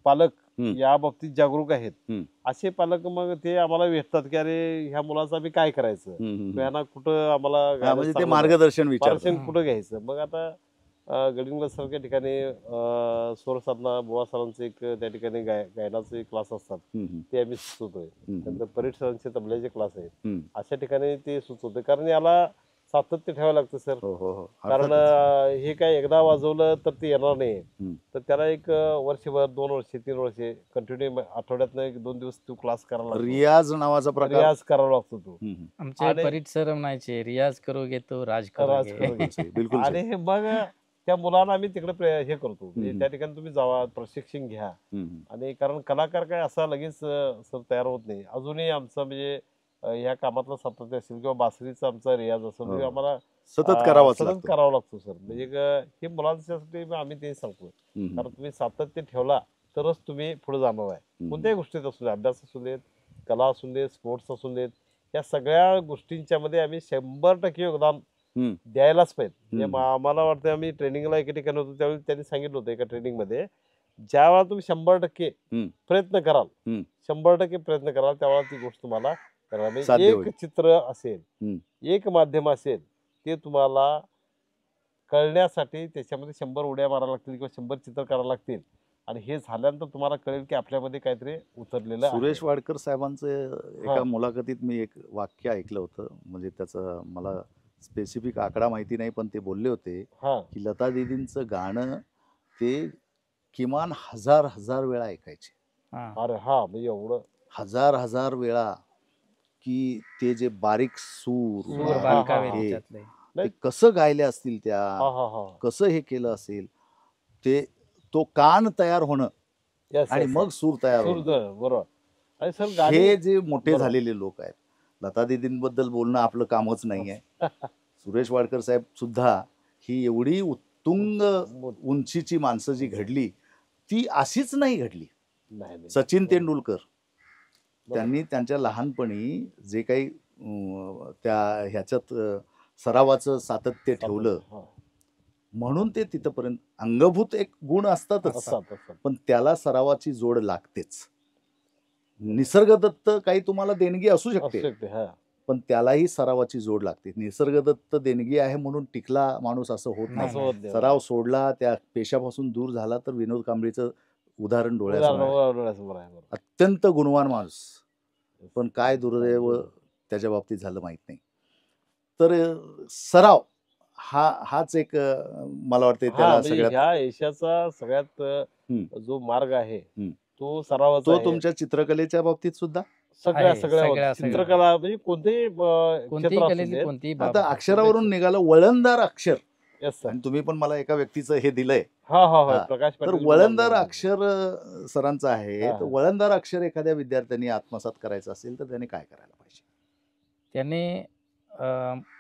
पालक या बाबतीत जागरूक आहेत असे पालक मग ते आम्हाला भेटतात की अरे ह्या मुलाचं आम्ही काय करायचं, यांना कुठं आम्हाला मार्गदर्शन कुठं घ्यायचं. मग आता गडिंग्लज सारख्या ठिकाणी स्वरसाधना बुवा सरांचं एक त्या ठिकाणी गायनाचे क्लास असतात ते आम्ही सुचवतोय. नंतर परीट सरांचे तबल्याचे क्लास आहेत, अशा ठिकाणी ते सुचवतोय. कारण याला सातत्य ठेवावं लागतं सर, कारण हे काय एकदा वाजवलं तर ते येणार नाही. तर त्याला एक वर्षभर, 2 वर्षे, 3 वर्षे कंटिन्यू आठवड्यातनं 1-2 दिवस तो क्लास करावा लागतो. रियाज नावाचा प्रकार, रियाज करावा लागतो तो. आमचे परीट सर म्हणायचे रियाज करोगे तो राज करोगे. बिलकुल. आणि मग त्या मुलांना आम्ही तिकडे हे करतो, त्या ठिकाणी तुम्ही जावा, प्रशिक्षण घ्या. आणि कारण कलाकार काय असा लगेच सर तयार होत नाही. अजूनही आमचं म्हणजे या कामातला सातत्य असेल किंवा बासरीचा आमचा रियाज असेल म्हणजे आम्हाला सतत करावा लागतो सर. म्हणजे हे मुलांसाठी आम्ही ते सांगतो, कारण तुम्ही सातत्य ठेवला तरच तुम्ही पुढे जाणार आहे. कोणत्याही गोष्टीत असू दे, अभ्यास असू देत, कला असू देत, स्पोर्ट्स असू देत, या सगळ्या गोष्टींच्या मध्ये आम्ही 100% योगदान द्यायलाच पाहिजे. आम्हाला वाटतं आम्ही ट्रेनिंगला एका ठिकाणी होतो त्यावेळी त्यांनी सांगितलं होतं एका ट्रेनिंग मध्ये, ज्या वेळा तुम्ही 100% प्रयत्न कराल, 100% प्रयत्न कराल, त्यावेळेला ती गोष्ट तुम्हाला करायला. एक चित्र असेल, एक माध्यम असेल, ते तुम्हाला कळण्यासाठी त्याच्यामध्ये 100 उड्या मारायला लागतील किंवा 100 चित्र करायला लागतील. आणि हे झाल्यानंतर तुम्हाला कळेल की आपल्यामध्ये काहीतरी उतरलेलं. सुरेश वाडकर साहेबांचं एका मुलाखतीत मी एक वाक्य ऐकलं होतं, म्हणजे त्याचं मला स्पेसिफिक आकडा माहिती नाही, पण ते बोलले होते की लता दीदींचं गाणं ते किमान 1000 वेळा ऐकायचे. अरे हा, म्हणजे एवढं 1000 वेळा, की ते जे बारीक सूर नाही. कसं गायले असतील त्या, हा हा हा कसं हे केलं असेल, तो कान तयार होणं Yes, आणि yes, मग yes. सूर तयार सूर होणं, द- बरोबर. आणि सर गाणी हे जे मोठे बरोबर. झालेले लोक आहेत. लता दीदींबद्दल बोलणं आपलं कामच नाही आहे. सुरेश वाडकर साहेब सुद्धा ही एवढी उत्तुंग उंचीची माणसं जी घडली ती अशीच नाही घडली. नाही नाही. सचिन तेंडुलकर त्यांनी त्यांच्या लहानपणी जे काही त्या ह्याच्यात सरावाचं सातत्य ठेवलं हा. म्हणून ते तिथपर्यंत अंगभूत एक गुण असतातच, असतात असतात. पण त्याला सरावाची जोड लागतेच. निसर्गदत्त काही तुम्हाला देणगी असू असू शकते, शकते. हा पण त्यालाही सरावाची जोड लागते. निसर्गदत्त देणगी आहे म्हणून टिकला माणूस असं होत नाही, असं नाही. होत नाही. सराव सोडला, त्या पेशापासून दूर झाला तर विनोद कांबळीचं उदाहरण डोळ्यासमोर आहे. डोळ्यासमोर आहे. बरोबर. अत्यंत गुणवान माणूस, पण काय दुर्दैव त्याच्या बाबतीत झालं माहित नाही. तर सराव हाच एक मला वाटतं हा त्याला म्हणजे सगळ्यात ह्या यशाचा सगळ्यात जो मार्ग आहे हम्म. तो सरावाचा तो आहे. तुमच्या चित्रकलेच्या बाबतीत सुद्धा सगळ्या आहे, सगळ्या सगळ्या- चित्रकला म्हणजे कोणतेही कोणतीही क्षेत्र असू कलेतली देत. कोणतीही बाब आता असू. अक्षरावरून निघालं वळणदार अक्षर. Yes, sir. आणि तुम्ही पण मला एका व्यक्तीचं हे दिलंय. हा हा हा हा. प्रकाश तर पाटील वळणदार बोला. अक्षर सरांचं आहे. हा, तर हा. वळणदार अक्षर एखाद्या विद्यार्थ्यांनी आत्मसात करायचं असेल तर त्याने काय करायला पाहिजे? त्याने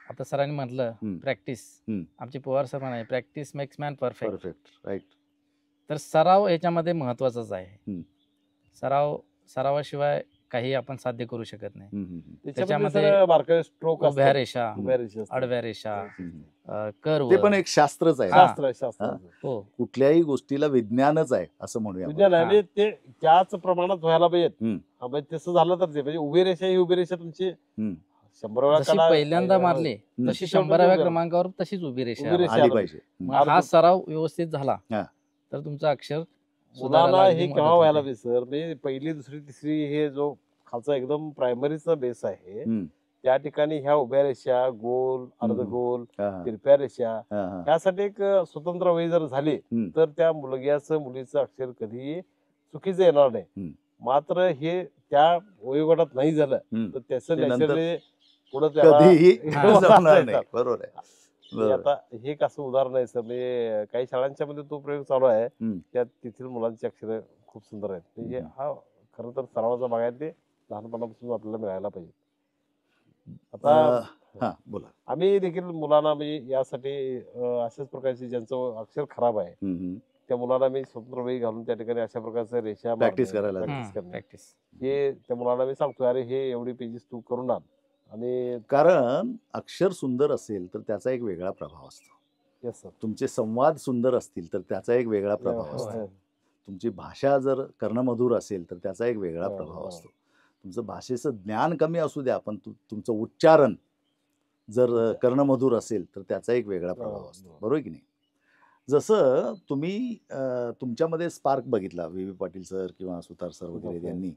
आता सरांनी म्हटलं हम्म. प्रॅक्टिस. हम्म. आमचे पवार सर म्हणाले practice makes man perfect. Perfect, right. तर सराव याच्यामध्ये महत्वाचाच आहे. हम्म. सरावाशिवाय काही आपण साध्य करू शकत नाही. त्याच्यामध्ये त्याच्यामध्ये सर बारकावे स्ट्रोक उभ्या रेषा, उभ्या रेषा असतात. आडव्या रेषा, हम्म. कर्व, ते पण एक शास्त्रच आहे. हा. शास्त्र आहे, शास्त्र आहे. हो कुठल्याही गोष्टीला विज्ञानच आहे असं म्हणूया आपण. विज्ञान आहे हा. म्हणजे ते त्याच प्रमाणात व्हायला पाहिजेत. हम्म. हा, म्हणजे तसं झालं तर ते म्हणजे उभी रेषा ही उभी रेषा तुमची हम्म. 100 वेळा जशी कला- पहिल्यांदा मारली हम्म. तशी शेवटी 100व्या उभी- क्रमांकावर तशीच उभी रेषा उभी रेषा आली. आली आली पाहिजे. मग हा सराव व्यवस्थित झाला हा. तर तुमचं अक्षर मुलांना सुधारायला हे अगदी मदत केव्हा व्हायला होते. पाहिजे सर म्हणजे पहिली दुसरी तिसरी हे जो खालचा एकदम प्रायमरीचा बेस आहे हम्म. त्या ठिकाणी ह्या उभ्या रेषा गोल अर्धगोल हा, हा. तिरप्या रेषा हा, हा. ह्यासाठी एक स्वतंत्र वय जर झाली हम्म. तर त्या मुलग्याचं मुलीचं अक्षर कधी चुकीचं येणार नाही. हम्म. मात्र हे त्या वयोगटात नाही झालं हम्म. तर त्याचं ते नंतर नॅचरली पुढे कधीही हा. जमणार नाही. बरोबर आहे. बरोबर. आता हे एक असं उदाहरण आहे सर म्हणजे काही शाळांच्या मध्ये तो प्रयोग चालू आहे हम्म. त्यात तेथील मुलांची अक्षरं खूप सुंदर आहेत म्हणजे हम्म. हा खरं तर सरावाचा भाग आहे ते लहानपणापासून आपल्याला मिळायला पाहिजे. आता हा, बोला. आम्ही देखील मुलांना म्हणजे यासाठी अशाच प्रकारचे ज्यांचं अक्षर खराब आहे हम्म, हम्म. त्या मुलांना मी स्वतंत्र वेळी घालून त्या ठिकाणी अशा प्रकारच्या रेषा Practice मारणे, करायला practice हम्म, करणे. प्रॅक्टिस. हे त्या मुलांना मी सांगतो अरे हे एवढी पेजेस तू करून आण आणि कारण अक्षर सुंदर असेल तर त्याचा एक वेगळा प्रभाव असतो. येस सर तुमचे संवाद सुंदर असतील तर त्याचा एक वेगळा प्रभाव असतो. तुमची भाषा जर कर्णमधुर असेल तर त्याचा एक वेगळा हो, प्रभाव हो. असतो. तुमचं भाषेचं ज्ञान कमी असू द्या पण तुमचं उच्चारण जर कर्णमधुर असेल तर त्याचा एक वेगळा प्रभाव असतो. हो. बरोबर की नाही? जसं तुम्ही तुमच्यामध्ये स्पार्क बघितला व्ही. पाटील सर किंवा सुतार सर वगैरे हो. यांनी,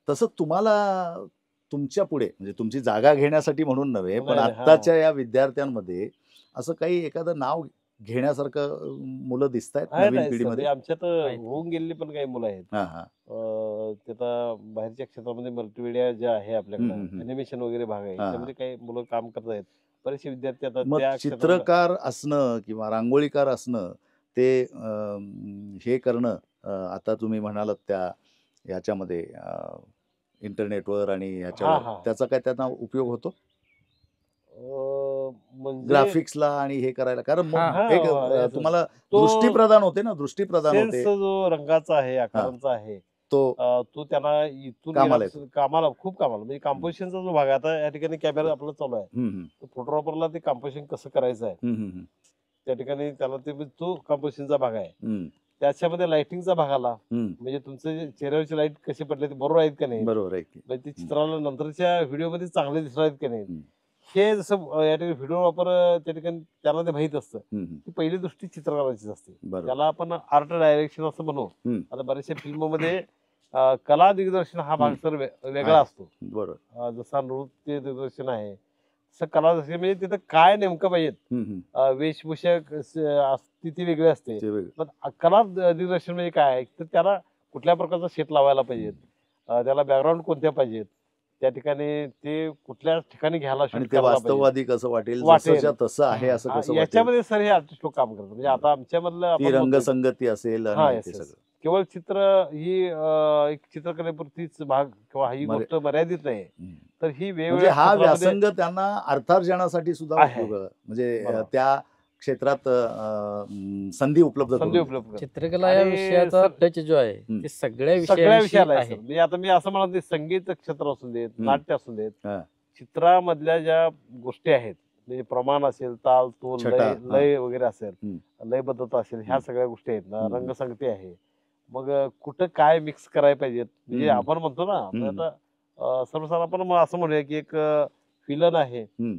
तसं तुम्हाला तुमच्या पुढे म्हणजे तुमची जागा घेण्यासाठी म्हणून नव्हे पण नाही, हा. आत्ताच्या या विद्यार्थ्यांमध्ये असं काही एखादं नाव घेण्यासारखं मुलं दिसत आहेत आहे नवीन नाही सर, पिढीमध्ये? म्हणजे आमच्यात आहेत. होऊन गेलेली पण काही मुलं आहेत हा, हा. ते आता बाहेरच्या क्षेत्रामध्ये मल्टीमीडिया जे आहे आपल्याकडे हम्म, हम्म. अॅनिमेशन वगैरे भाग आहे हा. त्यामध्ये काही मुलं काम करत आहेत. बरेचसे विद्यार्थी आता मग त्या क्षेत्रामध्ये चित्रकार असणं किंवा रांगोळीकार असणं ते हे करणं आता तुम्ही म्हणालात त्या ह्याच्यामध्ये इंटरनेटवर आणि हा, ह्याच्यावर हा. त्याचा काय त्यांना उपयोग होतो म्हणजे ग्राफिक्सला आणि हे करायला? कारण मग हा. एक हा, तुम्हाला तो दृष्टी प्रदान होते ना, दृष्टी प्रदान सेन्स होते जो रंगाचा आहे आकारांचा आहे तो तो त्यांना इथून कामाला गेल्यापासून कामाला खूप कामाला म्हणजे कंपोजिशनचा जो भाग आहे आता या ठिकाणी कॅमेरा आपला चालू आहे हम्म, हम्म, फोटोग्राफरला ते कंपोजिशन कसं करायचं आहे हम्म, हम्म, त्या ठिकाणी त्याला ते तो कंपोजिशनचा भाग आहे. हम्म, त्याच्यामध्ये लाइटिंगचा भाग आला हम्म. म्हणजे तुमचे जे चेहऱ्यावरचे लाईट कसे पडले ते बरोबर आहेत का नाही बरोबर आहे की. म्हणजे ते चित्राला नंतरच्या व्हिडिओमध्ये चांगले दिसणार आहेत का नाही हम्म. हे जसं या ठिकाणी व्हिडिओ वापर त्या ठिकाणी त्यांना ते माहित असतं हम्म, हम्म. ती पहिली दृष्टी चित्रकाराचीच असते. बरोबर. त्याला आपण आर्ट डायरेक्शन असं म्हणू. हम्म. आता बऱ्याचशा फिल्ममध्ये कला दिग्दर्शन हा भाग सर वेगळा आहे. असतो. बरोबर. जसा नृत्य दिग्दर्शन आहे तसं कला दिग्दर्शन म्हणजे तिथं काय नेमकं पाहिजे हम्म, हम्म. वेशभूषा ती वेगळी असते. ते वेगळं. पण कला दिग्दर्शन म्हणजे काय आहे तर त्याला कुठल्या प्रकारचा शेट लावायला पाहिजेत त्याला बॅकग्राऊंड कोणत्या पाहिजेत त्या ठिकाणी ते कुठल्या ठिकाणी घ्यायला आणि shoot ते करायला पाहिजे. वास्तववादी कसं वाटेल वाटेल. जसंच्या तसं आहे असं हा, कसं वाटेल याच्यामध्ये सर हे आर्टिस्ट लोक काम करतात. म्हणजे आता आमच्यामधलं ती आपण म्हणतोय, रंगसंगती असेल हा, आणि yes, ते yes. सगळं केवळ चित्र ही एक चित्रकलेपुरतीच भाग किंवा ही मरे- गोष्ट मर्यादित नाही, हम्म. तर ही म्हणजे वेगवेगळ्या हा क्षेत्रामध्ये व्यासंग त्यांना अर्थार्जनासाठी सुद्धा आहे. उपयोग आहे. म्हणजे बरोबर. त्या क्षेत्रात संधी उपलब्ध संधी करून उपलब्ध करतात. चित्रकला या आणि विषयाचा सर- टच जो आहे हम्म. ते सगळ्या सगळ्या विषयाविषयी विषयाला आहे आहे. सर. म्हणजे आता मी असं म्हणत नाही, संगीत क्षेत्र असू देत, हम्म. नाट्य असू देत, हा. चित्रामधल्या ज्या गोष्टी आहेत, म्हणजे प्रमाण असेल, ताल तोल, छटा, लय हा. लय वगैरे असेल, हम्म. लयबद्धता असेल, ह्या हम्म. सगळ्या गोष्टी आहेत ना, हम्म. रंगसंगती आहे. मग कुठं काय मिक्स करायला पाहिजेत, म्हणजे हम्म. आपण म्हणतो ना, म्हणजे हम्म. आता सर्वसाधारण आपण मग असं म्हणूया की एक फिलन आहे, हम्म.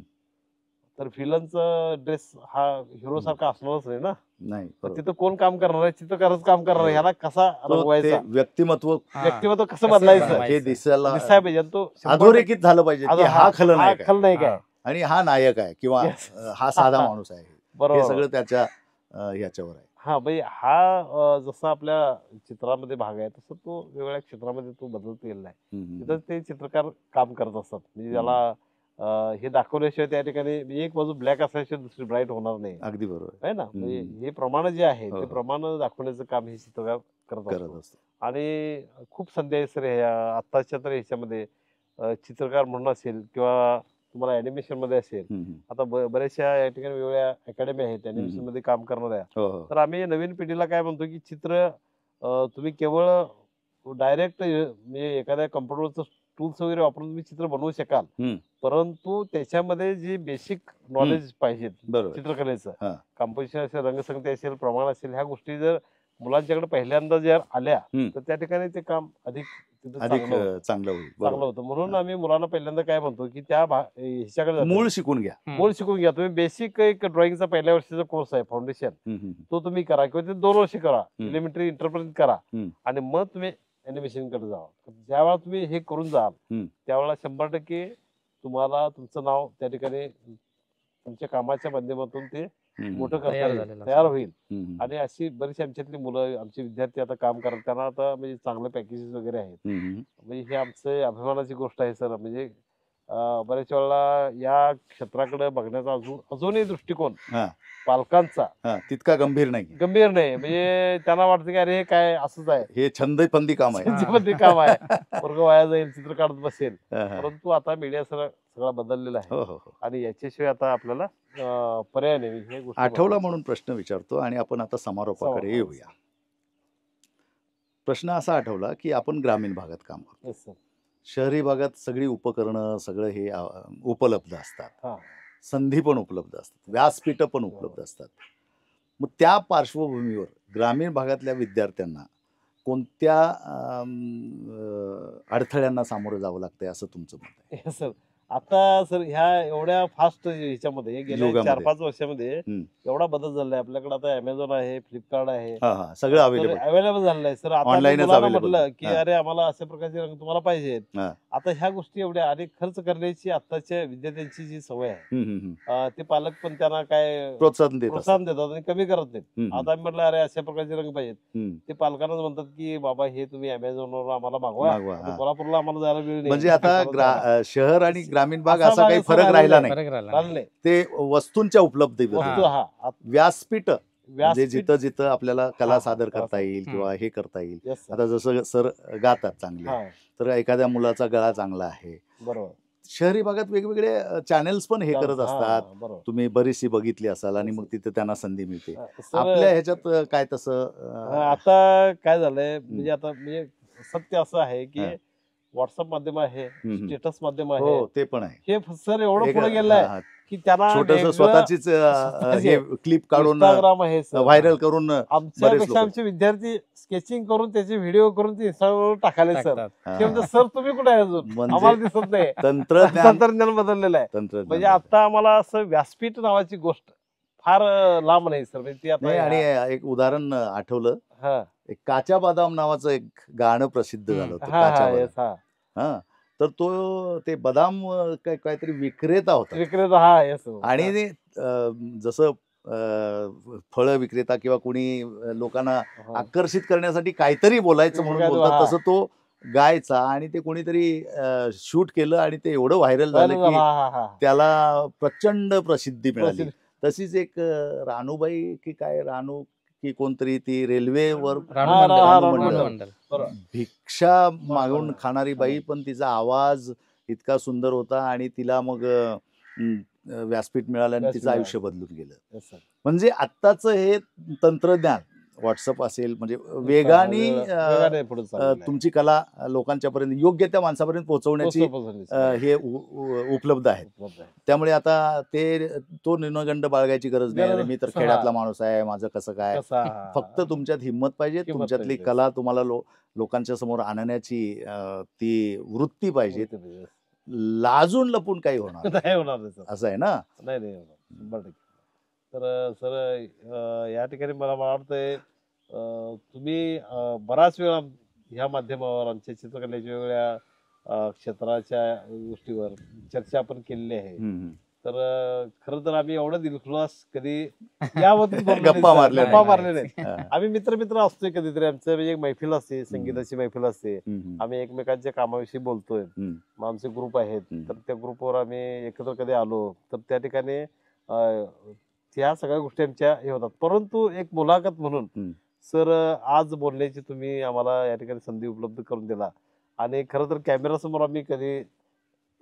तर फिलनचा ड्रेस हा हिरो सारखा असणारच नाही ना. नाही बरोबर. तिथं कोण काम करणार आहे, चित्रकारच काम करणार आहे. ह्याला कसा तो ते रंगवायचा, व्यक्तिमत्व हा. व्यक्तिमत्व कसं कसं बदलायचं, बनवायचं? हे दिसायला दिसायला पाहिजे. आणि तो 100% अधोरेखित झालं पाहिजे की हा खलनायक आहे खलनायक आहे. हा. आणि हा नायक आहे किंवा Yes. हा साधा माणूस आहे. हे बरोबर. सगळं त्याच्या ह्याच्यावर आहे. हा, म्हणजे हा जसा आपल्या चित्रामध्ये भाग आहे, तसं तो वेगवेगळ्या क्षेत्रामध्ये तो बदलत गेलेला आहे. हम्म. तिथं ते चित्रकार काम करत असतात. म्हणजे त्याला हे दाखवल्याशिवाय त्या ठिकाणी म्हणजे एक बाजू ब्लॅक असल्याशिवाय दुसरी ब्राईट होणार नाही, अगदी बरोबर आहे ना. म्हणजे हम्म. हे प्रमाण जे आहे हो, ते हो. प्रमाण दाखवण्याचं काम हे चित्रकार करत करत असतो. असतो. आणि खूप संधी आहे सर ह्या आत्ताच्या तर ह्याच्यामध्ये. चित्रकार म्हणून असेल किंवा तुम्हाला ॲनिमेशन मध्ये असेल, हम्म. आता बऱ्याचशा या ठिकाणी वेगवेगळ्या अकॅडमी आहेत ॲनिमेशन मध्ये काम करणाऱ्या. हो हो तर आम्ही नवीन पिढीला काय म्हणतो की चित्र तुम्ही केवळ डायरेक्ट म्हणजे एखाद्या कम्प्युटरचं टूल्स वगैरे वापरून तुम्ही चित्र बनवू शकाल, हम्म. परंतु त्याच्यामध्ये जी बेसिक नॉलेज पाहिजे बरोबर चित्रकलेचं, हा. कंपोजिशन असेल, रंगसंगती असेल, प्रमाण असेल, ह्या गोष्टी जर मुलांच्याकडे पहिल्यांदा जर आल्या हम्म. तर त्या ठिकाणी ते काम अधिक तिथं अधिक चांगलं होतं. चांगलं होईल. चांगलं बरोबर. होतं. म्हणून आम्ही मुलांना पहिल्यांदा काय म्हणतो की त्या ह्याच्याकडे जातो. मूळ शिकून घ्या. मूळ शिकून घ्या तुम्ही. बेसिक एक ड्रॉइंगचा पहिल्या वर्षीचा कोर्स आहे, फाउंडेशन, हम्म. तो तुम्ही करा किंवा ते 2 वर्ष करा, हम्म. एलिमेंटरी इंटरपर्यंत करा, हम्म. आणि मग तुम्ही ॲनिमेशन कडे जावा. ज्यावेळा तुम्ही हे करून जाल हम्म. त्यावेळेला 100% तुम्हाला तुमचं नाव त्या ठिकाणी तुमच्या कामाच्या माध्यमातून ते हम्म. मोठं करता तयार येईल, झालेलं तयार होईल. हम्म. आणि अशी बरीचशी आमच्यातली मुलं, आमचे विद्यार्थी आता काम करतात, त्यांना आता म्हणजे चांगले पॅकेजेस वगैरे आहेत. हम्म. म्हणजे हे आमचे अभिमानाची गोष्ट आहे सर. म्हणजे बऱ्याच वेळेला या क्षेत्राकडे बघण्याचा अजूनही दृष्टिकोन हा. पालकांचा हा, तितका गंभीर नाही. गंभीर नाही. म्हणजे त्यांना वाटतं की अरे हे काय असंच आहे, हे छंदपंदी काम आहे. त्यांच्यामध्ये काम आहे, वर्ग वाया जाईल, चित्र काढत बसेल. हा, हा. परंतु आता मीडिया सगळा बदललेला आहे, हो हो हो. आणि याच्याशिवाय आता आपल्याला पर्याय नाही. हे गोष्ट आठवला म्हणून प्रश्न विचारतो आणि आपण आता समारोपाकडे येऊया. प्रश्न असा आठवला की आपण ग्रामीण भागात काम करतो. Yes, sir. शहरी भागात सगळी उपकरणं सगळं हे उपलब्ध असतात. हा. संधी पण उपलब्ध असतात, व्यासपीठं पण उपलब्ध असतात. मग त्या पार्श्वभूमीवर ग्रामीण भागातल्या विद्यार्थ्यांना कोणत्या अडथळ्यांना सामोरं जावं लागतंय असं तुमचं मत आहे? Yes, sir. आता सर ह्या एवढ्या फास्ट ह्याच्यामध्ये गेल्या युगामध्ये. 4-5 वर्षामध्ये हम्म. एवढा बदल झालाय. आपल्याकडे आता अमेझॉन आहे, फ्लिपकार्ट आहे, हा हा, सगळं अवेलेबल. अवेलेबल झालेलं आहे सर. आता Online च मुलांना available. म्हटलं की हा. अरे आम्हाला अशा प्रकारचे रंग तुम्हाला पाहिजेत. हा. आता ह्या गोष्टी एवढ्या आणि खर्च करण्याची आताच्या विद्यार्थ्यांची जी सवय आहे, ते पालक पण त्यांना काय प्रोत्साहन देत असतात. प्रोत्साहन देतात आणि कमी करत नाहीत. हम्म, आता आम्ही म्हटलं अरे अशा प्रकारचे रंग पाहिजेत, हम्म. ते पालकांनाच म्हणतात की बाबा हे तुम्ही अमेझॉनवर आम्हाला मागवा. मागवा, आता हा. कोल्हापूरला आम्हाला जायला वेळ नाही. म्हणजे आता शहर आणि ग्रामीण भाग असा असा भाग काही असा फरक राहिलेला राहिला नाही. नाही. फरक राहिला झालं नाही. ते वस्तूंच्या उपलब्धतेवर वस्तू हा. हा व्यासपीठ म्हणजे व्यासपीठ. जिथं जिथं आपल्याला कला हा, सादर कला करता येईल हम्म. किंवा हे करता येईल. Yes, sir. आता जसं सर गातात चांगले, हा, तर एखाद्या मुलाचा गळा चांगला आहे. बरोबर. शहरी भागात वेगवेगळे चॅनल्स पण हे करत हा, असतात. बरोबर. तुम्ही बरीचशी बघितली असाल आणि मग तिथे त्यांना संधी मिळते. सर, आपल्या ह्याच्यात काय तसं आता काय झालंय म्हणजे आता म्हणजे सत्य असं आहे की हा. व्हॉट्सअप माध्यम आहे, हम्म. स्टेटस माध्यम आहे, हो ते पण आहे. हे सर एवढं पुढे गेलंय की त्यांना छोटस स्वतःचीच हे क्लिप काढून इंस्टाग्राम आहे सर. व्हायरल करून आमच्यापेक्षा लोकं. आमचे विद्यार्थी स्केचिंग करून त्याचे व्हिडिओ करून ते इंस्टाग्रामवर टाकायला सर. टाकतात. ते म्हणतात सर तुम्ही कुठे आहे अजून, म्हणजे आम्हाला दिसत नाही. तंत्रज्ञान तंत्रज्ञान बदललेलं आहे. म्हणजे तंत्रज्ञान आता आम्हाला असं व्यासपीठ नावाची गोष्ट फार लांब नाही सर. म्हणजे ती नाही. आता आणि एक उदाहरण आठवलं, हा एक काचा बदाम नावाचं एक गाणं प्रसिद्ध हम्म. झालं होतं. हा काचा हा बदाम. yes, हा. हा, तर ते बदाम काहीतरी विक्रेता होता विक्रेता हा येस आणि ते, जसं फळ विक्रेता किंवा कोणी लोकांना आकर्षित करण्यासाठी काहीतरी बोलायचं म्हणून हा. बोलतात, तसं तो गायचा आणि ते कोणीतरी शूट केलं आणि ते एवढं व्हायरल झालं की त्याला प्रचंड प्रसिद्धी मिळाली. तशीच एक रानूबाई की काय रानू की कोणतरी ती रेल्वेवर रानू भिक्षा मागून खाणारी बाई, पण तिचा आवाज इतका सुंदर होता आणि तिला मग व्यासपीठ मिळालं आणि तिचं आयुष्य बदलून गेलं. म्हणजे आत्ताचं हे तंत्रज्ञान व्हॉट्सअप असेल म्हणजे वेगाने तुमची कला लोकांच्या पर्यंत योग्य त्या माणसापर्यंत पोहोचवण्याची हे उपलब्ध आहेत. त्यामुळे आता तो न्यूनगंड बाळगायची गरज नाही. अरे मी तर खेड्यातला माणूस आहे, माझं कसं काय. फक्त तुमच्यात हिंमत पाहिजे, तुमच्यातली कला तुम्हाला लोकांच्या समोर आणण्याची ती वृत्ती पाहिजे. लाजून लपून काही होणार असं आहे ना. नाही. तर सर या ठिकाणी मला वाटतंय तुम्ही बराच वेळा ह्या माध्यमावर आमच्या चित्रकलेच्या वेगवेगळ्या क्षेत्राच्या गोष्टीवर चर्चा आपण केलेली आहे. तर खरं तर आम्ही एवढं दिलखुलास कधी यावरती गप्पा मारले नाहीत. आम्ही मित्र असतोय कधीतरी, आमचं म्हणजे एक मैफिल असते, संगीताची मैफिल असते, आम्ही एकमेकांच्या कामाविषयी बोलतोय. मग आमचे ग्रुप आहेत, तर त्या ग्रुपवर आम्ही एकत्र कधी आलो तर त्या ठिकाणी त्या सगळ्या गोष्टी आमच्या हे होतात. परंतु एक मुलाखत म्हणून सर आज बोलण्याची तुम्ही आम्हाला या ठिकाणी संधी उपलब्ध करून दिला. आणि खरं तर कॅमेरासमोर आम्ही कधी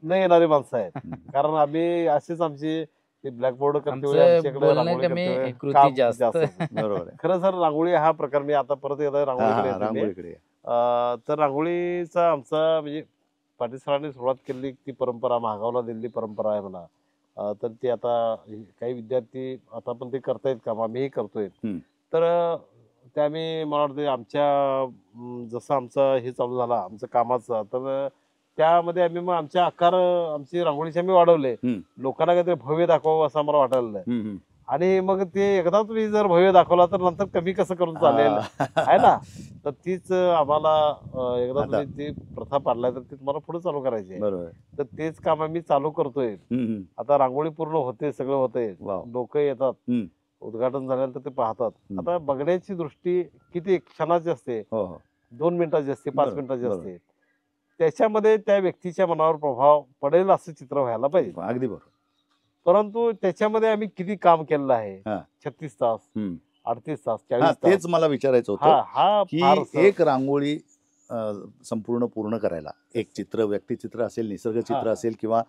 न येणारी माणसं आहेत, कारण आम्ही असेच आमची ब्लॅकबोर्ड करतो, खरं सर रांगोळी हा प्रकार मी आता परत एकदा रांगोळीकडे. तर रांगोळीचा आमचा म्हणजे पाटील सरांनी सुरुवात केलेली ती परंपरा, महागावला दिलेली परंपरा आहे म्हणा. तर ते आता काही विद्यार्थी आता पण ते करतायत काम, आम्हीही करतोय. तर ते आम्ही मला वाटतं आमच्या जसं आमचं हे चालू झाला आमचं कामाचं, तर त्यामध्ये आम्ही मग आमचे आकार आमची रांगोळीचे आम्ही वाढवले, लोकांना काहीतरी भव्य दाखवावं असं आम्हाला वाटायला. आणि मग ते एकदा तुम्ही जर भव्य दाखवला तर नंतर कमी कसं करून चालेल आहे ना. तर तीच आम्हाला एकदा तुम्ही ती प्रथा पाडलाय तर ती तुम्हाला पुढे चालू करायची आहे. तर तेच काम आम्ही चालू करतोय. आता रांगोळी पूर्ण होते, सगळं होतंय, लोक येतात, उद्घाटन झाल्यानंतर ते पाहतात. आता बघण्याची दृष्टी किती क्षणाची असते, 2 मिनिटाची असते, 5 मिनिटाची असते. त्याच्यामध्ये त्या व्यक्तीच्या मनावर प्रभाव पडेल असं चित्र व्हायला पाहिजे. अगदी बरोबर. परंतु त्याच्यामध्ये आम्ही किती काम केलेलं आहे, 36 तास, 38 तास, 40 तास. तेच मला विचारायचं होतं की एक रांगोळी संपूर्ण पूर्ण करायला, एक चित्र, व्यक्तिचित्र असेल, निसर्गचित्र असेल किंवा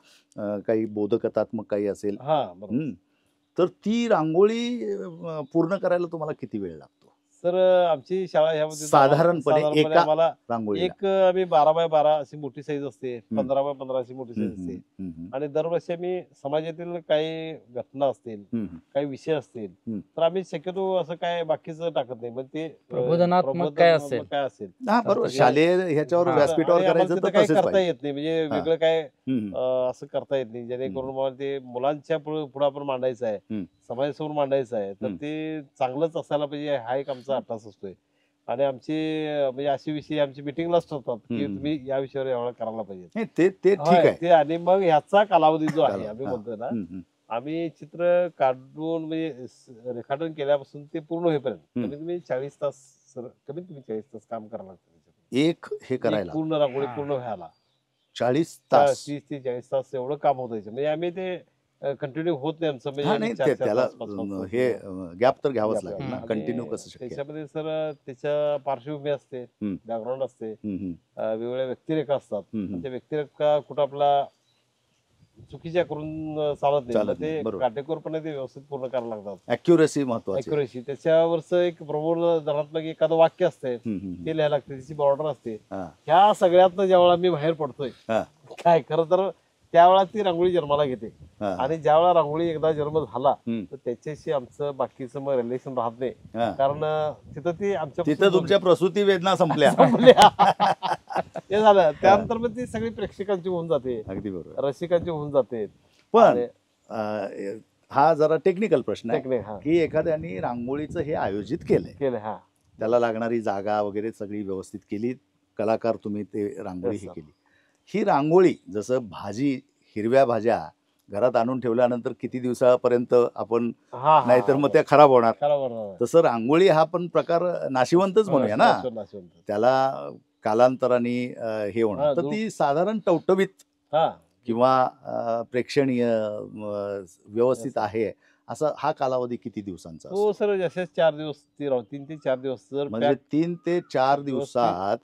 काही बोधकथात्मक काही असेल, तर ती रांगोळी पूर्ण करायला तुम्हाला किती वेळ लागतो? सर आमची शाळा ह्यामध्ये साधारणपणे आम्हाला एक आम्ही 12x12 अशी मोठी साईज असते, 15x15 अशी मोठी साईज असते. आणि दरवर्षी आम्ही समाजातील काही घटना असतील, काही विषय असतील, तर आम्ही शक्यतो असं काय बाकीचं टाकत नाही. मग ते प्रबोधनात्मक काय असेल बरोबर, शालेय ह्याच्यावर व्यासपीठावर करायचं तर काही करता येत नाही, म्हणजे वेगळं काय असं करता येत नाही, जेणेकरून मला ते मुलांच्या पुढे आपण मांडायचं आहे, समाजासमोर मांडायचं आहे, तर ते चांगलंच असायला पाहिजे. हा एक आमचा अट्टास असतोय. आणि आमची म्हणजे अशी विषय आमची मिटिंगलाच ठरतात की तुम्ही या विषयावर एवढं करायला पाहिजे. ते ठीक आहे. आणि मग ह्याचा कालावधी जो आहे आम्ही म्हणतोय ना, आम्ही चित्र काढून म्हणजे रेखाटन केल्यापासून ते पूर्ण होईपर्यंत कमीत कमी 40 तास, कमीत कमी 40 तास काम करायला लागतं. एक हे करायला पूर्ण रांगोळी पूर्ण व्हायला 40 तास, 30 ते 40 तास एवढं काम होतं. म्हणजे आम्ही ते कंटिन्यू होत नाही आमचं, म्हणजे त्याला हे गॅप तर घ्यावंच लागेल ना, कंटिन्यू कसं शक्य. त्याच्यामध्ये सर त्याच्या पार्श्वभूमी असते, बॅकग्राऊंड असते, वेगवेगळ्या व्यक्तिरेखा असतात. त्या व्यक्तिरेखा कुठं आपला चुकीच्या करून चालत नाही, ते काटेकोरपणे ते व्यवस्थित पूर्ण करायला लागतात. अॅक्युरेसी महत्वाची. अॅक्युरेसी त्याच्यावरच एक प्रबोधनात्मक एखादं वाक्य असते, ते लिहायला लागते, त्याची बॉर्डर असते. ह्या सगळ्यातनं ज्यावेळेला आम्ही बाहेर पडतोय काय खरं तर त्यावेळा ती रांगोळी जन्माला घेते. आणि ज्यावेळा रांगोळी एकदा जन्म झाला तर त्याच्याशी आमचं बाकीचं मग रिलेशन राहत नाही, कारण तिथं ती आमच्या तिथं तुमच्या प्रसूती वेदना संपल्या. हे झालं त्यानंतर मग ती सगळी प्रेक्षकांची होऊन जाते, अगदी बरोबर, रसिकांची होऊन जाते. पण हा जरा टेक्निकल प्रश्न आहे की एखाद्याने रांगोळीचं हे आयोजित केलंय, त्याला लागणारी जागा वगैरे सगळी व्यवस्थित केली, कलाकार तुम्ही ते रांगोळी ही केली. ही रांगोळी जसं भाजी, हिरव्या भाज्या घरात आणून ठेवल्यानंतर किती दिवसापर्यंत आपण, नाहीतर मग त्या खराब होणार, तसं रांगोळी हा पण प्रकार नाशिवंतच म्हणूया ना. त्याला कालांतराने हे हा, होणार, तर ती साधारण टवटवीत हा किंवा प्रेक्षणीय व्यवस्थित Yes, sir. आहे असा हा कालावधी किती दिवसांचा असतो? हो सर, जसे 4 दिवस ती राहू 3 ते 4 दिवस जर म्हणजे pack 3 ते 4 व्यवस्थित दिवसात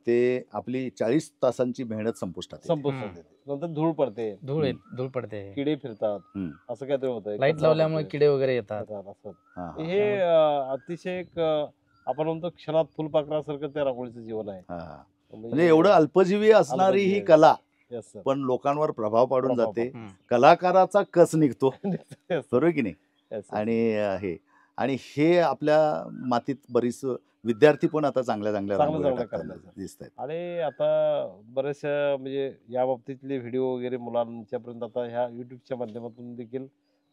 ते आपली 40 तासांची मेहनत संपुष्टात येते. संपुष्टात येते. नंतर धूळ पडते, धूळ पडते, किडे फिरतात, हम्म. असं काहीतरी होतंय, लाईट कचरा लावल्यामुळे पडतोय, किडे वगैरे येतात. असं. हा, हा, हे अतिशय एक आपण म्हणतो क्षणात फुलपाखरासारखं त्या रांगोळीचं जीवन आहे. हा, हा. म्हणजे एवढं अल्पजीवी असणारी ही अल्पजीवी. कला Yes, sir. पण लोकांवर प्रभाव पाडून प्रभाव जाते. हम्म. कलाकाराचा कस निघतो, Yes, sir. बरोबर की नाही? Yes, sir. आणि हे आपल्या मातीत बरीच विद्यार्थी पण आता चांगल्या चांगल्या चांगलं रांगोळ्या चांगलं टाकताना करतात. दिसत आहेत. आणि आता बऱ्याचशा म्हणजे या बाबतीतले व्हिडिओ वगैरे मुलांच्या पर्यंत आता ह्या युट्यूबच्या माध्यमातून देखील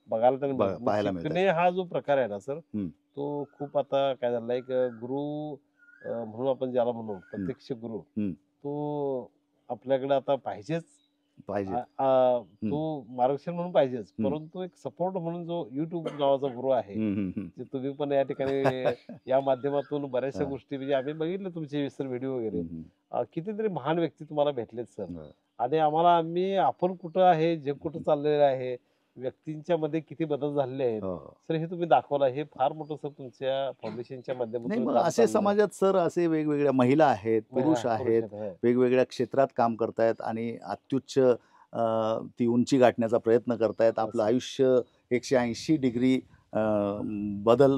बघायला त्यांनी पाहायला मिळतात. शिकणे हा जो प्रकार आहे ना सर, हम्म. तो खूप आता काय झाला एक गुरु म्हणून आपण ज्याला म्हणू प्रत्यक्ष गुरु, हम्म. तो आपल्याकडे आता पाहिजेच. पाहिजे. तो मार्गदर्शन म्हणून पाहिजेच, हम्म. परंतु एक सपोर्ट म्हणून जो युट्यूब नावाचा गुरु आहे, हम्म, हम्म, हम्म. ते तुम्ही पण या ठिकाणी या माध्यमातून बऱ्याचशा हा. गोष्टी म्हणजे आम्ही बघितले तुमचे सर व्हिडिओ वगैरे, हम्म. कितीतरी महान व्यक्ती तुम्हाला भेटलेत सर. हा. आणि आपण कुठं आहे, जग कुठं चाललेलं आहे, व्यक्तींच्या मध्ये किती बदल झालेले आहेत हो. सर, हे तुम्ही दाखवला. हे फार मोठं सर तुमच्या फाउंडेशनच्या नाही, माध्यमातून मग काम असे चाललंय. समाजात सर असे वेगवेगळ्या महिला आहेत, पुरुष हा, आहेत, हा. वेगवेगळ्या क्षेत्रात काम करतायत आणि अत्युच्च ती उंची गाठण्याचा प्रयत्न करतायत. आपलं आयुष्य 180 डिग्री बदल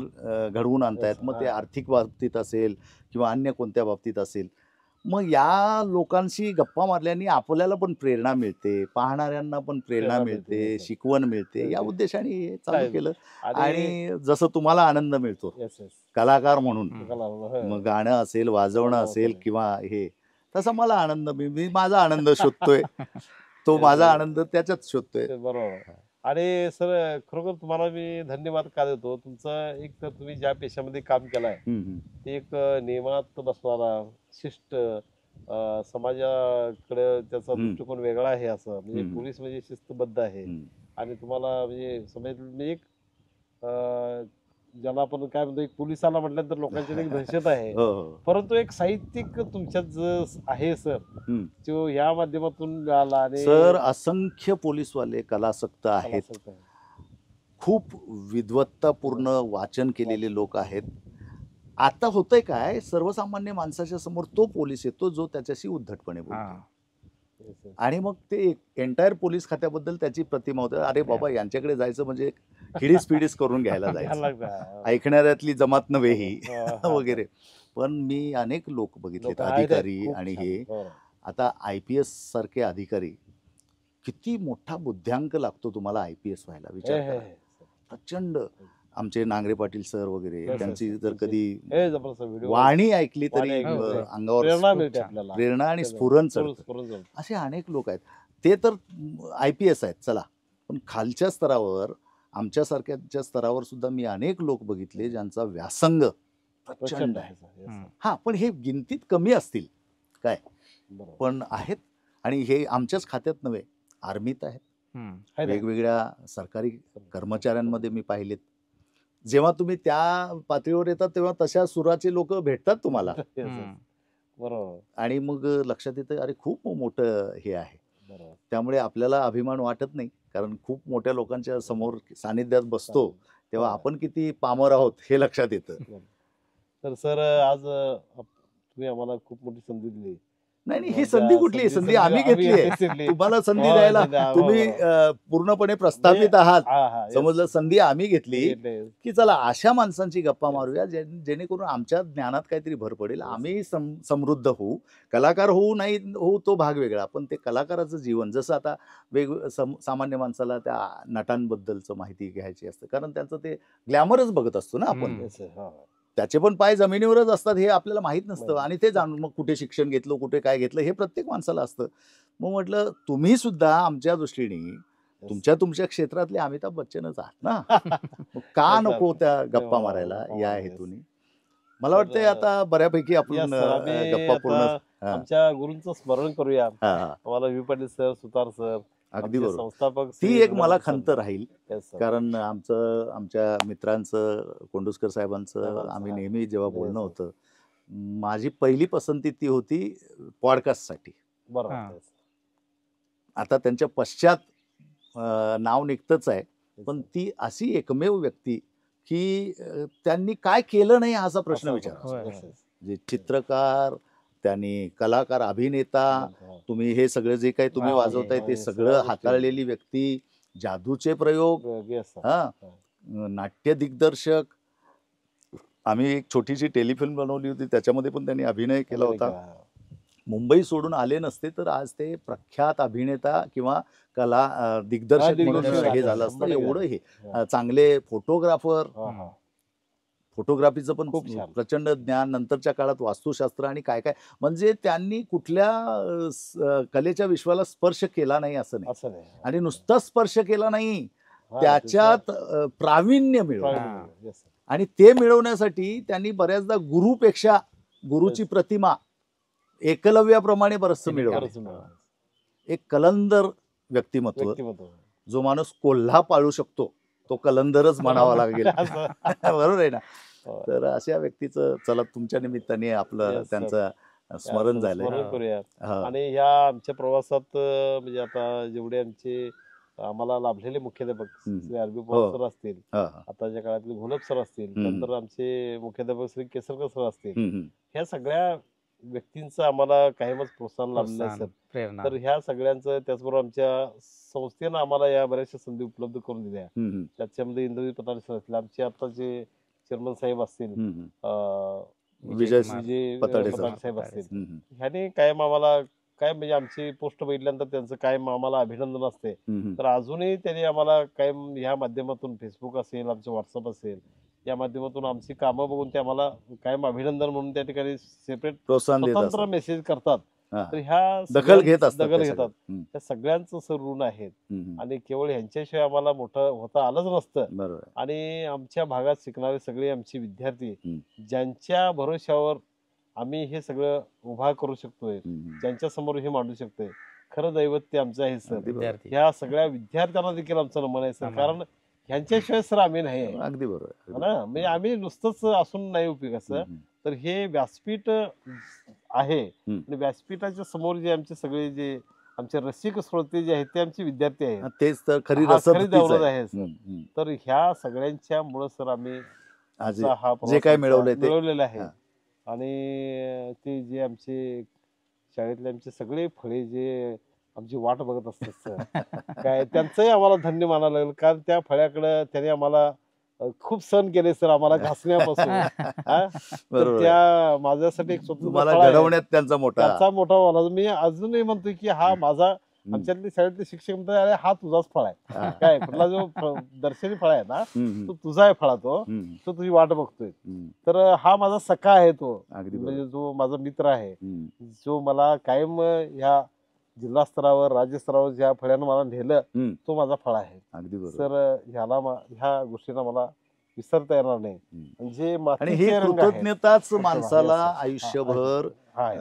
घडवून आणतायत. Yes, मग ते हा. आर्थिक बाबतीत असेल किंवा अन्य कोणत्या बाबतीत असेल. मग या लोकांशी गप्पा मारल्याने आपल्याला पण प्रेरणा मिळते, पाहणाऱ्यांना पण प्रेरणा प्रेरणा मिळते, मिळते, yes, शिकवण मिळते. या मिळते. उद्देशाने हे चालू चालेल. केलं. आणि आणि जसं तुम्हाला आनंद मिळतो Yes, yes. कलाकार म्हणून, मग गाणं असेल, वाजवणं असेल किंवा हे, तसा मला आनंद मी माझा आनंद शोधतोय. तो माझा आनंद त्याच्यात शोधतोय. बरोबर. आणि सर खरोखर तुम्हाला मी धन्यवाद का देतो. तुमचं एक तर तुम्ही ज्या पेशामध्ये काम केलंय ते एक नियमात बसणारा शिष्ट, समाजाकडे त्याचा दृष्टिकोन वेगळा आहे असं, म्हणजे पोलीस म्हणजे शिस्तबद्ध आहे. आणि तुम्हाला म्हणजे म्हणजे एक ज्याला आपण काय म्हणतो, एक पोलिसाला म्हटल्यानंतर लोकांची एक दहशत आहे, परंतु एक साहित्यिक तुमच्यात जो आहे सर, तो या माध्यमातून मिळाला. आणि सर असंख्य पोलीसवाले कलासक्त आहेत, खूप विद्वत्तापूर्ण वाचन केलेले लोक आहेत. आता होतंय काय, सर्वसामान्य माणसाच्या समोर तो पोलीस येतो जो त्याच्याशी उद्धटपणे बोलतो. आणि मग ते एंटायर पोलीस खात्याबद्दल त्याची प्रतिमा होते, अरे बाबा यांच्याकडे जायचं म्हणजे हिडीस पिडीस करून घ्यायला जायचं, ऐकणाऱ्यातली जमात नव्हे ही वगैरे. पण मी अनेक लोक बघितलेत, अधिकारी आणि हे. आता IPS सारखे अधिकारी, किती मोठा बुद्ध्यांक लागतो तुम्हाला IPS व्हायला, विचार करा. प्रचंड. आमचे नांगरे पाटील सर वगैरे, त्यांची जर कधी वाणी ऐकली तरी अंगावर प्रेरणा आणि स्फुरण चढतं. असे अनेक लोक आहेत. ते तर IPS आहेत चला, पण खालच्या स्तरावर, आमच्यासारख्याच्या स्तरावर सुद्धा मी अनेक लोक बघितले ज्यांचा व्यासंग प्रचंड आहे. हा, पण हे गिनतीत कमी असतील काय, पण आहेत. आणि हे आमच्याच खात्यात नव्हे, आर्मीत आहेत, वेगवेगळ्या सरकारी कर्मचाऱ्यांमध्ये मी पाहिलेत. जेव्हा तुम्ही त्या पातळीवर येतात तेव्हा तशा सुराचे लोक भेटतात तुम्हाला. बरोबर. आणि मग लक्षात येतं, अरे खूप मोठं हे आहे. त्यामुळे आपल्याला अभिमान वाटत नाही, कारण खूप मोठ्या लोकांच्या समोर सानिध्यात बसतो तेव्हा आपण किती पामर आहोत हे लक्षात येतं. तर सर आज तुम्ही आम्हाला खूप मोठी संधी दिली. नाही, ही संधी कुठली, संधी आम्ही घेतली आहे. तुम्हाला संधी द्यायला तुम्ही पूर्णपणे प्रस्थापित आहात, समजलं. संधी आम्ही घेतली की चला अशा माणसांची गप्पा मारूया जेणेकरून आमच्या ज्ञानात काहीतरी भर पडेल, आम्ही समृद्ध होऊ. कलाकार होऊ नाही होऊ तो भाग वेगळा, पण ते कलाकाराचं जीवन, जसं आता सामान्य माणसाला त्या नटांबद्दलचं माहिती घ्यायची असतं, कारण त्यांचं ते ग्लॅमरच बघत असतो ना आपण. त्याचे पण पाय जमिनीवरच असतात हे आपल्याला माहित नसतं. आणि ते जाणून मग कुठे शिक्षण घेतलं, कुठे काय घेतलं, हे प्रत्येक माणसाला असतं. मग म्हटलं तुम्ही सुद्धा आमच्या दृष्टीने तुमच्या क्षेत्रातले अमिताभ बच्चनच आहात ना, का नको त्या गप्पा मारायला या हेतूने. मला वाटतंय आता बऱ्यापैकी आपण गप्पा पूर्ण आमच्या गुरूंचं स्मरण करूया. आम्हाला V पाटील सर, सुतार सर, अगदी बरोबर, संस्थापक, ती एक मला खंत राहील. कारण आमच्या मित्रांचं, कोंडुस्कर साहेबांचं आम्ही नेहमी जेव्हा बोलणं होतं, माझी पहिली पसंती ती होती पॉडकास्टसाठी. बरोबर हा. आता त्यांच्या पश्चात नाव निघतच आहे, पण ती अशी एकमेव व्यक्ती की त्यांनी काय केलं नाही असा प्रश्न विचारा. होय. जे चित्रकार, त्यांनी कलाकार, अभिनेता, तुम्ही हे सगळं जे काही तुम्ही हा, वाजवताय हे ते सगळ्या सगळं गोष्टी. हाताळलेली व्यक्ती, जादूचे प्रयोग, हा, नाट्य दिग्दर्शक. आम्ही एक छोटीशी टेलिफिल्म बनवली होती, त्याच्यामध्ये पण त्यांनी अभिनय केला होता. मुंबई सोडून आले नसते तर आज ते प्रख्यात अभिनेता किंवा दिग्दर्शक म्हणून दिग्दर्शक हे झालं असतं. 100% एवढं हे हा. चांगले फोटोग्राफर, हा. फोटोग्राफीचं पण खूप छान. प्रचंड ज्ञान, नंतरच्या काळात वास्तुशास्त्र आणि काय काय, म्हणजे त्यांनी कुठल्या कलेच्या विश्वाला स्पर्श केला नाही असं नाही. असं नाही. आणि नुसता स्पर्श केला नाही, हा, त्याच्यात प्रावीण्य मिळवलं. प्रावीण्य. Yes, sir. आणि ते मिळवण्यासाठी त्यांनी बऱ्याचदा गुरुपेक्षा गुरुची प्रतिमा एकलव्याप्रमाणे बरचसं मिळवलं. खरंच मिळालं. एक कलंदर व्यक्तिमत्व, व्यक्तिमत्व. जो माणूस कोल्हा पाळू शकतो तो कलंदरच म्हणावा लागेल. असं. बरोबर आहे ना. हो. तर अशा व्यक्तीचं चला तुमच्या निमित्ताने आपलं Yes, sir. त्यांचं स्मरण झालंय. स्मरण करूया. हा. आणि ह्या आमच्या प्रवासात म्हणजे आता जेवढे आमचे आम्हाला लाभलेले मुख्याध्यापक श्री आरबी पवार सर असतील, हा, हा. आताच्या काळातले घोलप सर असतील, नंतर आमचे मुख्याध्यापक श्री केसरकर सर असतील, हम्म. ह्या सगळ्या व्यक्तींचं आम्हाला कायमच प्रोत्साहन लाभलेलं आहे प्रोत्साहन, सर. प्रेरणा. तर ह्या सगळ्यांचं, त्याचबरोबर आमच्या संस्थेनं आम्हाला या बऱ्याचशा संधी उपलब्ध करून दिल्या. हम्म. त्याच्यामध्ये इंद्रजित पताडे सर असतील, आमचे आताचे चेअरमन साहेब असतील, हम्म. विजय विजय पताडे साहेब असतील, हम्म. ह्याने कायम आम्हाला काय म्हणजे आमची पोस्ट बघितल्यानंतर त्यांचं कायम आम्हाला अभिनंदन असते. हम्म. तर अजूनही त्यांनी आम्हाला कायम ह्या माध्यमातून, फेसबुक असेल, आमचं व्हॉट्सअप असेल, या माध्यमातून आमची कामं बघून ते आम्हाला कायम अभिनंदन म्हणून त्या ठिकाणी सेपरेट प्रोत्साहन देत स्वतंत्र असतात. मेसेज करतात. हा. तर ह्या दखल घेत असतात दखल त्या घेतात. सगळ्या. हम्म. त्या सगळ्यांचं सर ऋण आहेत. हम्म. आणि केवळ ह्यांच्याशिवाय आम्हाला मोठं होता आलंच नसतं. बरोबर आहे. आणि आमच्या भागात शिकणारे सगळे आमचे विद्यार्थी, हम्म. ज्यांच्या भरोश्यावर आम्ही हे सगळं उभा करू शकतोय, हम्म. ज्यांच्या समोर हे मांडू शकतोय, खरं दैवत ते आमचं आहे सर. अगदी बरोबर. विद्यार्थी. ह्या सगळ्या विद्यार्थ्यांना देखील आमचं नमन आहे सर. नमन. कारण ह्यांच्याशिवाय सर आम्ही नाही आहे. अगदी बरोबर आहे. हो ना, म्हणजे आम्ही नुसतंच असून नाही उपयोगाचं. हम्म. तर हे व्यासपीठ आहे. हम्म. आणि व्यासपीठाच्या समोर जे आमचे सगळे जे आमचे रसिक श्रोते जे आहेत ते आमचे विद्यार्थी आहेत. हा, तेच तर खरी हा, रसद खरी तीच दौलत आहे. आहे सर. हम्म. तर ह्या सगळ्यांच्या मुळे सर आम्ही आज आमचा हा जे प्रवास काय आमचा मिळवलंय ते. मिळवलेला आहे. हा. आणि ते जे आमचे शाळेतले आमचे सगळे फळे जे आमची वाट बघत असतात सर, काय त्यांचंही आम्हाला धन्य मानावं लागेल. कारण त्या फळ्याकडे त्याने आम्हाला खूप सण केले सर, आम्हाला घासण्यापासून. हा? तर बरोबर आहे. त्या माझ्यासाठी एक स्वतंत्र तुम्हाला फळ आहे. घडवण्यात त्यांचा मोठा त्याचा मोठा वाला मी अजूनही म्हणतोय की हा माझा, आमच्यातले शाळेतले शिक्षक म्हणतात अरे हा तुझाच फळ आहे. हा. काय कुठला जो दर्शनी फळ आहे ना, हम्म. तो तुझा आहे फळा, तो हम्म. तो तुझी वाट बघतोय. हम्म. तर हा माझा सखा आहे तो, अगदी म्हणजे बरोबर. जो माझा मित्र आहे, हम्म. जो मला कायम ह्या जिल्हा स्तरावर, राज्य स्तरावर ज्या फळ्यानं मला नेलं, हम्म. तो माझा फळ आहे अगदी बरोबर. सर. ह्या गोष्टींना मला विसरता येणार नाही. हम्म. म्हणजे आणि ही मातीचे रंग आहेत. कृतज्ञताच आहे. माणसाला हा, आयुष्यभर हा, आहे.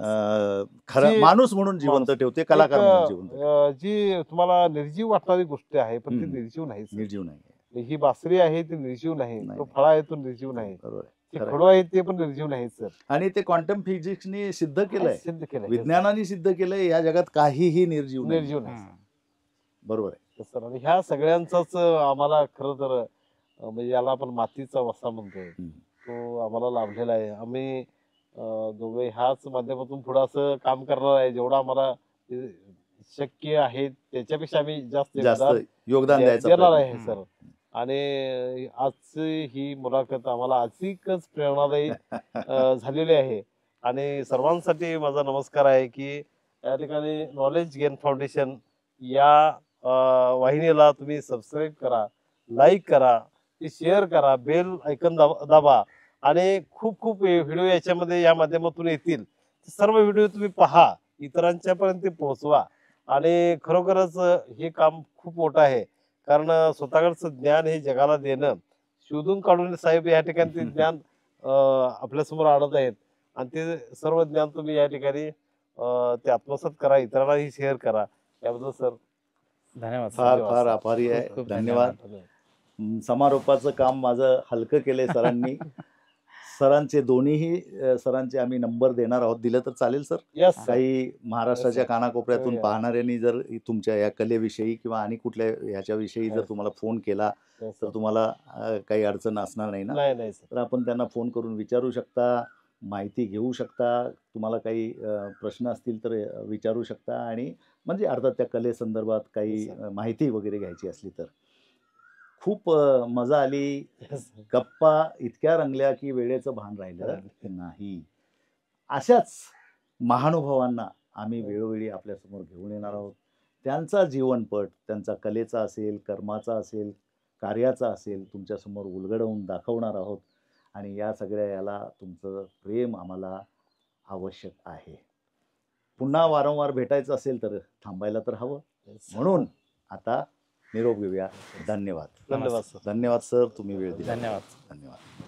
खरं जी- माणूस म्हणून जिवंत माणूस. ठेवते, कलाकार म्हणून जिवंत ठेवते. जी तुम्हाला निर्जीव वाटणारी गोष्ट आहे, पण ती हम्म. निर्जीव नाही सर. निर्जीव नाही. ही बासरी आहे ती निर्जीव नाही, नाही. तो फळा आहे तो निर्जीव नाही, बरोबर आहे. ते खरं आहे. खडू आहे ते पण निर्जीव नाही सर. आणि ते क्वांटम फिजिक्सने सिद्ध केलंय, सिद्ध केलंय विज्ञानाने सिद्ध केलंय, या जगात काहीही निर्जीव नाही. निर्जीव नाही हम्म. बरोबर आहे. सर. आणि ह्या सगळ्यांचाच आम्हाला खरं तर म्हणजे याला आपण मातीचा वसा म्हणतोय, हम्म. तो आम्हाला लाभलेला आहे. आम्ही दोघे ह्याच माध्यमातून पुढे असं काम करणार आहे. जेवढं आम्हाला शक्य आहे त्याच्यापेक्षा आम्ही जास्त जास्त योगदान योगदान द्यायचं देणार प्रयत्न. आहे सर. आणि आजची ही मुलाखत आम्हाला अधिकच प्रेरणादायी झालेली आहे. आणि सर्वांसाठी माझा नमस्कार आहे की या ठिकाणी नॉलेज गेन फाउंडेशन या वाहिनीला तुम्ही सबस्क्राईब करा, लाईक करा, शेअर करा, बेल ऐकन दाबा. आणि खूप खूप व्हिडिओ याच्यामध्ये या माध्यमातून येतील. सर्व व्हिडिओ तुम्ही पहा, इतरांच्या पर्यंत पोहोचवा. आणि खरोखरच हे काम खूप मोठं आहे. कारण स्वतःकडचं ज्ञान हे जगाला देणं, शोधून काढून साहेब या ठिकाणी ते ज्ञान आपल्यासमोर आणत आहेत. आणि ते सर्व ज्ञान तुम्ही या ठिकाणी ते आत्मसात करा, इतरांनाही शेअर करा. याबद्दल सर धन्यवाद. फार फार आभारी आहे. खूप खूप धन्यवाद. धन्यवाद. समारोपाचं काम माझं हलकं केलंय सरांनी. सरांचे दोन्हीही सरांचे आम्ही नंबर देणार आहोत. दिलं तर चालेल सर? यस काही महाराष्ट्राच्या Yes, sir. कानाकोपऱ्यातून Yeah. पाहणाऱ्यांनी जर तुमच्या या कलेविषयी किंवा आणि कुठल्या ह्याच्याविषयी जर Yes. तुम्हाला फोन केला तर तुम्हाला काही अडचण असणार नाही ना? नाही नाही सर तर आपण त्यांना फोन करून विचारू शकता, माहिती घेऊ शकता. तुम्हाला काही प्रश्न असतील तर विचारू शकता आणि म्हणजे अर्थात त्या कलेसंदर्भात काही Yes, sir. माहिती वगैरे घ्यायची असली तर. खूप मजा आली. Yes, sir. गप्पा इतक्या रंगल्या की वेळेचं भान राहिलं नाही. अशाच महानुभावांना आम्ही वेळोवेळी आपल्यासमोर घेऊन येणार आहोत. त्यांचा जीवनपट, त्यांचा कलेचा असेल, कर्माचा असेल, कार्याचा असेल, तुमच्यासमोर उलगडवून दाखवणार आहोत आणि या सगळ्या याला तुमचं प्रेम आम्हाला आवश्यक आहे. पुन्हा वारंवार भेटायचं असेल तर थांबायला तर हवं. Yes, sir. म्हणून आता निरोप घेऊया. धन्यवाद. धन्यवाद सर धन्यवाद सर, तुम्ही वेळ दिला. धन्यवाद. धन्यवाद.